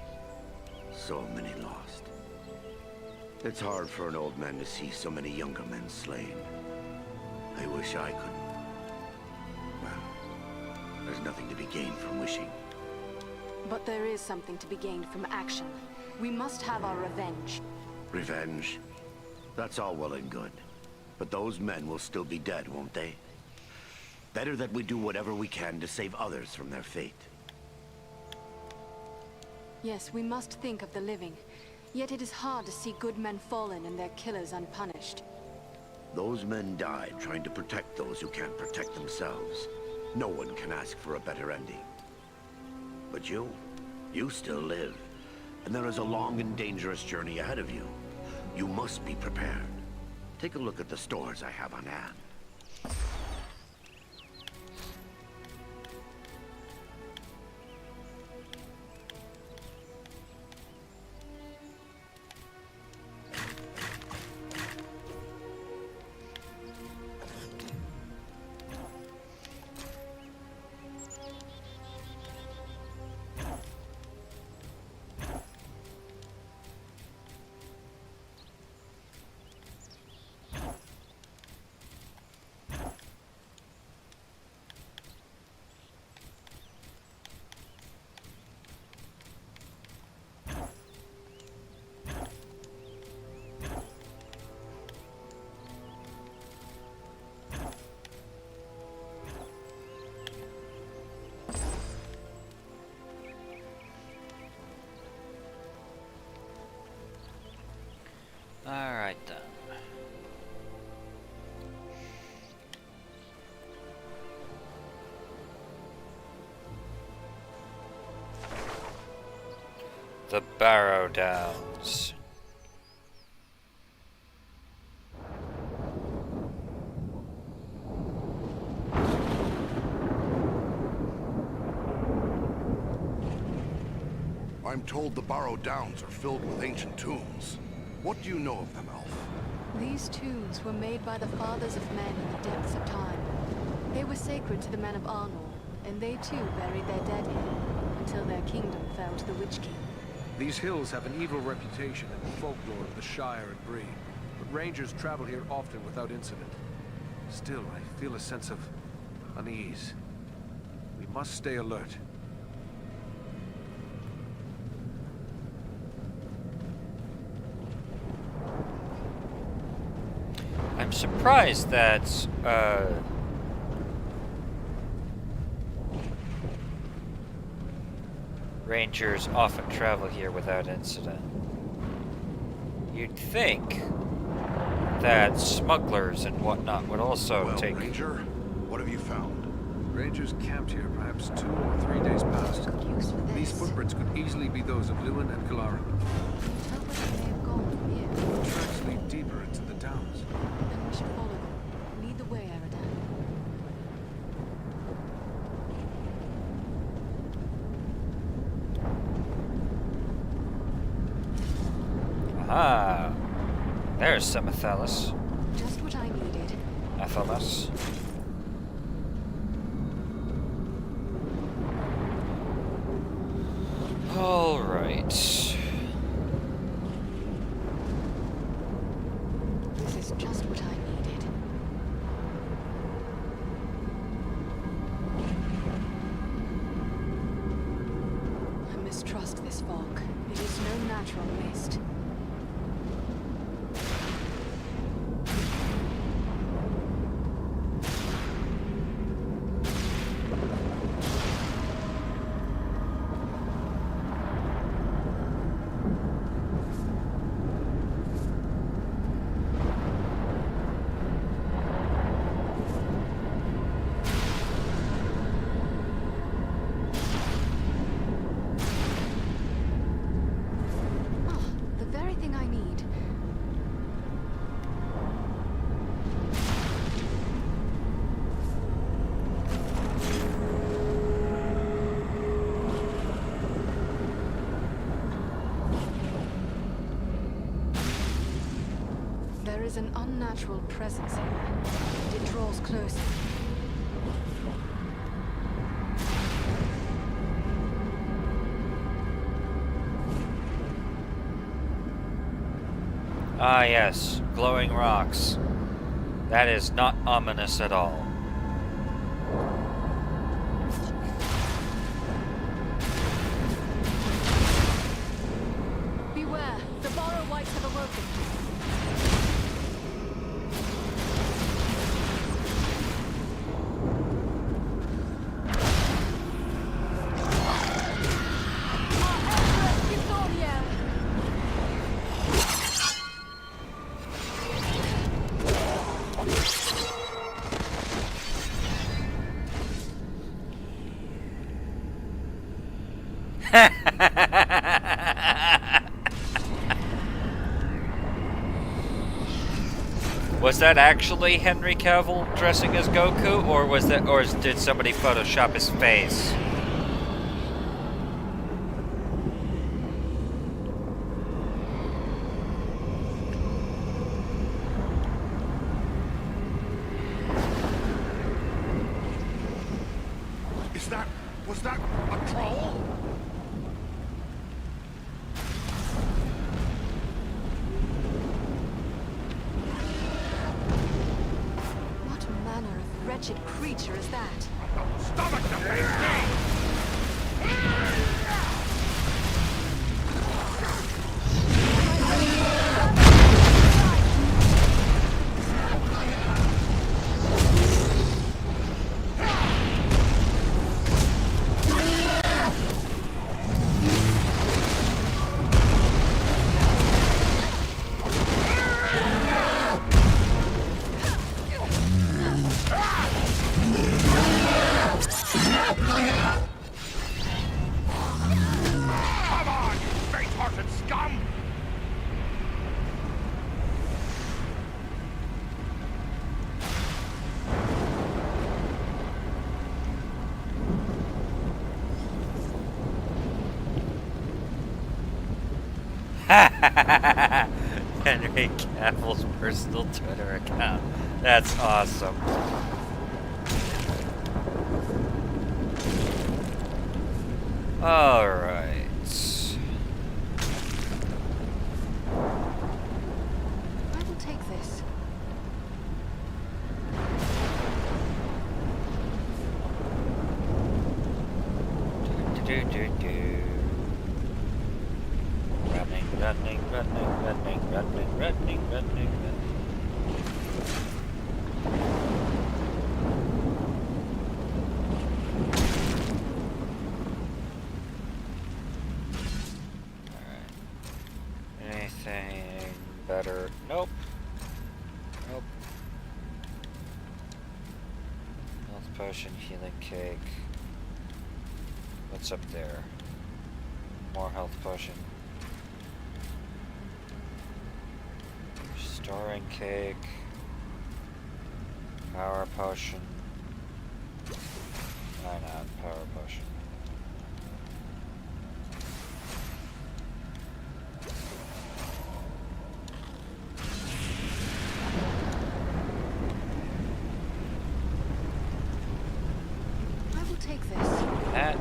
So many lost. It's hard for an old man to see so many younger men slain. I wish I could. Well, there's nothing to be gained from wishing. But there is something to be gained from action. We must have our revenge. Revenge? That's all well and good. But those men will still be dead, won't they? Better that we do whatever we can to save others from their fate. Yes, we must think of the living. Yet it is hard to see good men fallen and their killers unpunished. Those men died trying to protect those who can't protect themselves. No one can ask for a better ending. But you still live. And there is a long and dangerous journey ahead of you. You must be prepared. Take a look at the stores I have on hand. The Barrow Downs. I'm told the Barrow Downs are filled with ancient tombs. What do you know of them, Elf? These tombs were made by the fathers of men in the depths of time. They were sacred to the men of Arnor, and they too buried their dead here, until their kingdom fell to the Witch King. These hills have an evil reputation in the folklore of the Shire and Bree, but rangers travel here often without incident. Still, I feel a sense of unease. We must stay alert. I'm surprised that, rangers often travel here without incident. You'd think that smugglers and whatnot would also Well, take... Ranger, what have you found? Rangers camped here perhaps 2 or 3 days past. These footprints could easily be those of Lewin and Kalarin. The tracks lead deeper into the downs. Then we should follow them. Lead the way, Aradan. Ah, there's some Athalas. Just what I needed. Athalas. All right. This is just what I needed. I mistrust this fog. It is no natural mist. The very thing I need. There is an unnatural presence here, and it draws closer. Ah yes, glowing rocks. That is not ominous at all. Beware, the Borrow Whites have awoken. Was that actually Henry Cavill dressing as Goku, or did somebody Photoshop his face? Was that a troll? What manner of wretched creature is that? Stomach the face! Henry Cavill's personal Twitter account. That's awesome. Alright. I will take this. Running. Anything better? Nope. Health potion, healing cake. What's up there? More health potion. Restoring cake. Power potion. Why not? Power potion. I will take this. That.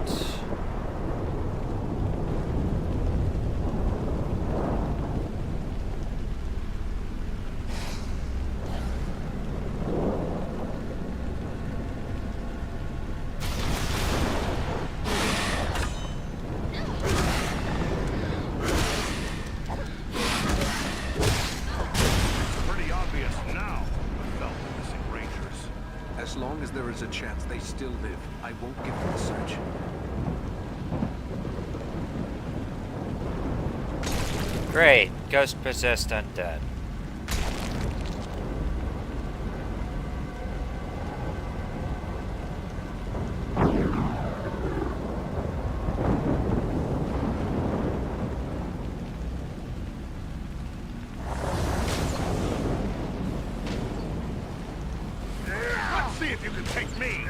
Pretty obvious now who felt the missing Rangers. As long as there is a chance they still live, I won't give them a search. Great. Ghost possessed undead. Let's see if you can take me.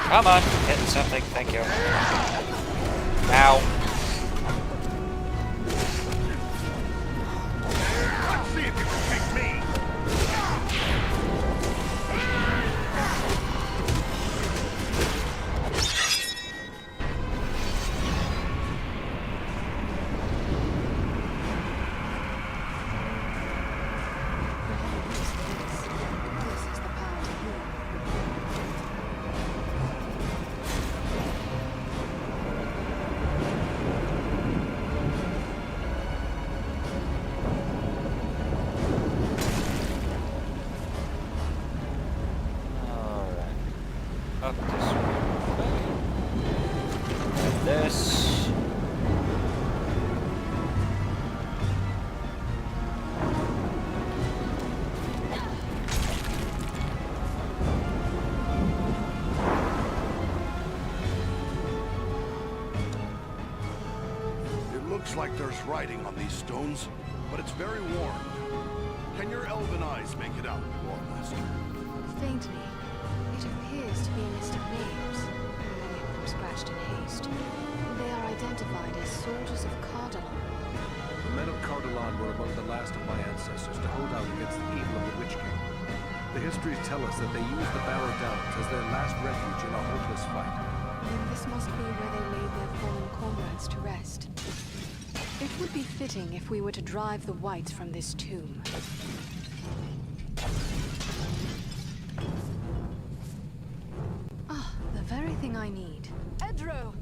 Come on, hitting something, thank you. Ow. Let's see if you can take me. Up this way. And this. It looks like there's writing on these stones, but it's very worn. Can your elven eyes make it out, Warmaster? Faintly. It appears to be a list of names. Many of them scratched in haste. They are identified as soldiers of Cardalon. The men of Cardalon were among the last of my ancestors to hold out against the evil of the Witch King. The histories tell us that they used the Barrow Downs as their last refuge in a hopeless fight. Then this must be where they laid their fallen comrades to rest. It would be fitting if we were to drive the Whites from this tomb. Ah, the very thing I need. Edro!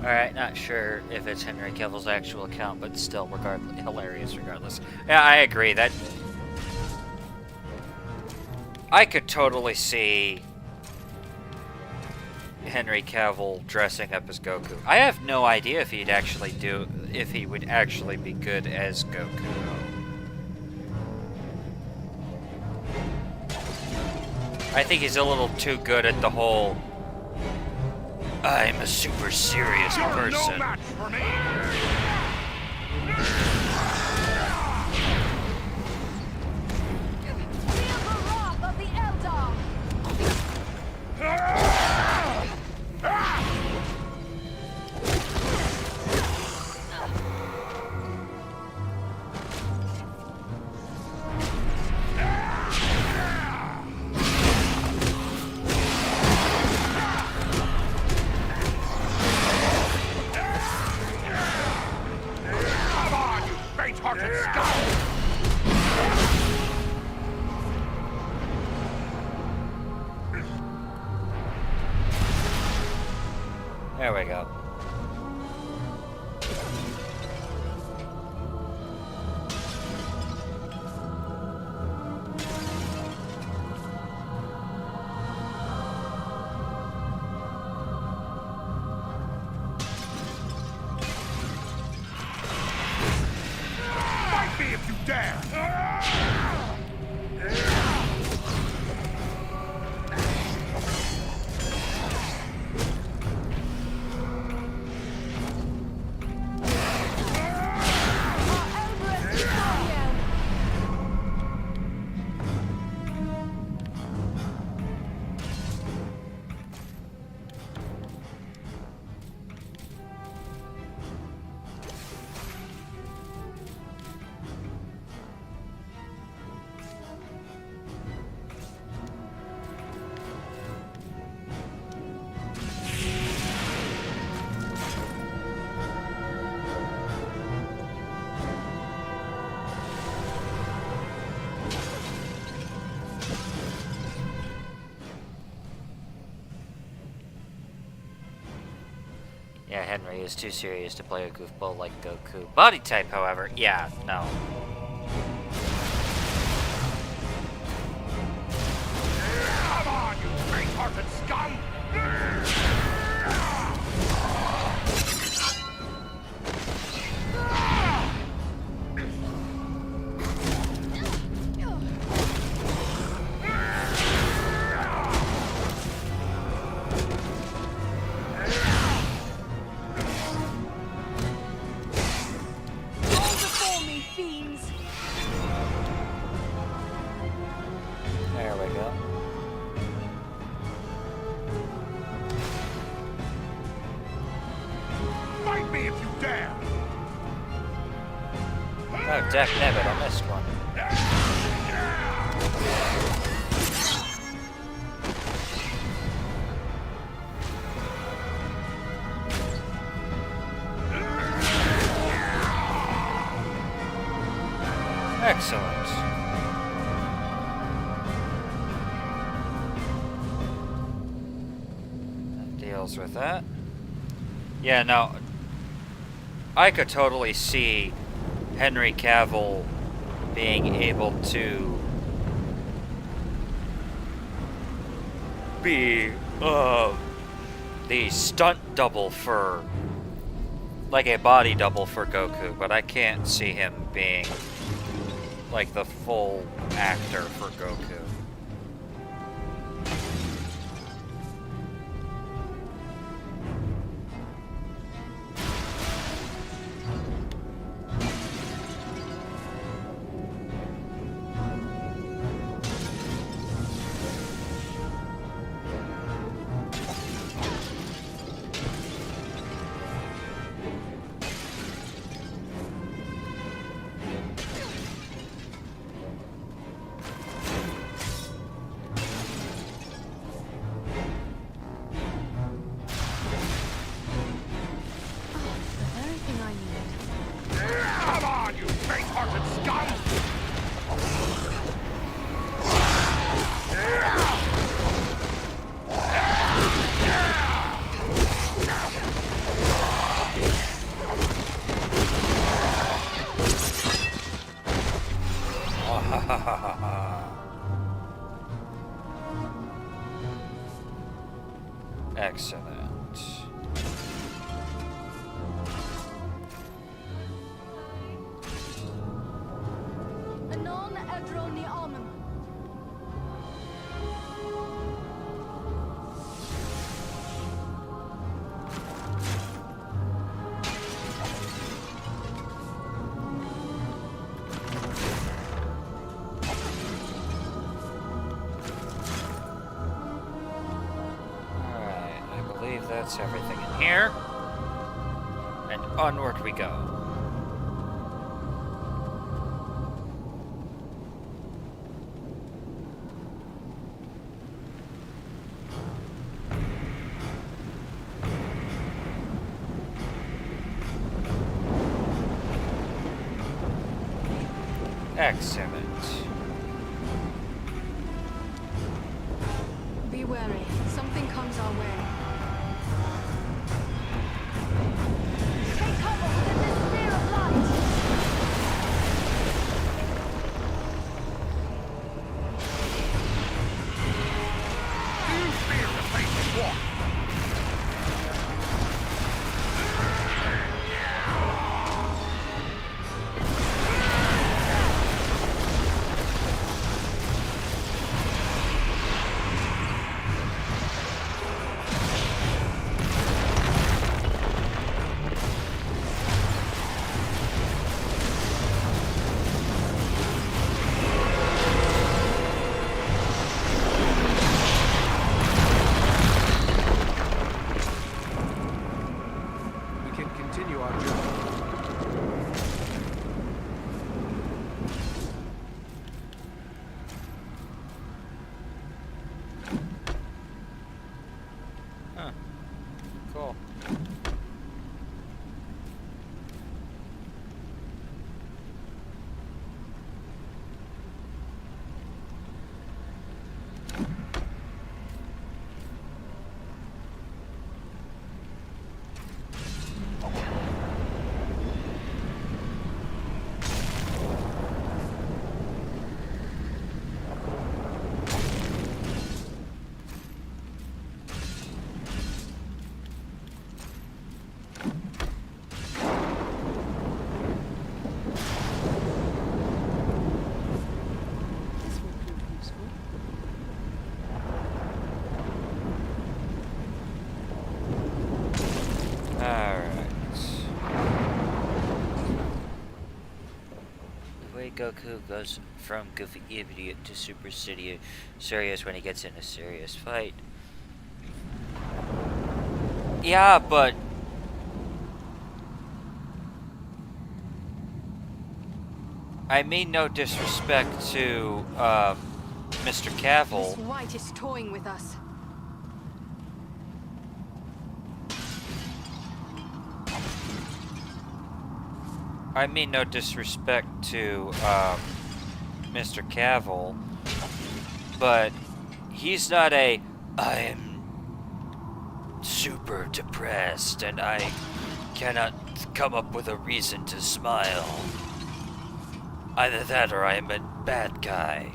Alright, not sure if it's Henry Cavill's actual account, but still, hilarious regardless. Yeah, I agree that I could totally see Henry Cavill dressing up as Goku. I have no idea if if he would actually be good as Goku. I think he's a little too good at the whole I'm a super serious person. No match for me. Feel the wrath of the Eldar! There we go. Fight me if you dare! Yeah, Henry is too serious to play a goofball like Goku. Body type, however, yeah, no. Come on, you faint-hearted scum! There we go. Fight me if you dare! Oh, Deck Nebbit, I missed one. Excellent. That deals with that. Yeah, no. I could totally see Henry Cavill being able to be the stunt double for, like a body double for Goku, but I can't see him being like the full actor for Goku. Come on, you faint-hearted scum! Excellent. Anon Edroni Almond. Alright, I believe that's everything in here. And onward we go. Excellent. Be wary. Something comes our way. Take cover within this sphere of light. Do you fear the faceless walk? We can continue our journey. Huh. Cool. This will prove useful. Alright. The way Goku goes from goofy idiot to super serious when he gets in a serious fight. Yeah, but I mean no disrespect to Mr. Cavill. This white is toying with us. I mean no disrespect to Mr. Cavill, but he's not a I am super depressed and I cannot come up with a reason to smile. Either that or I am a bad guy.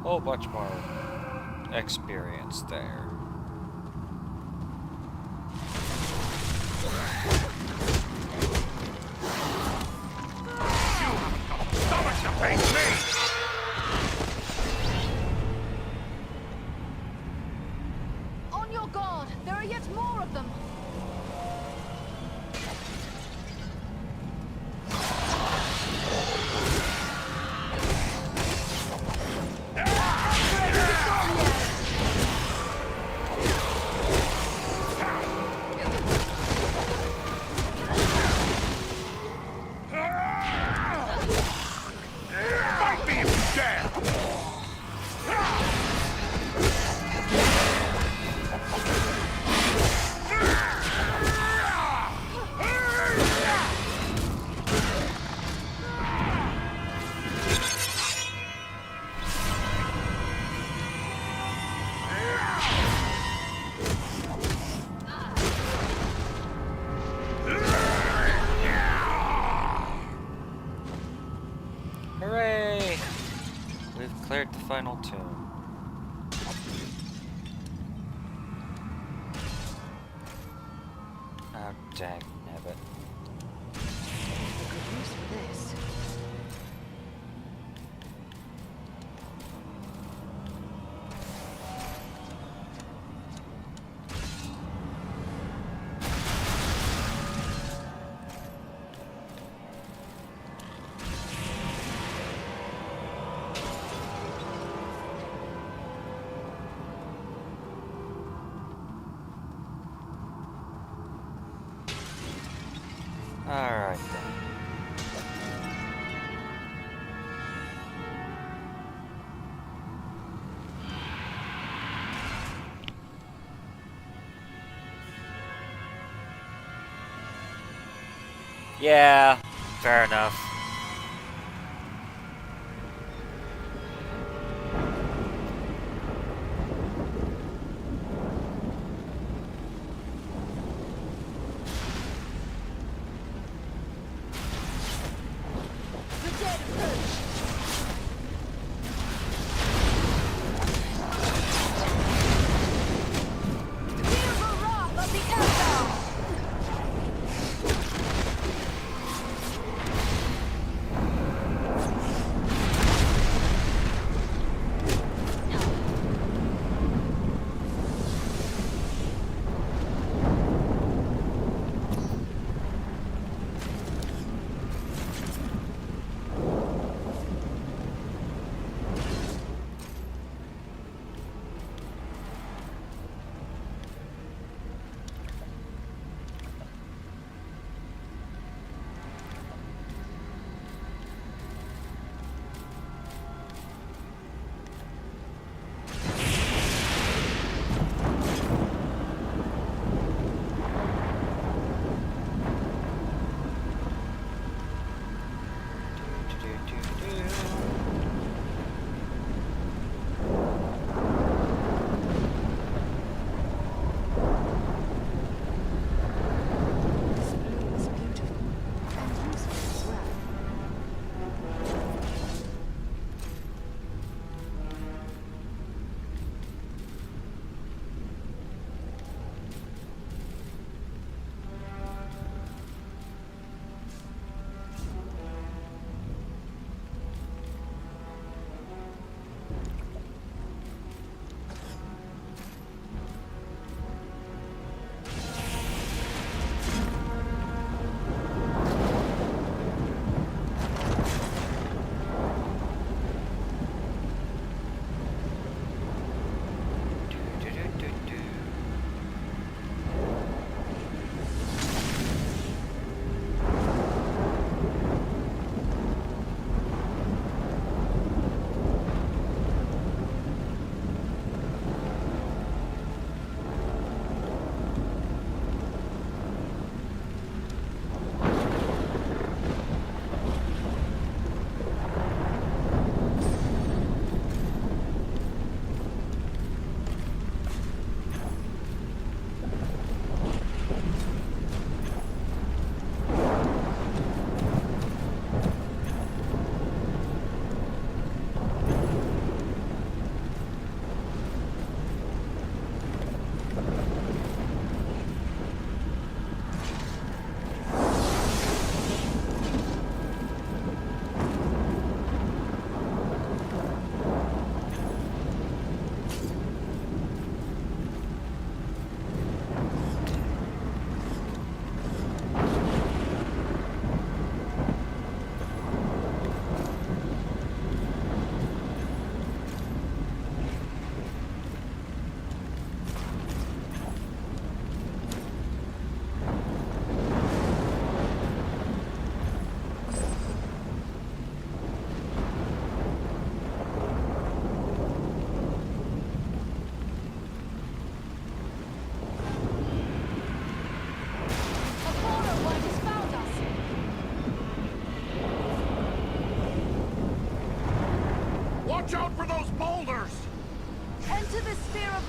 whole bunch more experience there. On your guard! There are yet more of them! Fight me if you dare! Hooray! We've cleared the final tomb. Oh, dang nabbit. Good use for this. Alright then. Yeah, fair enough. The dead approach! Feel the wrath of the Eldar!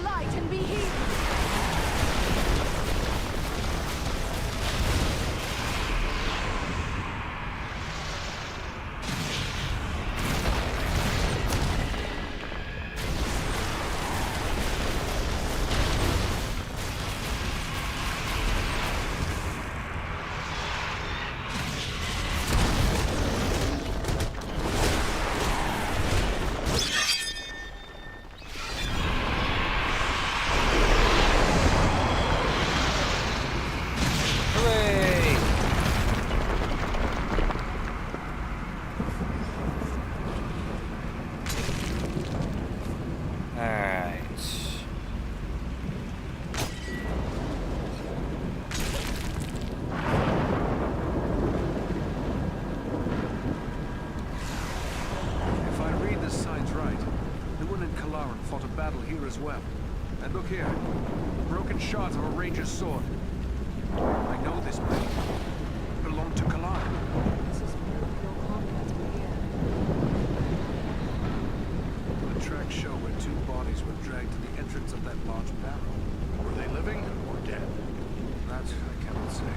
light and be healed. Fought a battle here as well. And look here, broken shards of a ranger's sword. I know this blade. It belonged to Kalar. This is proof your comrades were here. The tracks show where two bodies were dragged to the entrance of that large barrow. Were they living or dead? That I cannot say.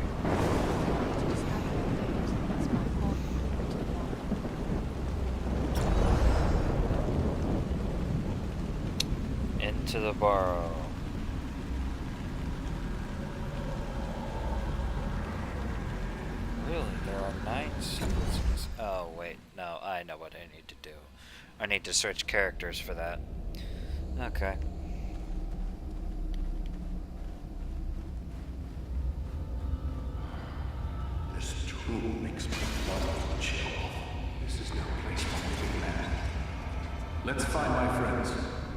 To discover their fate, that's my calling to the water. Into the burrow. Really? There are 9 sequences? Oh, wait. No, I know what I need to do. I need to search characters for that. Okay. This tomb makes my blood chill. This is no place for moving man. Let's find my friends.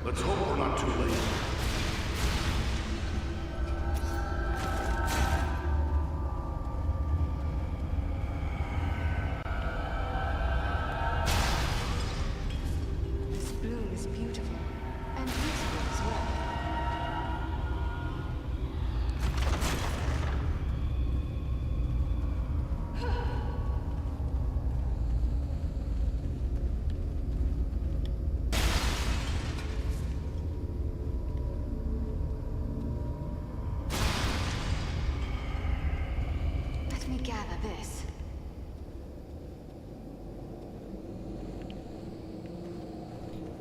Let's hope we're not too late. This bloom is beautiful and useful as well. Let me gather this.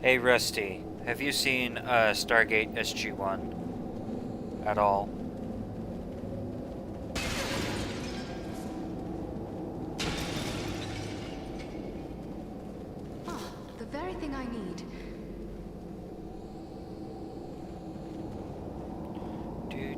Hey Rusty, have you seen Stargate SG-1 at all? Ah, the very thing I need. Do.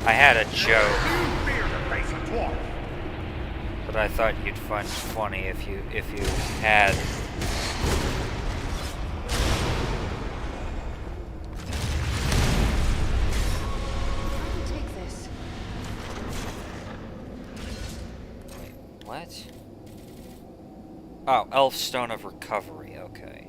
I had a joke that I thought you'd find funny if you had. I will take this. Wait, what? Oh, Elf Stone of Recovery, okay.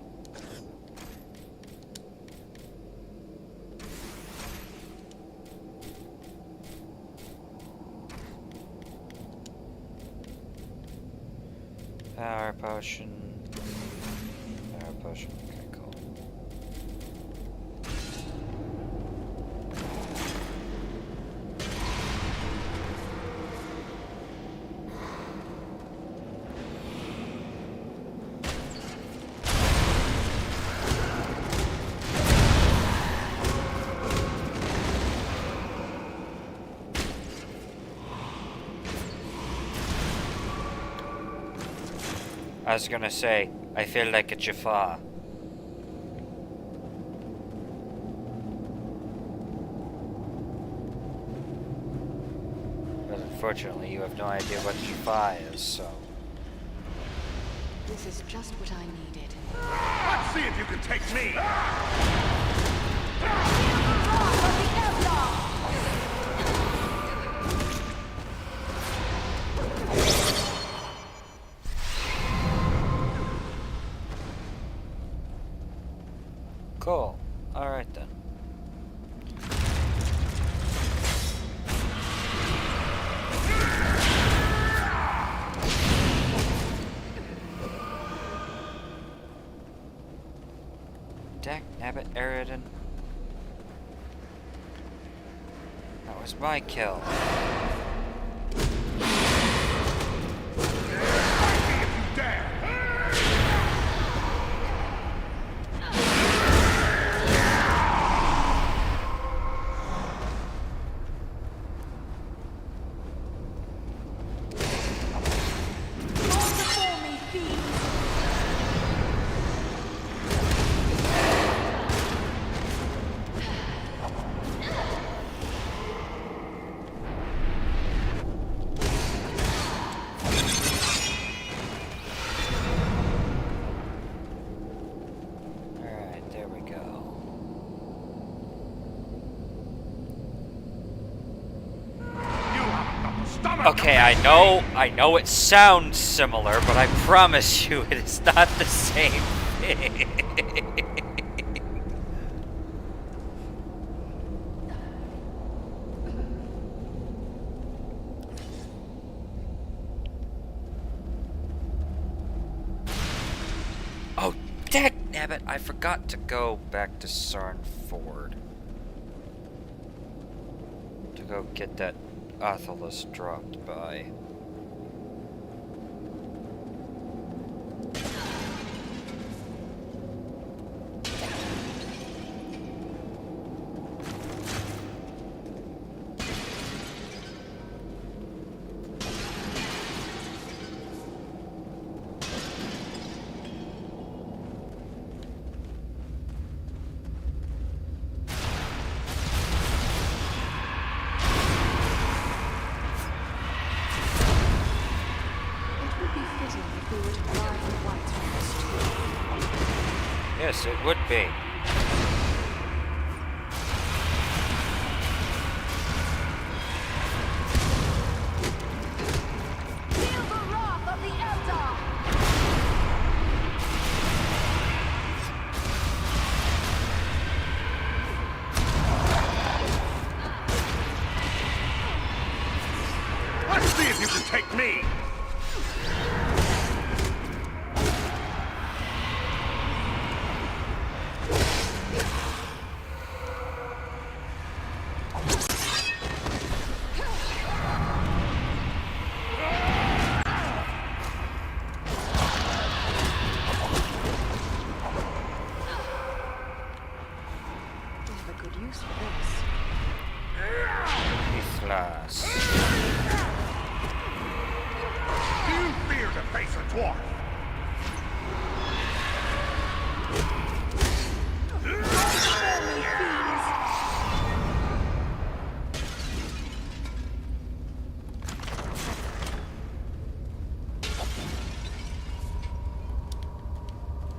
Power potion. Power potion. Okay, cool. I was gonna say, I feel like a Jafar. Unfortunately, you have no idea what E5 is, so... This is just what I needed. Let's see if you can take me! Cool. Alright then. Dagnabbit, Eridan. That was my kill. Okay, I know it sounds similar, but I promise you it is not the same thing. Oh, dagnabbit, I forgot to go back to Sarn Ford. To go get that Athalas dropped by. Yes, it would be. Feel the wrath of the Eldar! Let's see if you can take me!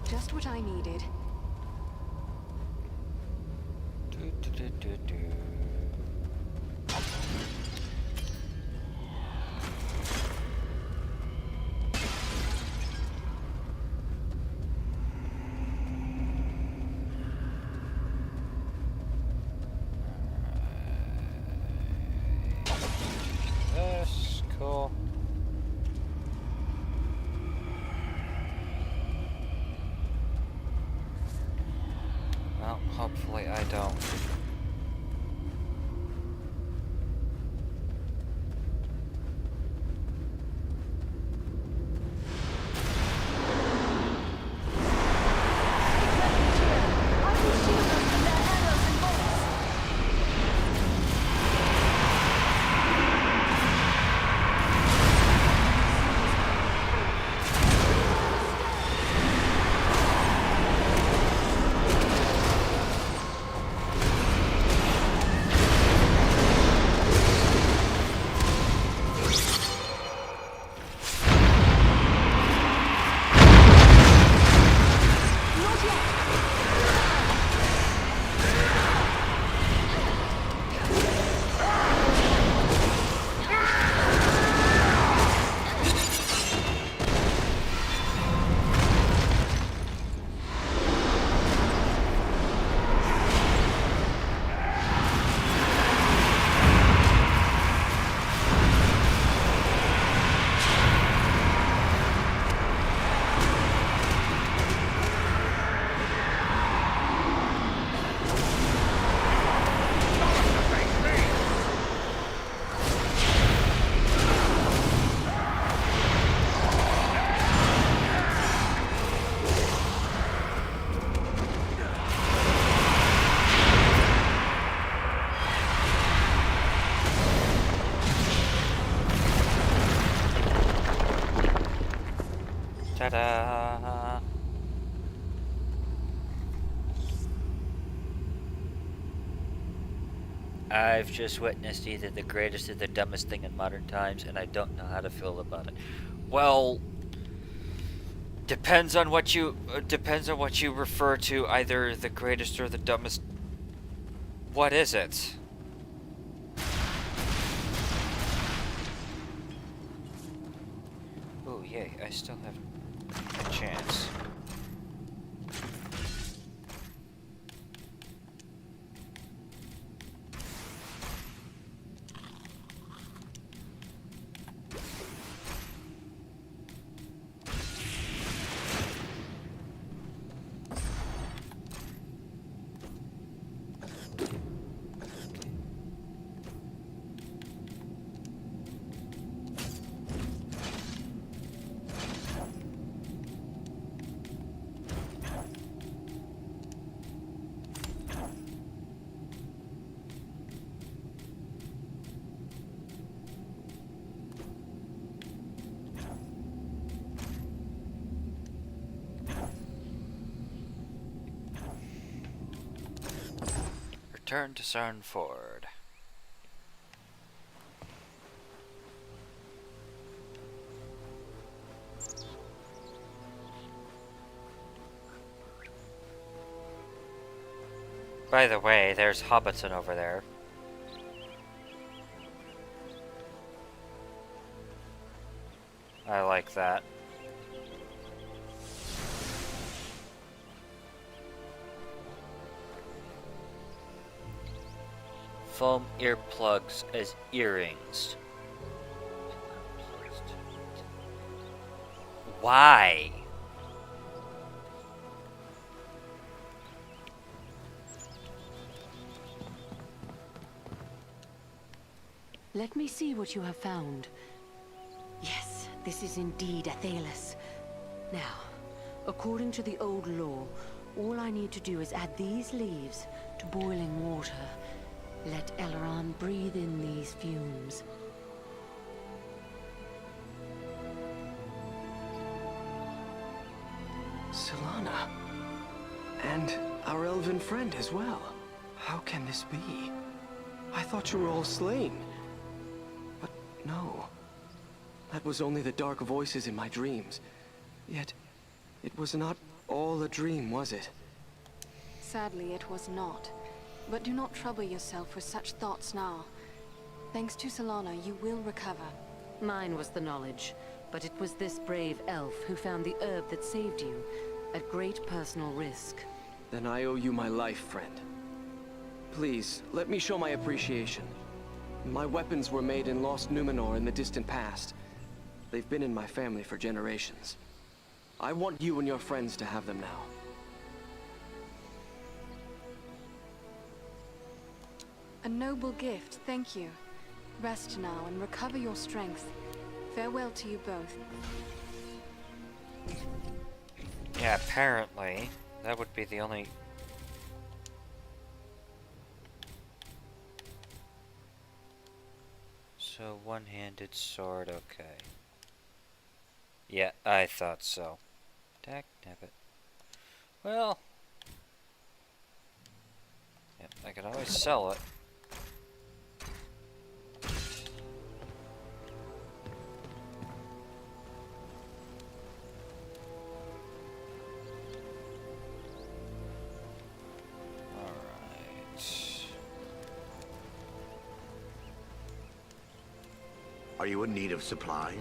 Just what I needed. That's cool. Well, hopefully I don't. Ta-da! I've just witnessed either the greatest or the dumbest thing in modern times, and I don't know how to feel about it. Well, depends on what you refer to, either the greatest or the dumbest. What is it? Oh yay! I still have a chance. Return to Sarnford. By the way, there's Hobbiton over there. I like that. Foam earplugs as earrings. Why? Let me see what you have found. Yes, this is indeed Athelas. Now, according to the old law, all I need to do is add these leaves to boiling water. Let Eleron breathe in these fumes. Solana. And our elven friend as well. How can this be? I thought you were all slain. But no. That was only the dark voices in my dreams. Yet, it was not all a dream, was it? Sadly, it was not. But do not trouble yourself with such thoughts now. Thanks to Solana, you will recover. Mine was the knowledge, but it was this brave elf who found the herb that saved you, at great personal risk. Then I owe you my life, friend. Please, let me show my appreciation. My weapons were made in Lost Numenor in the distant past. They've been in my family for generations. I want you and your friends to have them now. A noble gift, thank you. Rest now and recover your strength. Farewell to you both. Yeah, apparently, that would be the only... So, one-handed sword, okay. Yeah, I thought so. Dagnabbit. Well... Yep, I can always sell it. Are you in need of supplies?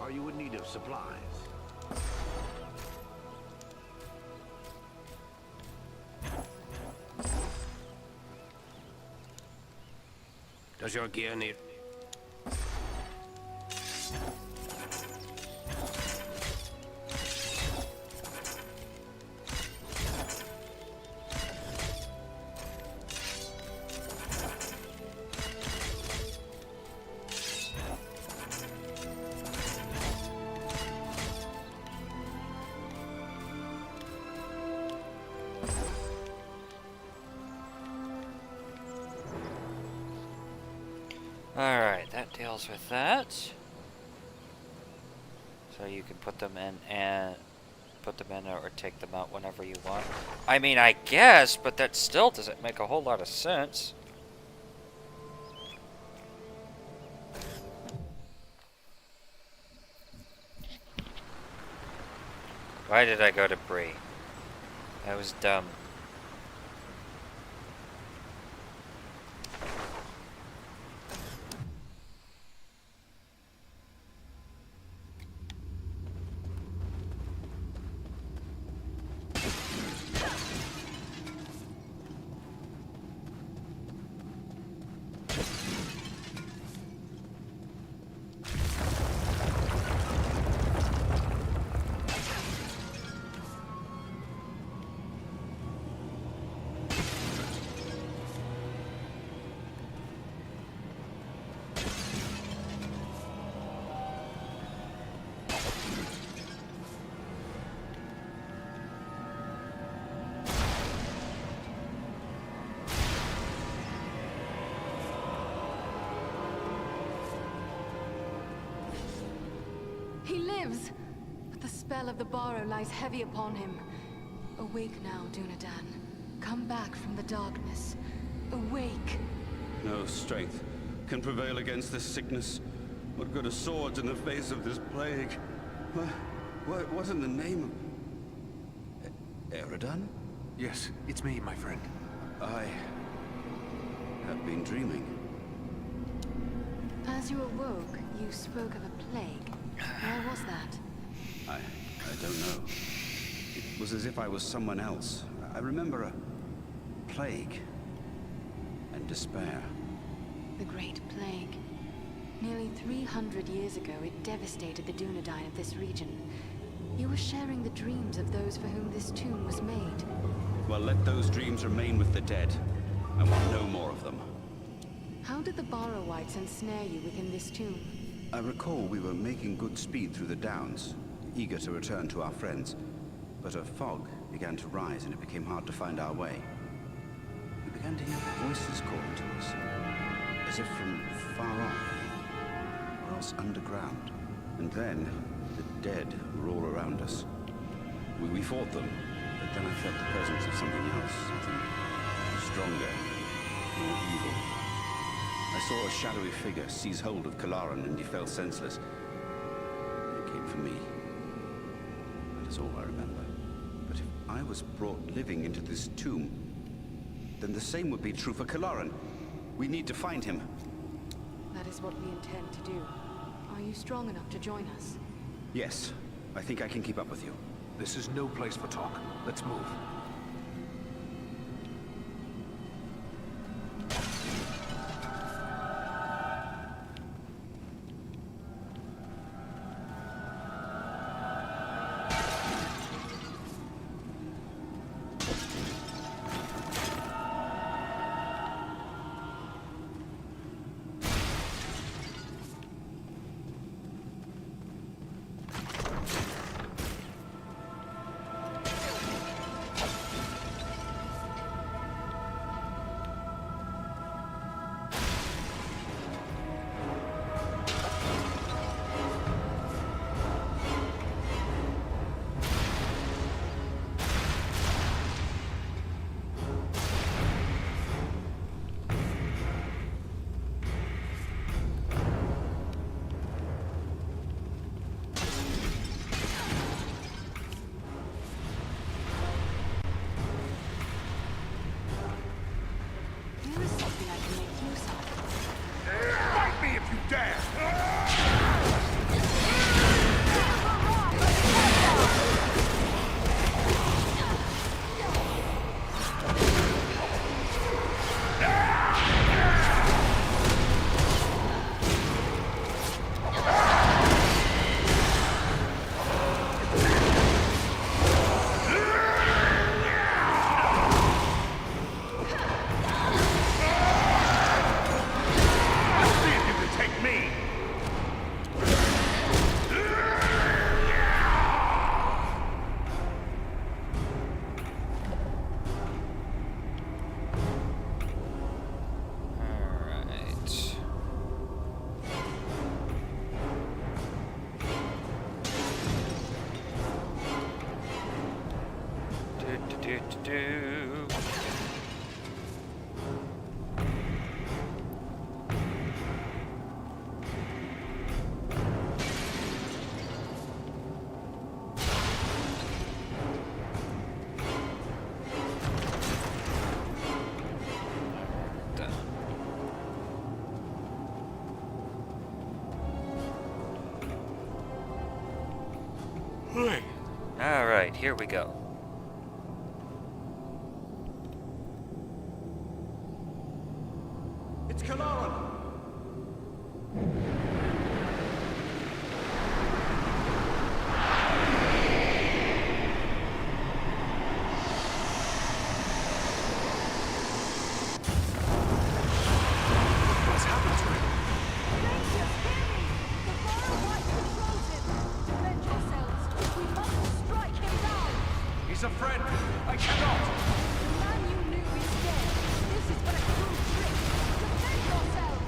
Are you in need of supplies? Does your gear need... deals with that. So you can put them in and or take them out whenever you want. I mean, I guess, but that still doesn't make a whole lot of sense. Why did I go to Bree? That was dumb. He lives! But the spell of the Borrow lies heavy upon him. Awake now, Dunedain. Come back from the darkness. Awake! No strength can prevail against this sickness. What good are swords in the face of this plague? What in the name of... Eridan? Yes, it's me, my friend. I have been dreaming. As you awoke, you spoke of a plague. Where was that? I don't know. It was as if I was someone else. I remember a plague and despair. The Great Plague. Nearly 300 years ago, it devastated the Dunedain of this region. You were sharing the dreams of those for whom this tomb was made. Well, let those dreams remain with the dead. I want no more of them. How did the Borrowites ensnare you within this tomb? I recall we were making good speed through the downs, eager to return to our friends. But a fog began to rise and it became hard to find our way. We began to hear voices calling to us, as if from far off, or else underground. And then, the dead were all around us. We fought them, but then I felt the presence of something else, something stronger, more evil. I saw a shadowy figure seize hold of Kalaran and he fell senseless. It came for me. That is all I remember. But if I was brought living into this tomb, then the same would be true for Kalaran. We need to find him. That is what we intend to do. Are you strong enough to join us? Yes, I think I can keep up with you. This is no place for talk. Let's move. do. Alright, here we go. It's Kalaran! What's happened to him? Rangers, hear me! The Fire White controls him! Defend yourselves! We must strike him down! He's a friend. I cannot. The man you knew is dead. This is but a cruel trick. Defend yourselves!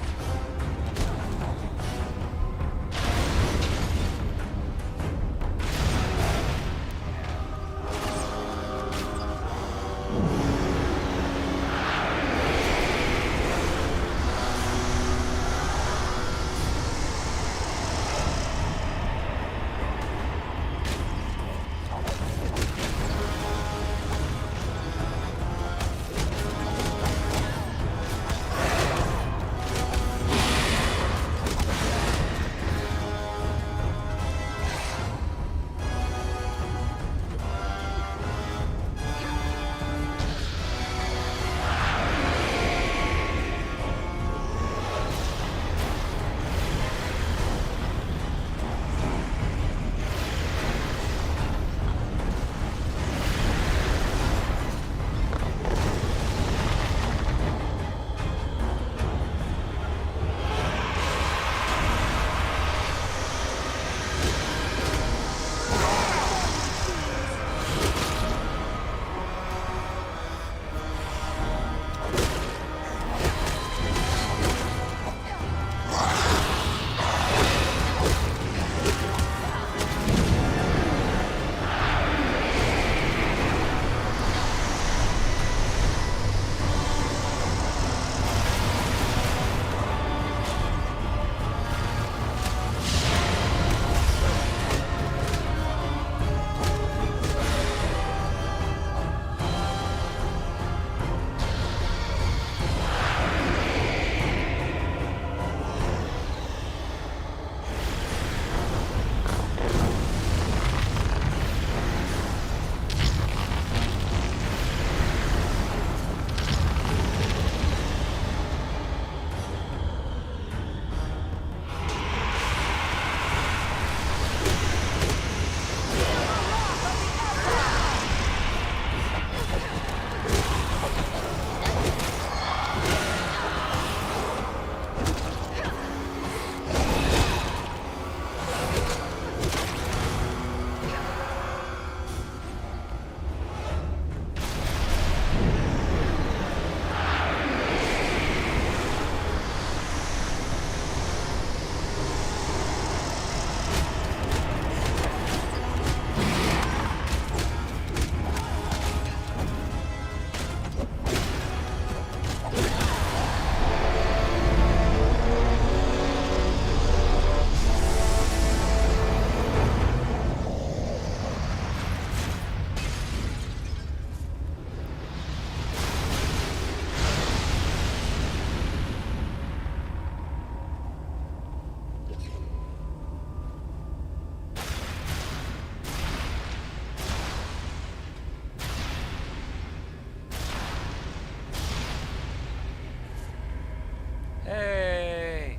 Hey!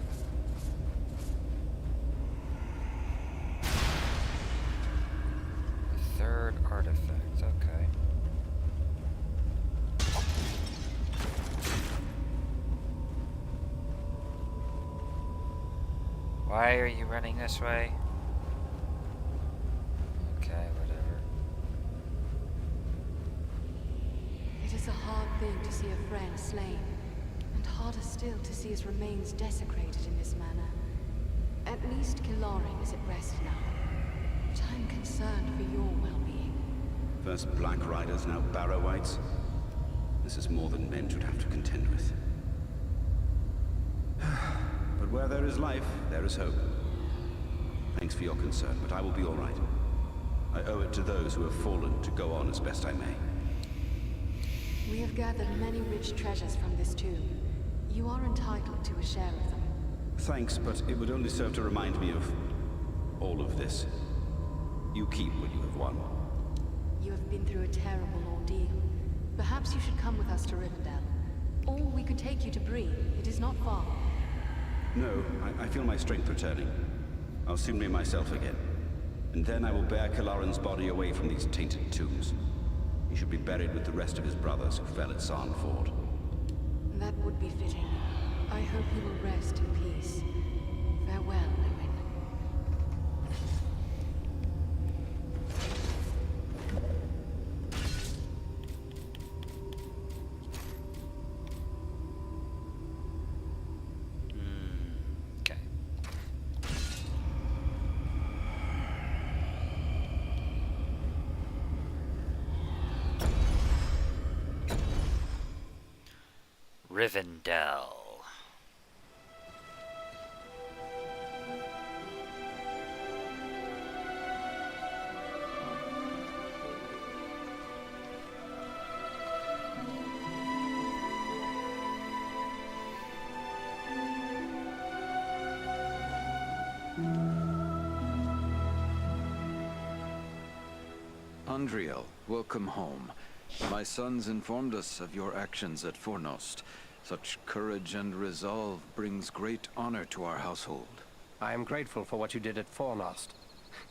The third artifact, okay. Why are you running this way? Okay, whatever. It is a hard thing to see a friend slain, and harder still to see his remains desecrated in this manner. At least Kilaran is at rest now, but I am concerned for your well-being. First Black Riders, now Barrow-wights. This is more than men should have to contend with. But where there is life, there is hope. Thanks for your concern, but I will be all right. I owe it to those who have fallen to go on as best I may. We have gathered many rich treasures from this tomb. You are entitled to a share of them. Thanks, but it would only serve to remind me of all of this. You keep what you have won. You have been through a terrible ordeal. Perhaps you should come with us to Rivendell. Or we could take you to Bree. It is not far. No, I feel my strength returning. I'll soon be myself again. And then I will bear Kalaran's body away from these tainted tombs. He should be buried with the rest of his brothers who fell at Sarn Ford. That would be fitting. I hope you will rest in peace. Farewell, Lewin. Okay. Rivendell. Andriel, welcome home. My sons informed us of your actions at Fornost. Such courage and resolve brings great honor to our household. I am grateful for what you did at Fornost.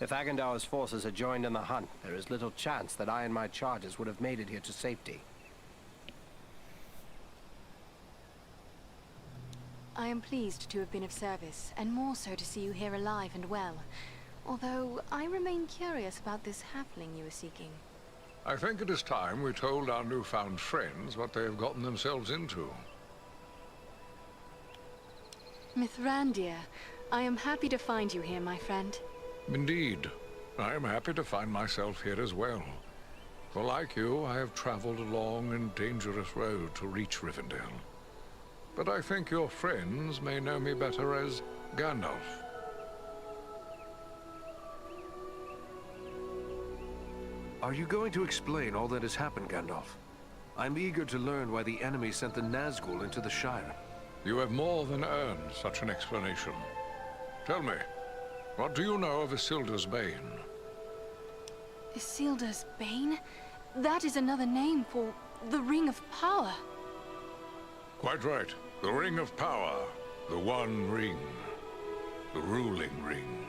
If Agandaur's forces had joined in the hunt, there is little chance that I and my charges would have made it here to safety. I am pleased to have been of service, and more so to see you here alive and well. Although, I remain curious about this halfling you were seeking. I think it is time we told our newfound friends what they have gotten themselves into. Mithrandir, I am happy to find you here, my friend. Indeed. I am happy to find myself here as well. For like you, I have traveled a long and dangerous road to reach Rivendell. But I think your friends may know me better as Gandalf. Are you going to explain all that has happened, Gandalf? I'm eager to learn why the enemy sent the Nazgul into the Shire. You have more than earned such an explanation. Tell me, what do you know of Isildur's Bane? Isildur's Bane? That is another name for the Ring of Power. Quite right. The Ring of Power. The One Ring. The ruling ring.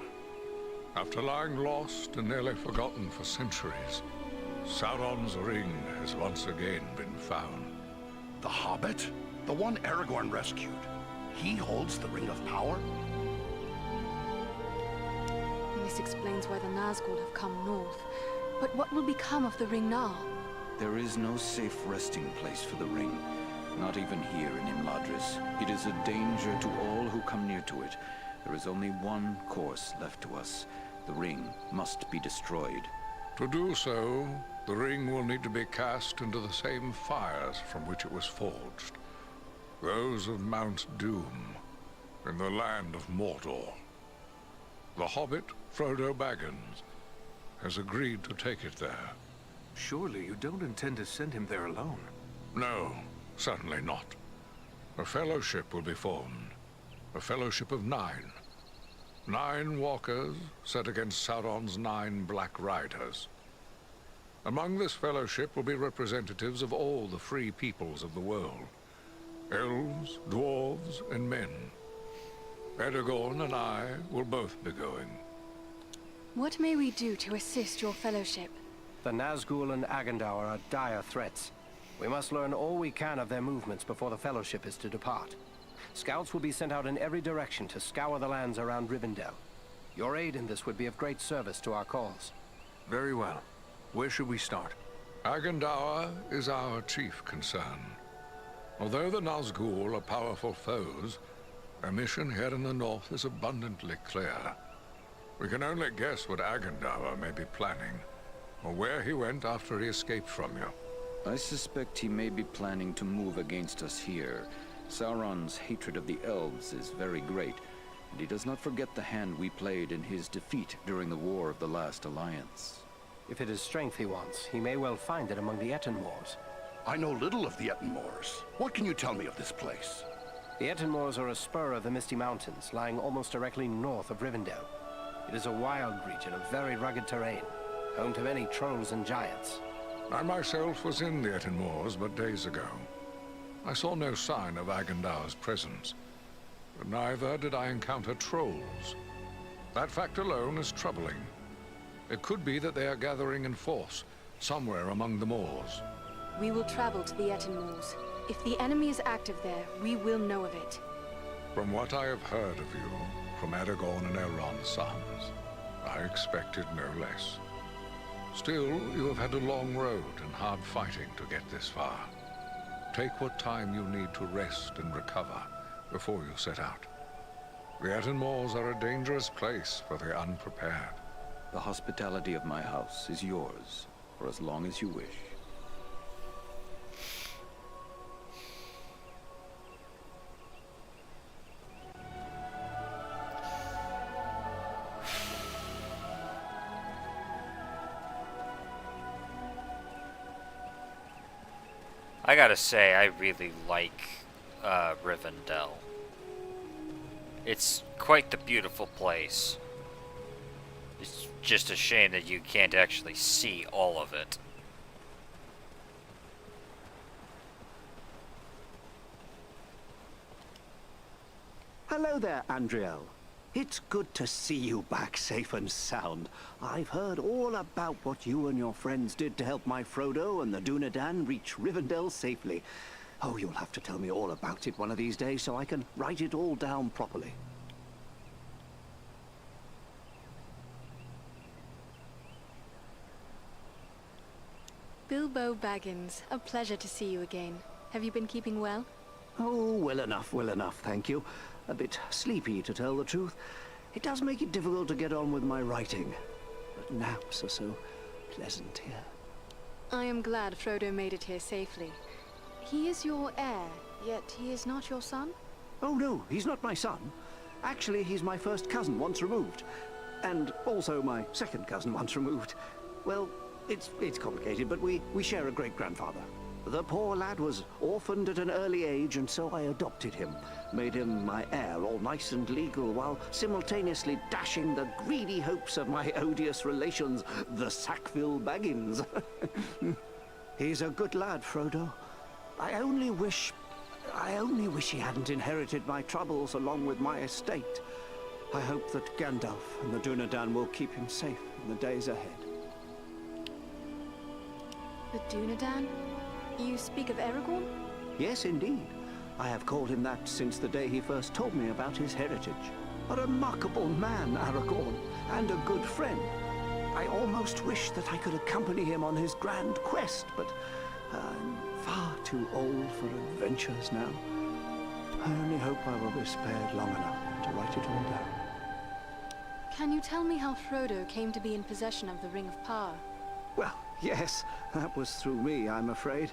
After lying lost and nearly forgotten for centuries, Sauron's ring has once again been found. The Hobbit? The one Aragorn rescued? He holds the Ring of Power? This explains why the Nazgul have come north. But what will become of the ring now? There is no safe resting place for the ring. Not even here in Imladris. It is a danger to all who come near to it. There is only one course left to us. The ring must be destroyed. To do so, the ring will need to be cast into the same fires from which it was forged. Those of Mount Doom, in the land of Mordor. The Hobbit, Frodo Baggins, has agreed to take it there. Surely you don't intend to send him there alone? No, certainly not. A fellowship will be formed. A fellowship of 9. 9 walkers set against Sauron's 9 Black Riders. Among this fellowship will be representatives of all the free peoples of the world. Elves, dwarves, and men. Aragorn and I will both be going. What may we do to assist your fellowship? The Nazgul and Agandaur are dire threats. We must learn all we can of their movements before the Fellowship is to depart. Scouts will be sent out in every direction to scour the lands around Rivendell. Your aid in this would be of great service to our cause. Very well. Where should we start? Agandaur is our chief concern. Although the Nazgul are powerful foes, our mission here in the north is abundantly clear. We can only guess what Agandaur may be planning. or where he went after he escaped from you. I suspect he may be planning to move against us here. Sauron's hatred of the elves is very great, and he does not forget the hand we played in his defeat during the War of the Last Alliance. If it is strength he wants, he may well find it among the Ettenmoors. I know little of the Ettenmoors. What can you tell me of this place? The Ettenmoors are a spur of the Misty Mountains, lying almost directly north of Rivendell. It is a wild region of very rugged terrain, home to many trolls and giants. I myself was in the Ettenmoors but days ago. I saw no sign of Agandar's presence, but neither did I encounter trolls. That fact alone is troubling. It could be that they are gathering in force, somewhere among the moors. We will travel to the Ettenmoors. If the enemy is active there, we will know of it. From what I have heard of you, from Aragorn and Elrond's sons, I expected no less. Still, you have had a long road and hard fighting to get this far. Take what time you need to rest and recover before you set out. The Ettenmoors are a dangerous place for the unprepared. The hospitality of my house is yours, for as long as you wish. I gotta say, I really like Rivendell. It's quite the beautiful place. It's just a shame that you can't actually see all of it. Hello there, Andriel. It's good to see you back safe and sound. I've heard all about what you and your friends did to help my Frodo and the Dunedain reach Rivendell safely. Oh, you'll have to tell me all about it one of these days so I can write it all down properly. Bilbo Baggins, a pleasure to see you again. Have you been keeping well? Oh, well enough, thank you. A bit sleepy, to tell the truth. It does make it difficult to get on with my writing. But naps are so pleasant here. I am glad Frodo made it here safely. He is your heir, yet he is not your son? Oh no, he's not my son. Actually, he's my first cousin once removed. And also my second cousin once removed. Well, it's complicated, but we share a great-grandfather. The poor lad was orphaned at an early age, and so I adopted him. Made him my heir, all nice and legal, while simultaneously dashing the greedy hopes of my odious relations, the Sackville Baggins. He's a good lad, Frodo. I only wish he hadn't inherited my troubles along with my estate. I hope that Gandalf and the Dunedain will keep him safe in the days ahead. The Dunedain? You speak of Aragorn? Yes, indeed. I have called him that since the day he first told me about his heritage. A remarkable man, Aragorn, and a good friend. I almost wish that I could accompany him on his grand quest, but I'm far too old for adventures now. I only hope I will be spared long enough to write it all down. Can you tell me how Frodo came to be in possession of the Ring of Power? Well, yes, that was through me, I'm afraid.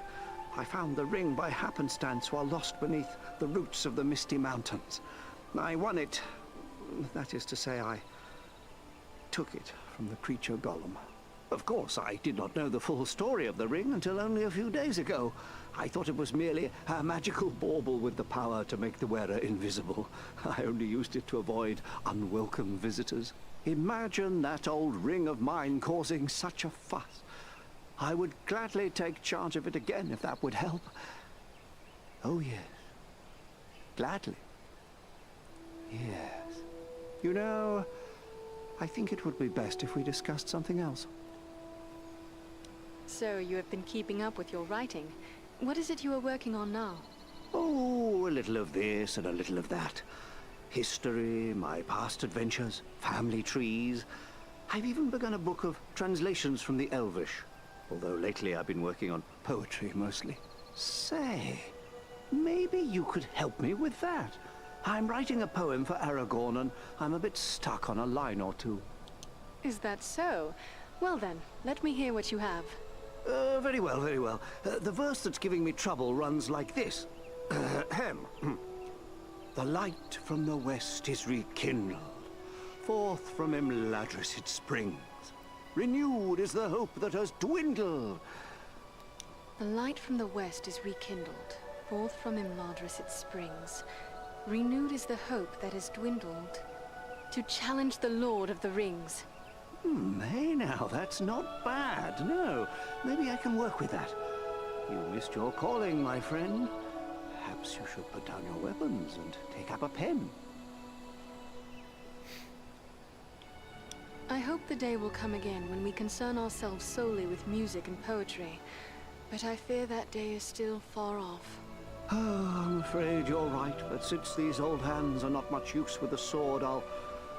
I found the ring by happenstance while lost beneath the roots of the Misty Mountains. I won it. That is to say, I took it from the creature Gollum. Of course, I did not know the full story of the ring until only a few days ago. I thought it was merely a magical bauble with the power to make the wearer invisible. I only used it to avoid unwelcome visitors. Imagine that old ring of mine causing such a fuss. I would gladly take charge of it again if that would help. Oh, yes. Gladly. Yes. You know, I think it would be best if we discussed something else. So you have been keeping up with your writing. What is it you are working on now? Oh, a little of this and a little of that. History, my past adventures, family trees. I've even begun a book of translations from the Elvish. Although lately I've been working on poetry mostly. Say, maybe you could help me with that. I'm writing a poem for Aragorn and I'm a bit stuck on a line or two. Is that so? Well then, let me hear what you have. Very well, very well. The verse that's giving me trouble runs like this. Ahem. The light from the west is rekindled. Forth from Imladris it springs. Renewed is the hope that has dwindled. The light from the west is rekindled. Forth from Imladris it springs. Renewed is the hope that has dwindled. To challenge the Lord of the Rings. Hey now, that's not bad. No, maybe I can work with that. You missed your calling, my friend. Perhaps you should put down your weapons and take up a pen. I hope the day will come again when we concern ourselves solely with music and poetry. But I fear that day is still far off. Oh, I'm afraid you're right, but since these old hands are not much use with the sword, I'll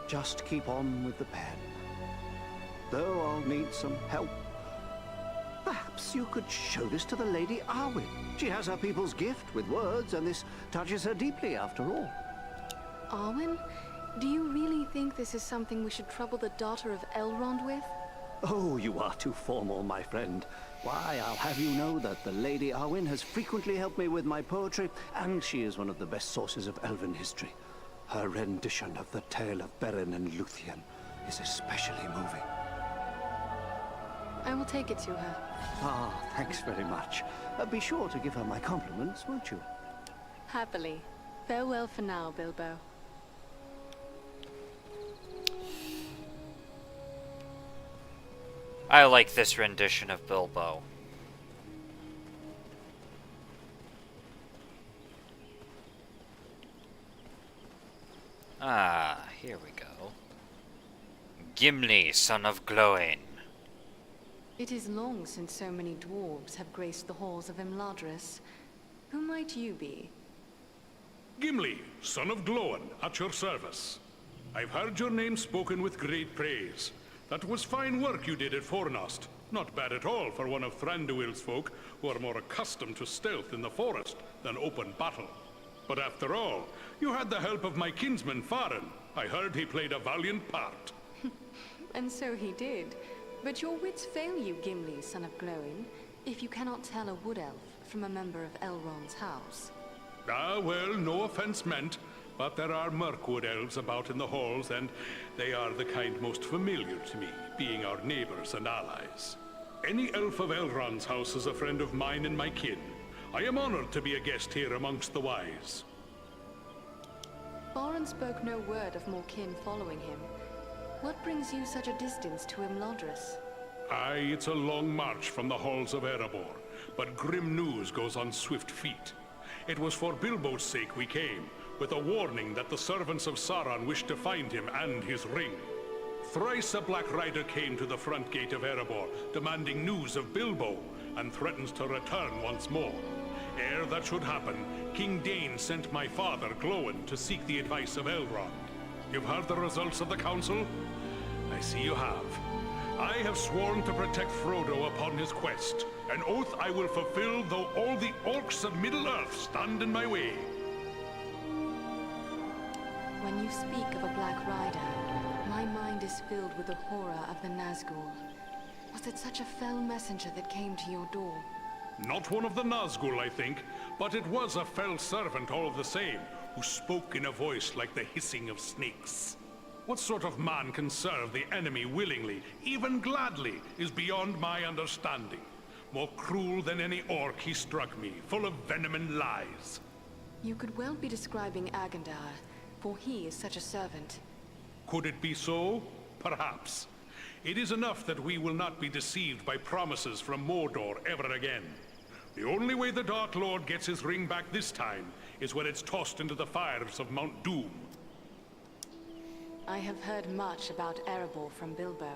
just keep on with the pen. Though I'll need some help. Perhaps you could show this to the Lady Arwen. She has her people's gift with words, and this touches her deeply after all. Arwen? Do you really think this is something we should trouble the daughter of Elrond with? Oh, you are too formal, my friend. Why, I'll have you know that the Lady Arwen has frequently helped me with my poetry, and she is one of the best sources of elven history. Her rendition of the tale of Beren and Luthien is especially moving. I will take it to her. Ah, thanks very much. Be sure to give her my compliments, won't you? Happily. Farewell for now, Bilbo. I like this rendition of Bilbo. Ah, here we go. Gimli, son of Glóin. It is long since so many dwarves have graced the halls of Imladris. Who might you be? Gimli, son of Glóin, at your service. I've heard your name spoken with great praise. That was fine work you did at Fornost. Not bad at all for one of Thranduil's folk, who are more accustomed to stealth in the forest than open battle. But after all, you had the help of my kinsman Farin. I heard he played a valiant part. And so he did. But your wits fail you, Gimli, son of Glóin, if you cannot tell a wood elf from a member of Elrond's house. Ah, well, no offense meant, but there are Mirkwood elves about in the halls, and they are the kind most familiar to me, being our neighbors and allies. Any elf of Elrond's house is a friend of mine and my kin. I am honored to be a guest here amongst the wise. Farin spoke no word of more kin following him. What brings you such a distance to Imladris? Aye, it's a long march from the halls of Erebor, but grim news goes on swift feet. It was for Bilbo's sake we came, with a warning that the servants of Sauron wished to find him and his ring. Thrice a Black Rider came to the front gate of Erebor, demanding news of Bilbo, and threatens to return once more. Ere that should happen, King Dain sent my father, Glóin, to seek the advice of Elrond. You've heard the results of the council? I see you have. I have sworn to protect Frodo upon his quest, an oath I will fulfill though all the orcs of Middle-earth stand in my way. When you speak of a Black Rider, my mind is filled with the horror of the Nazgul. Was it such a fell messenger that came to your door? Not one of the Nazgul, I think, but it was a fell servant all the same, who spoke in a voice like the hissing of snakes. What sort of man can serve the enemy willingly, even gladly, is beyond my understanding. More cruel than any orc he struck me, full of venom and lies. You could well be describing Agandar, for he is such a servant. Could it be so? Perhaps. It is enough that we will not be deceived by promises from Mordor ever again. The only way the Dark Lord gets his ring back this time is when it's tossed into the fires of Mount Doom. I have heard much about Erebor from Bilbo.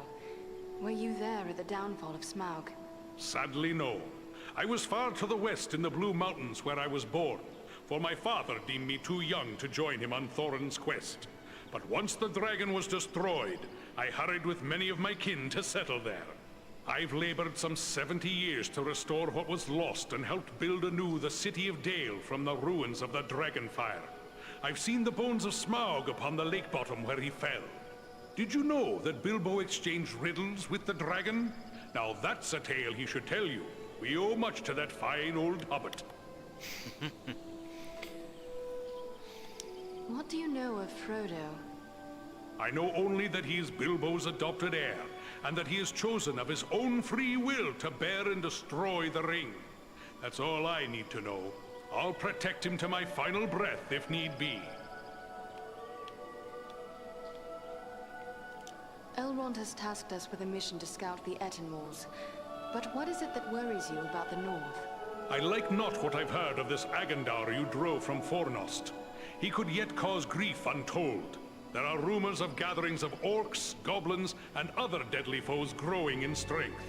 Were you there at the downfall of Smaug? Sadly, no. I was far to the west in the Blue Mountains where I was born, for my father deemed me too young to join him on Thorin's quest. But once the dragon was destroyed, I hurried with many of my kin to settle there. I've labored some 70 years to restore what was lost and helped build anew the city of Dale from the ruins of the Dragonfire. I've seen the bones of Smaug upon the lake bottom where he fell. Did you know that Bilbo exchanged riddles with the dragon? Now that's a tale he should tell you. We owe much to that fine old hobbit. What do you know of Frodo? I know only that he is Bilbo's adopted heir, and that he has chosen of his own free will to bear and destroy the ring. That's all I need to know. I'll protect him to my final breath if need be. Elrond has tasked us with a mission to scout the Ettenmoors. But what is it that worries you about the North? I like not what I've heard of this Agendar you drove from Fornost. He could yet cause grief untold. There are rumors of gatherings of orcs, goblins, and other deadly foes growing in strength.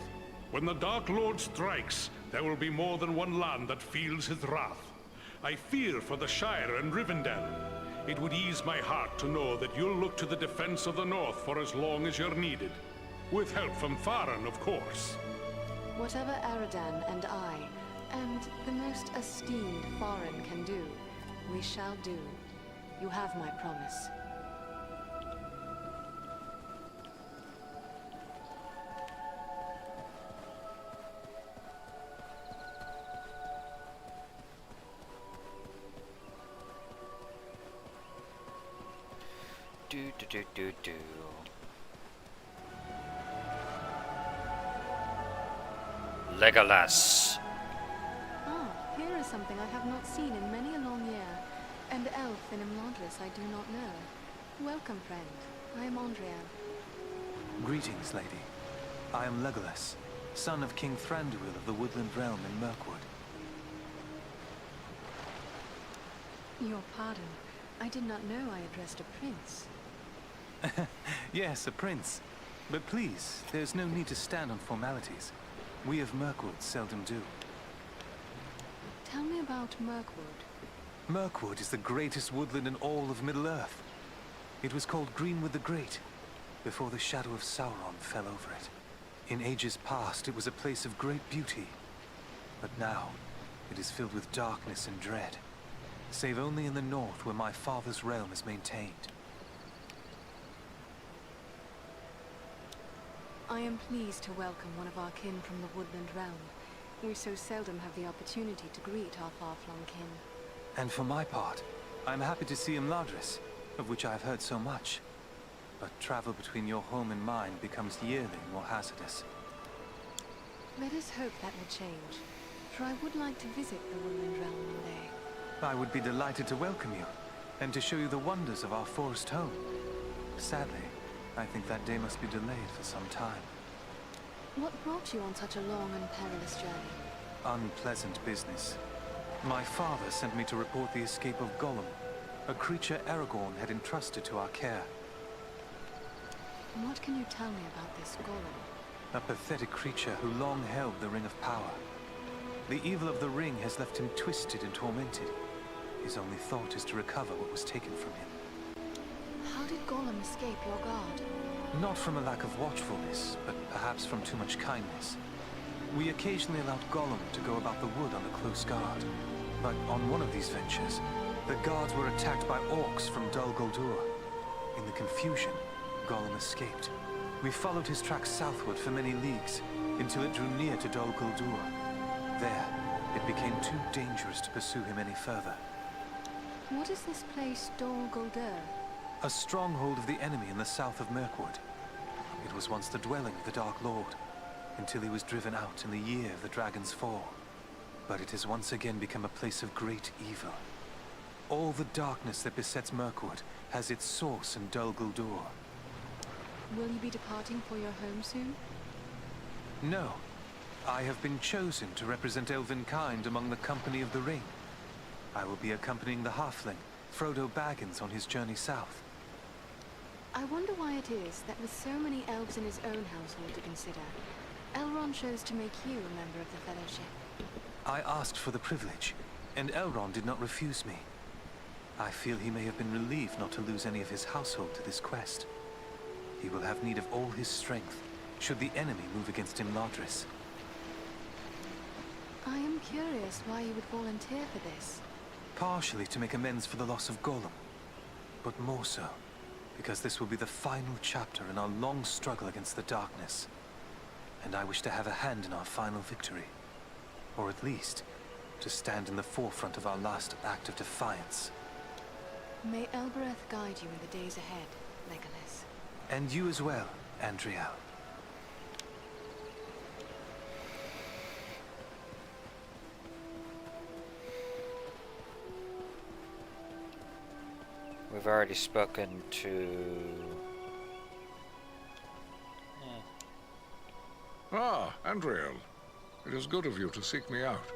When the Dark Lord strikes, there will be more than one land that feels his wrath. I fear for the Shire and Rivendell. It would ease my heart to know that you'll look to the defense of the North for as long as you're needed. With help from Faran, of course. Whatever Aradan and I, and the most esteemed Faran can do, we shall do. You have my promise. Do. Legolas. Ah, here is something I have not seen in many a long year. An elf in Imladris I do not know. Welcome, friend. I am Andrea. Greetings, lady. I am Legolas, son of King Thranduil of the Woodland Realm in Mirkwood. Your pardon. I did not know I addressed a prince. Yes, a prince. But please, there's no need to stand on formalities. We of Mirkwood seldom do. Tell me about Mirkwood. Mirkwood is the greatest woodland in all of Middle-earth. It was called Greenwood the Great, before the shadow of Sauron fell over it. In ages past, it was a place of great beauty. But now, it is filled with darkness and dread, save only in the north where my father's realm is maintained. I am pleased to welcome one of our kin from the Woodland Realm. We so seldom have the opportunity to greet our far-flung kin. And for my part, I'm happy to see Imladris, of which I have heard so much. But travel between your home and mine becomes yearly more hazardous. Let us hope that will change, for I would like to visit the Woodland Realm one day. I would be delighted to welcome you, and to show you the wonders of our forest home. Sadly, I think that day must be delayed for some time. What brought you on such a long and perilous journey? Unpleasant business. My father sent me to report the escape of Gollum, a creature Aragorn had entrusted to our care. What can you tell me about this Gollum? A pathetic creature who long held the Ring of Power. The evil of the ring has left him twisted and tormented. His only thought is to recover what was taken from him. How did Gollum escape your guard? Not from a lack of watchfulness, but perhaps from too much kindness. We occasionally allowed Gollum to go about the wood under close guard. But on one of these ventures, the guards were attacked by orcs from Dol Guldur. In the confusion, Gollum escaped. We followed his tracks southward for many leagues, until it drew near to Dol Guldur. There, it became too dangerous to pursue him any further. What is this place, Dol Guldur? A stronghold of the enemy in the south of Mirkwood. It was once the dwelling of the Dark Lord, until he was driven out in the year of the Dragon's Fall. But it has once again become a place of great evil. All the darkness that besets Mirkwood has its source in Dol Guldur. Will you be departing for your home soon? No. I have been chosen to represent Elvenkind among the Company of the Ring. I will be accompanying the halfling, Frodo Baggins, on his journey south. I wonder why it is that with so many elves in his own household to consider, Elrond chose to make you a member of the Fellowship. I asked for the privilege, and Elrond did not refuse me. I feel he may have been relieved not to lose any of his household to this quest. He will have need of all his strength, should the enemy move against Imladris. I am curious why you would volunteer for this. Partially to make amends for the loss of Gollum, but more so because this will be the final chapter in our long struggle against the darkness. And I wish to have a hand in our final victory. Or at least, to stand in the forefront of our last act of defiance. May Elbereth guide you in the days ahead, Legolas. And you as well, Andriel. We've already spoken to... Ah, Andriel. It is good of you to seek me out.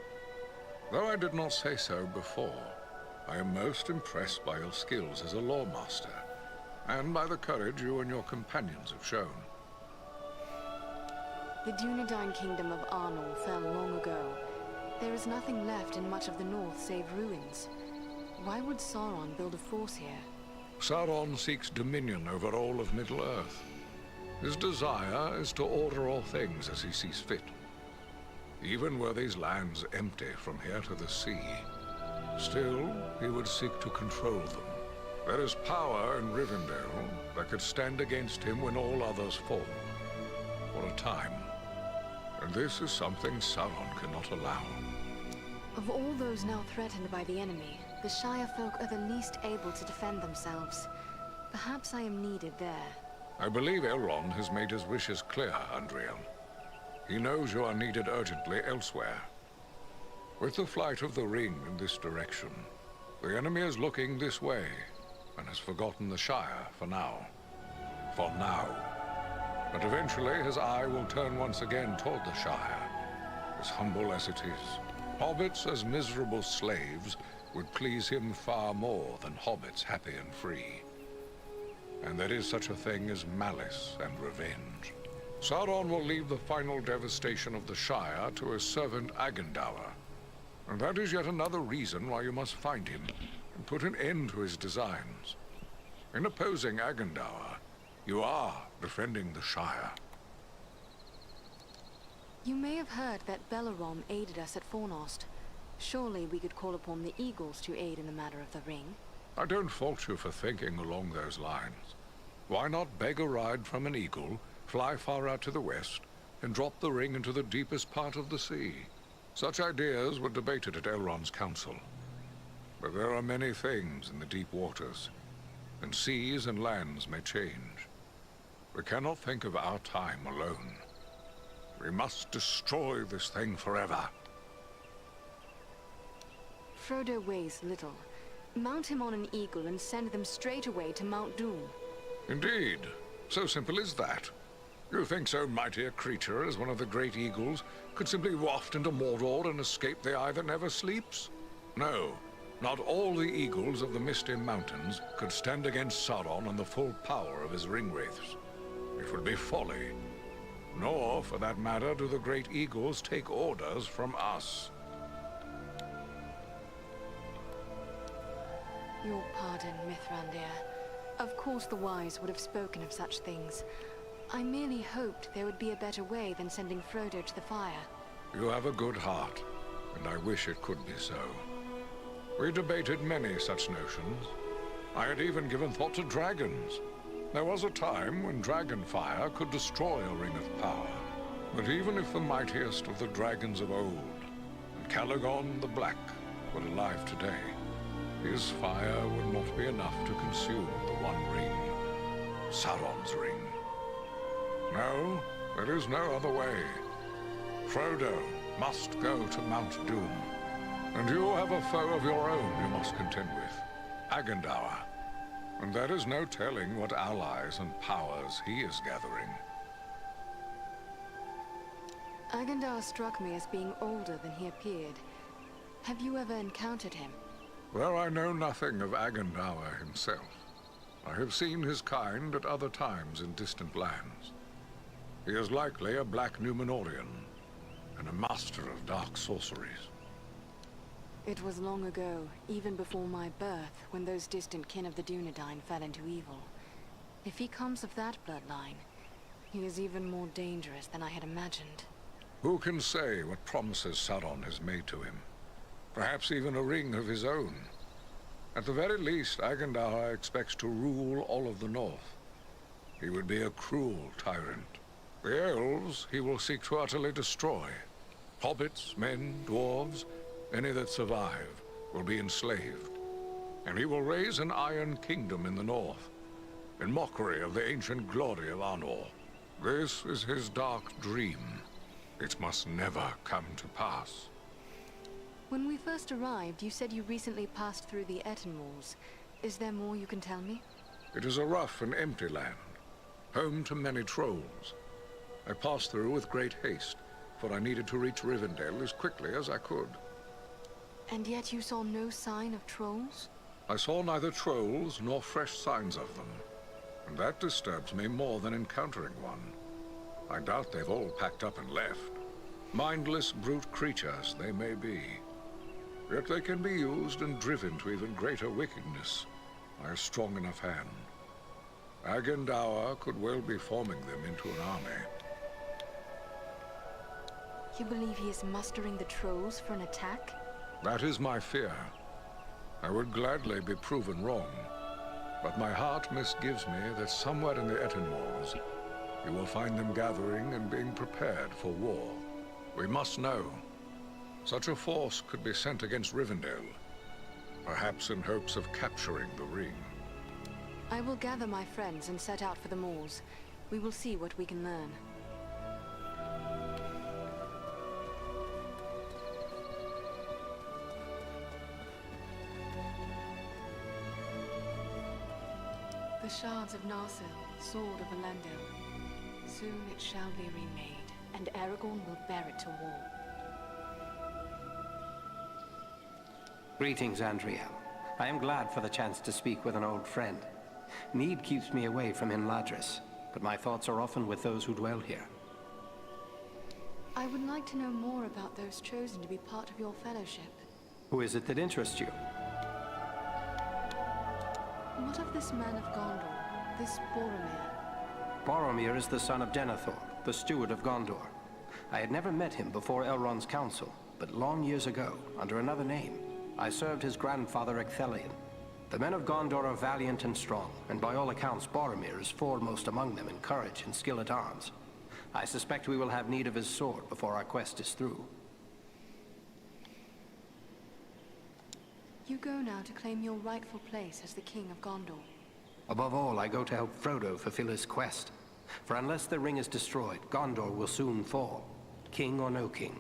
Though I did not say so before, I am most impressed by your skills as a lawmaster, and by the courage you and your companions have shown. The Dunedain kingdom of Arnor fell long ago. There is nothing left in much of the north save ruins. Why would Sauron build a force here? Sauron seeks dominion over all of Middle-earth. His desire is to order all things as he sees fit. Even were these lands empty from here to the sea, still he would seek to control them. There is power in Rivendell that could stand against him when all others fall. For a time. And this is something Sauron cannot allow. Of all those now threatened by the enemy, the Shire folk are the least able to defend themselves. Perhaps I am needed there. I believe Elrond has made his wishes clear, Andriel. He knows you are needed urgently elsewhere. With the flight of the ring in this direction, the enemy is looking this way, and has forgotten the Shire for now. For now. But eventually his eye will turn once again toward the Shire, as humble as it is. Hobbits as miserable slaves would please him far more than hobbits happy and free. And there is such a thing as malice and revenge. Sauron will leave the final devastation of the Shire to his servant Agandaur. And that is yet another reason why you must find him and put an end to his designs. In opposing Agandaur, you are defending the Shire. You may have heard that Bellerom aided us at Fornost. Surely we could call upon the Eagles to aid in the matter of the ring. I don't fault you for thinking along those lines. Why not beg a ride from an eagle, fly far out to the west, and drop the ring into the deepest part of the sea? Such ideas were debated at Elrond's council. But there are many things in the deep waters, and seas and lands may change. We cannot think of our time alone. We must destroy this thing forever. Frodo weighs little. Mount him on an eagle and send them straight away to Mount Doom. Indeed. So simple as that. You think so mighty a creature as one of the great eagles could simply waft into Mordor and escape the eye that never sleeps? No. Not all the eagles of the Misty Mountains could stand against Sauron and the full power of his ringwraiths. It would be folly. Nor, for that matter, do the great eagles take orders from us. Your pardon, Mithrandir. Of course the wise would have spoken of such things. I merely hoped there would be a better way than sending Frodo to the fire. You have a good heart, and I wish it could be so. We debated many such notions. I had even given thought to dragons. There was a time when dragonfire could destroy a ring of power. But even if the mightiest of the dragons of old, and Calagon the Black, were alive today, his fire would not be enough to consume the one ring. Sauron's ring. No, there is no other way. Frodo must go to Mount Doom. And you have a foe of your own you must contend with. Agandaur. And there is no telling what allies and powers he is gathering. Agandaur struck me as being older than he appeared. Have you ever encountered him? Though I know nothing of Agandaur himself, I have seen his kind at other times in distant lands. He is likely a black Númenórean, and a master of dark sorceries. It was long ago, even before my birth, when those distant kin of the Dunedain fell into evil. If he comes of that bloodline, he is even more dangerous than I had imagined. Who can say what promises Sauron has made to him? Perhaps even a ring of his own. At the very least, Agendaur expects to rule all of the North. He would be a cruel tyrant. The elves he will seek to utterly destroy. Hobbits, men, dwarves, any that survive, will be enslaved. And he will raise an iron kingdom in the north, in mockery of the ancient glory of Arnor. This is his dark dream. It must never come to pass. When we first arrived, you said you recently passed through the Etten walls. Is there more you can tell me? It is a rough and empty land, home to many trolls. I passed through with great haste, for I needed to reach Rivendell as quickly as I could. And yet you saw no sign of trolls? I saw neither trolls nor fresh signs of them, and that disturbs me more than encountering one. I doubt they've all packed up and left. Mindless brute creatures they may be, yet they can be used and driven to even greater wickedness by a strong enough hand. Agendaur could well be forming them into an army. You believe he is mustering the trolls for an attack? That is my fear. I would gladly be proven wrong, but my heart misgives me that somewhere in the Etten walls, you will find them gathering and being prepared for war. We must know. Such a force could be sent against Rivendell, perhaps in hopes of capturing the ring. I will gather my friends and set out for the moors. We will see what we can learn. The shards of Narsil, sword of Elendil. Soon it shall be remade, and Aragorn will bear it to war. Greetings, Andriel. I am glad for the chance to speak with an old friend. Need keeps me away from Imladris, but my thoughts are often with those who dwell here. I would like to know more about those chosen to be part of your fellowship. Who is it that interests you? What of this man of Gondor, this Boromir? Boromir is the son of Denethor, the steward of Gondor. I had never met him before Elrond's council, but long years ago, under another name, I served his grandfather Ecthelion. The men of Gondor are valiant and strong, and by all accounts Boromir is foremost among them in courage and skill at arms. I suspect we will have need of his sword before our quest is through. You go now to claim your rightful place as the King of Gondor. Above all, I go to help Frodo fulfill his quest. For unless the ring is destroyed, Gondor will soon fall, king or no king.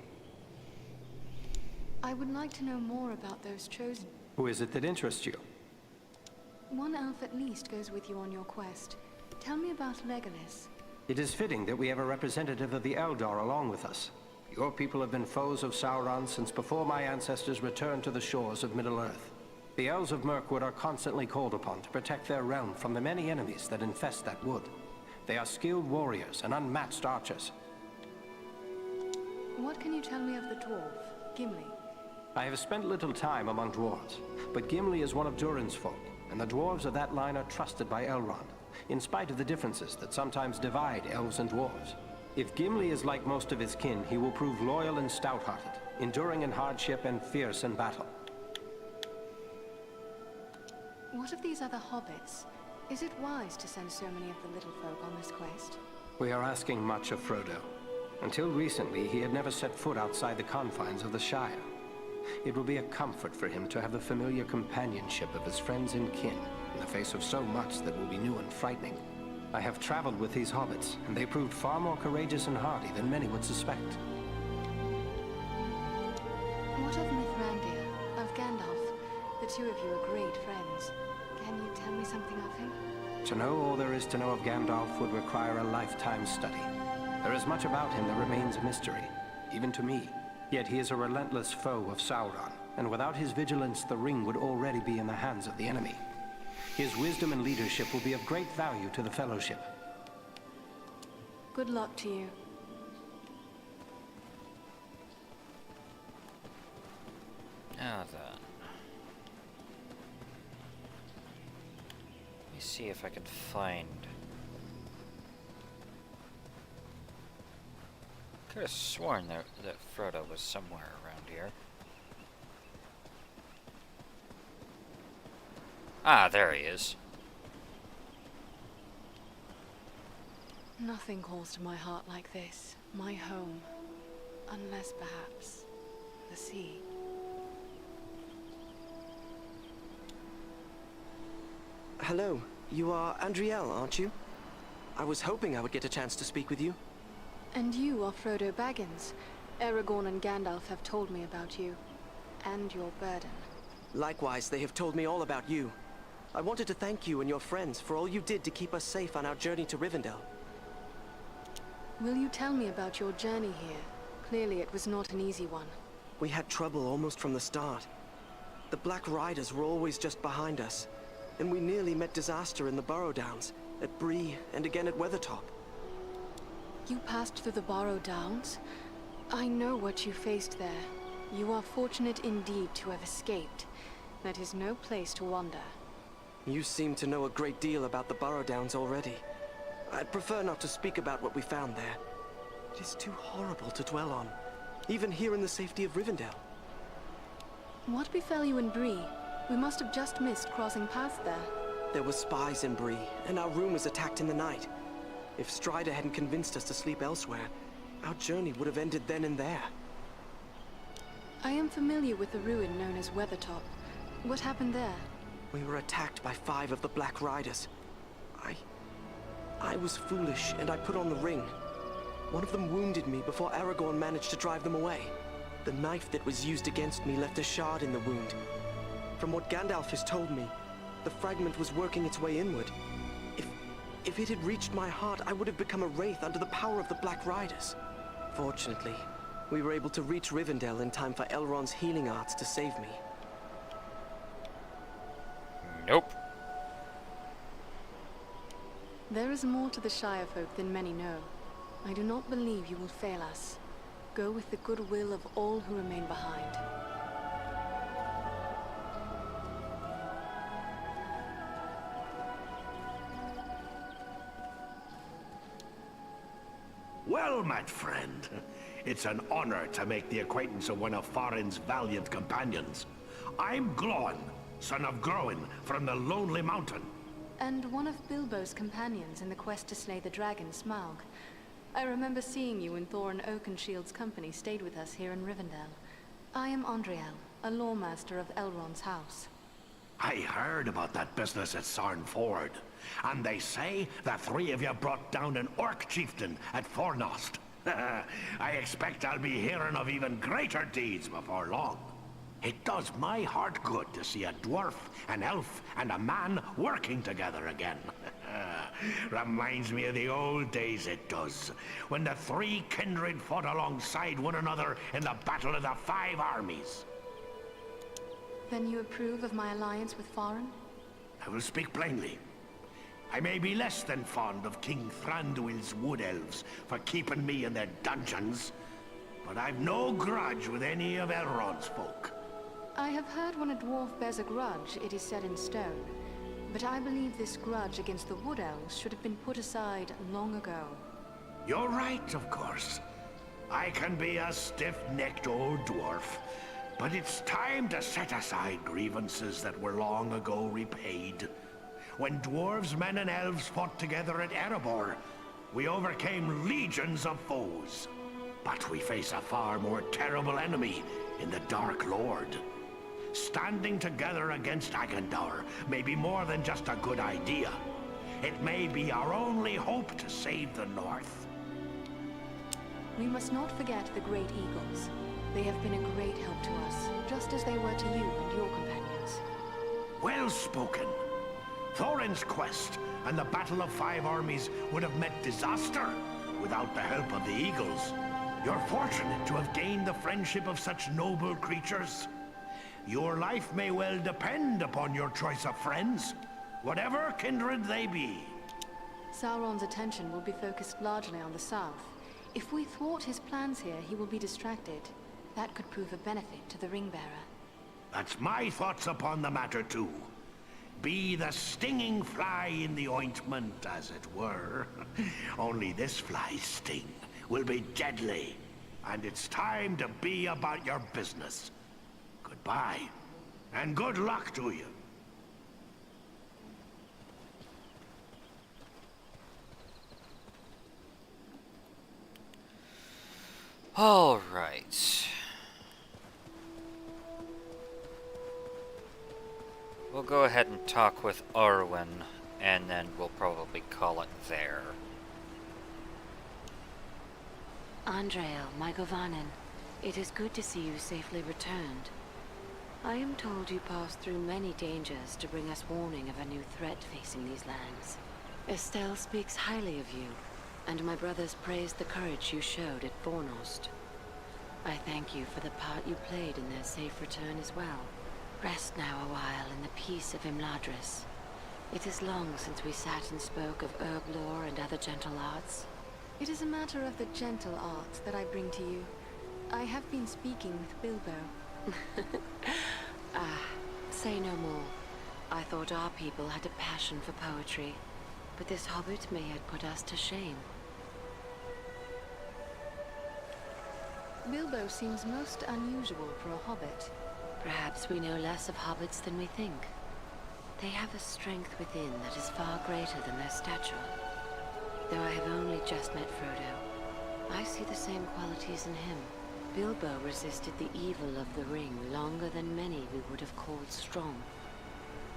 I would like to know more about those chosen. Who is it that interests you? One elf at least goes with you on your quest. Tell me about Legolas. It is fitting that we have a representative of the Eldar along with us. Your people have been foes of Sauron since before my ancestors returned to the shores of Middle-earth. The Elves of Mirkwood are constantly called upon to protect their realm from the many enemies that infest that wood. They are skilled warriors and unmatched archers. What can you tell me of the dwarf, Gimli? I have spent little time among dwarves, but Gimli is one of Durin's folk, and the dwarves of that line are trusted by Elrond, in spite of the differences that sometimes divide elves and dwarves. If Gimli is like most of his kin, he will prove loyal and stout-hearted, enduring in hardship and fierce in battle. What of these other hobbits? Is it wise to send so many of the little folk on this quest? We are asking much of Frodo. Until recently, he had never set foot outside the confines of the Shire. It will be a comfort for him to have the familiar companionship of his friends and kin, in the face of so much that will be new and frightening. I have traveled with these hobbits, and they proved far more courageous and hardy than many would suspect. What of Mithrandir, of Gandalf? The two of you are great friends. Can you tell me something of him? To know all there is to know of Gandalf would require a lifetime study. There is much about him that remains a mystery, even to me. Yet he is a relentless foe of Sauron, and without his vigilance, the ring would already be in the hands of the enemy. His wisdom and leadership will be of great value to the Fellowship. Good luck to you. Now then. Let me see if I can find... Could have sworn that Frodo was somewhere around here. Ah, there he is. Nothing calls to my heart like this. My home. Unless, perhaps, the sea. Hello. You are Andriel, aren't you? I was hoping I would get a chance to speak with you. And you are Frodo Baggins. Aragorn and Gandalf have told me about you. And your burden. Likewise, they have told me all about you. I wanted to thank you and your friends for all you did to keep us safe on our journey to Rivendell. Will you tell me about your journey here? Clearly it was not an easy one. We had trouble almost from the start. The Black Riders were always just behind us, and we nearly met disaster in the Burrow Downs, at Bree, and again at Weathertop. You passed through the Burrow Downs? I know what you faced there. You are fortunate indeed to have escaped. That is no place to wander. You seem to know a great deal about the Burrow Downs already. I'd prefer not to speak about what we found there. It is too horrible to dwell on, even here in the safety of Rivendell. What befell you in Bree? We must have just missed crossing paths there. There were spies in Bree, and our room was attacked in the night. If Strider hadn't convinced us to sleep elsewhere, our journey would have ended then and there. I am familiar with the ruin known as Weathertop. What happened there? We were attacked by 5 of the Black Riders. I was foolish, and I put on the ring. One of them wounded me before Aragorn managed to drive them away. The knife that was used against me left a shard in the wound. From what Gandalf has told me, the fragment was working its way inward. If it had reached my heart, I would have become a wraith under the power of the Black Riders. Fortunately, we were able to reach Rivendell in time for Elrond's healing arts to save me. Nope. There is more to the Shire folk than many know. I do not believe you will fail us. Go with the goodwill of all who remain behind. Well met, friend. It's an honor to make the acquaintance of one of Farin's valiant companions. I'm Glóin, son of Groin, from the Lonely Mountain. And one of Bilbo's companions in the quest to slay the dragon Smaug. I remember seeing you when Thorin Oakenshield's company stayed with us here in Rivendell. I am Andriel, a lawmaster of Elrond's house. I heard about that business at Sarn Ford, and they say the 3 of you brought down an orc chieftain at Fornost. I expect I'll be hearing of even greater deeds before long. It does my heart good to see a dwarf, an elf, and a man working together again. Reminds me of the old days, it does, when the 3 kindred fought alongside one another in the Battle of the 5 Armies. Then you approve of my alliance with Farin? I will speak plainly. I may be less than fond of King Thranduil's wood elves for keeping me in their dungeons, but I've no grudge with any of Elrond's folk. I have heard when a dwarf bears a grudge, it is set in stone. But I believe this grudge against the Wood Elves should have been put aside long ago. You're right, of course. I can be a stiff-necked old dwarf, but it's time to set aside grievances that were long ago repaid. When dwarves, men, and elves fought together at Erebor, we overcame legions of foes. But we face a far more terrible enemy in the Dark Lord. Standing together against Agandaur may be more than just a good idea. It may be our only hope to save the North. We must not forget the Great Eagles. They have been a great help to us, just as they were to you and your companions. Well spoken. Thorin's quest and the Battle of 5 Armies would have met disaster without the help of the Eagles. You're fortunate to have gained the friendship of such noble creatures. Your life may well depend upon your choice of friends, whatever kindred they be. Sauron's attention will be focused largely on the south. If we thwart his plans here, he will be distracted. That could prove a benefit to the Ringbearer. That's my thoughts upon the matter too. Be the stinging fly in the ointment, as it were. Only this fly's sting will be deadly, and it's time to be about your business. Goodbye, and good luck to you. Alright. We'll go ahead and talk with Arwen, and then we'll probably call it there. Andreal, my Govanen, it is good to see you safely returned. I am told you passed through many dangers to bring us warning of a new threat facing these lands. Estelle speaks highly of you, and my brothers praised the courage you showed at Fornost. I thank you for the part you played in their safe return as well. Rest now a while in the peace of Imladris. It is long since we sat and spoke of herb lore and other gentle arts. It is a matter of the gentle arts that I bring to you. I have been speaking with Bilbo. Say no more. I thought our people had a passion for poetry, but this hobbit may yet put us to shame. Bilbo seems most unusual for a hobbit. Perhaps we know less of hobbits than we think. They have a strength within that is far greater than their stature. Though I have only just met Frodo, I see the same qualities in him. Bilbo resisted the evil of the ring longer than many we would have called strong.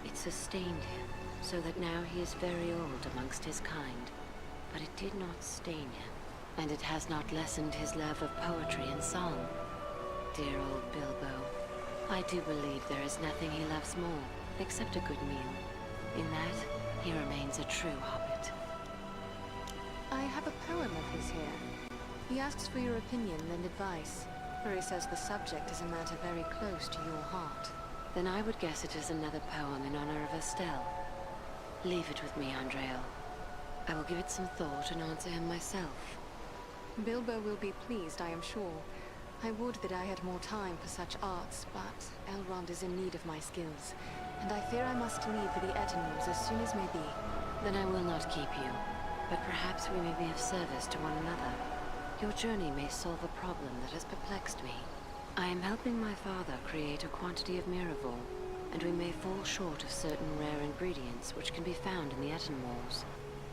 It sustained him, so that now he is very old amongst his kind. But it did not stain him, and it has not lessened his love of poetry and song. Dear old Bilbo. I do believe there is nothing he loves more, except a good meal. In that, he remains a true hobbit. I have a poem of his here. He asks for your opinion and advice, for he says the subject is a matter very close to your heart. Then I would guess it is another poem in honor of Estelle. Leave it with me, Andreal. I will give it some thought and answer him myself. Bilbo will be pleased, I am sure. I would that I had more time for such arts, but Elrond is in need of my skills, and I fear I must leave for the Etenwalls as soon as may be. Then I will not keep you, but perhaps we may be of service to one another. Your journey may solve a problem that has perplexed me. I am helping my father create a quantity of Miraval, and we may fall short of certain rare ingredients which can be found in the Etenwalls.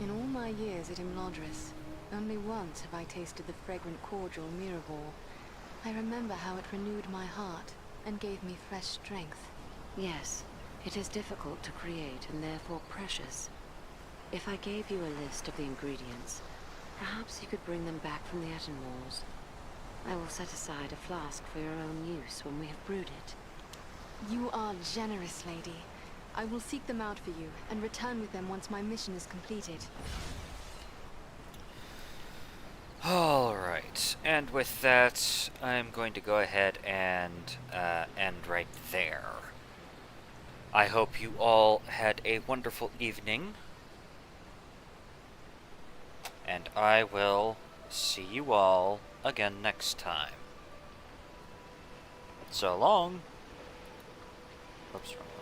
In all my years at Imladris, only once have I tasted the fragrant cordial Miraval. I remember how it renewed my heart and gave me fresh strength. Yes, it is difficult to create and therefore precious. If I gave you a list of the ingredients, perhaps you could bring them back from the Etenwalls. I will set aside a flask for your own use when we have brewed it. You are generous, lady. I will seek them out for you and return with them once my mission is completed. Alright, and with that, I'm going to go ahead and end right there. I hope you all had a wonderful evening, and I will see you all again next time. So long. Oops, wrong.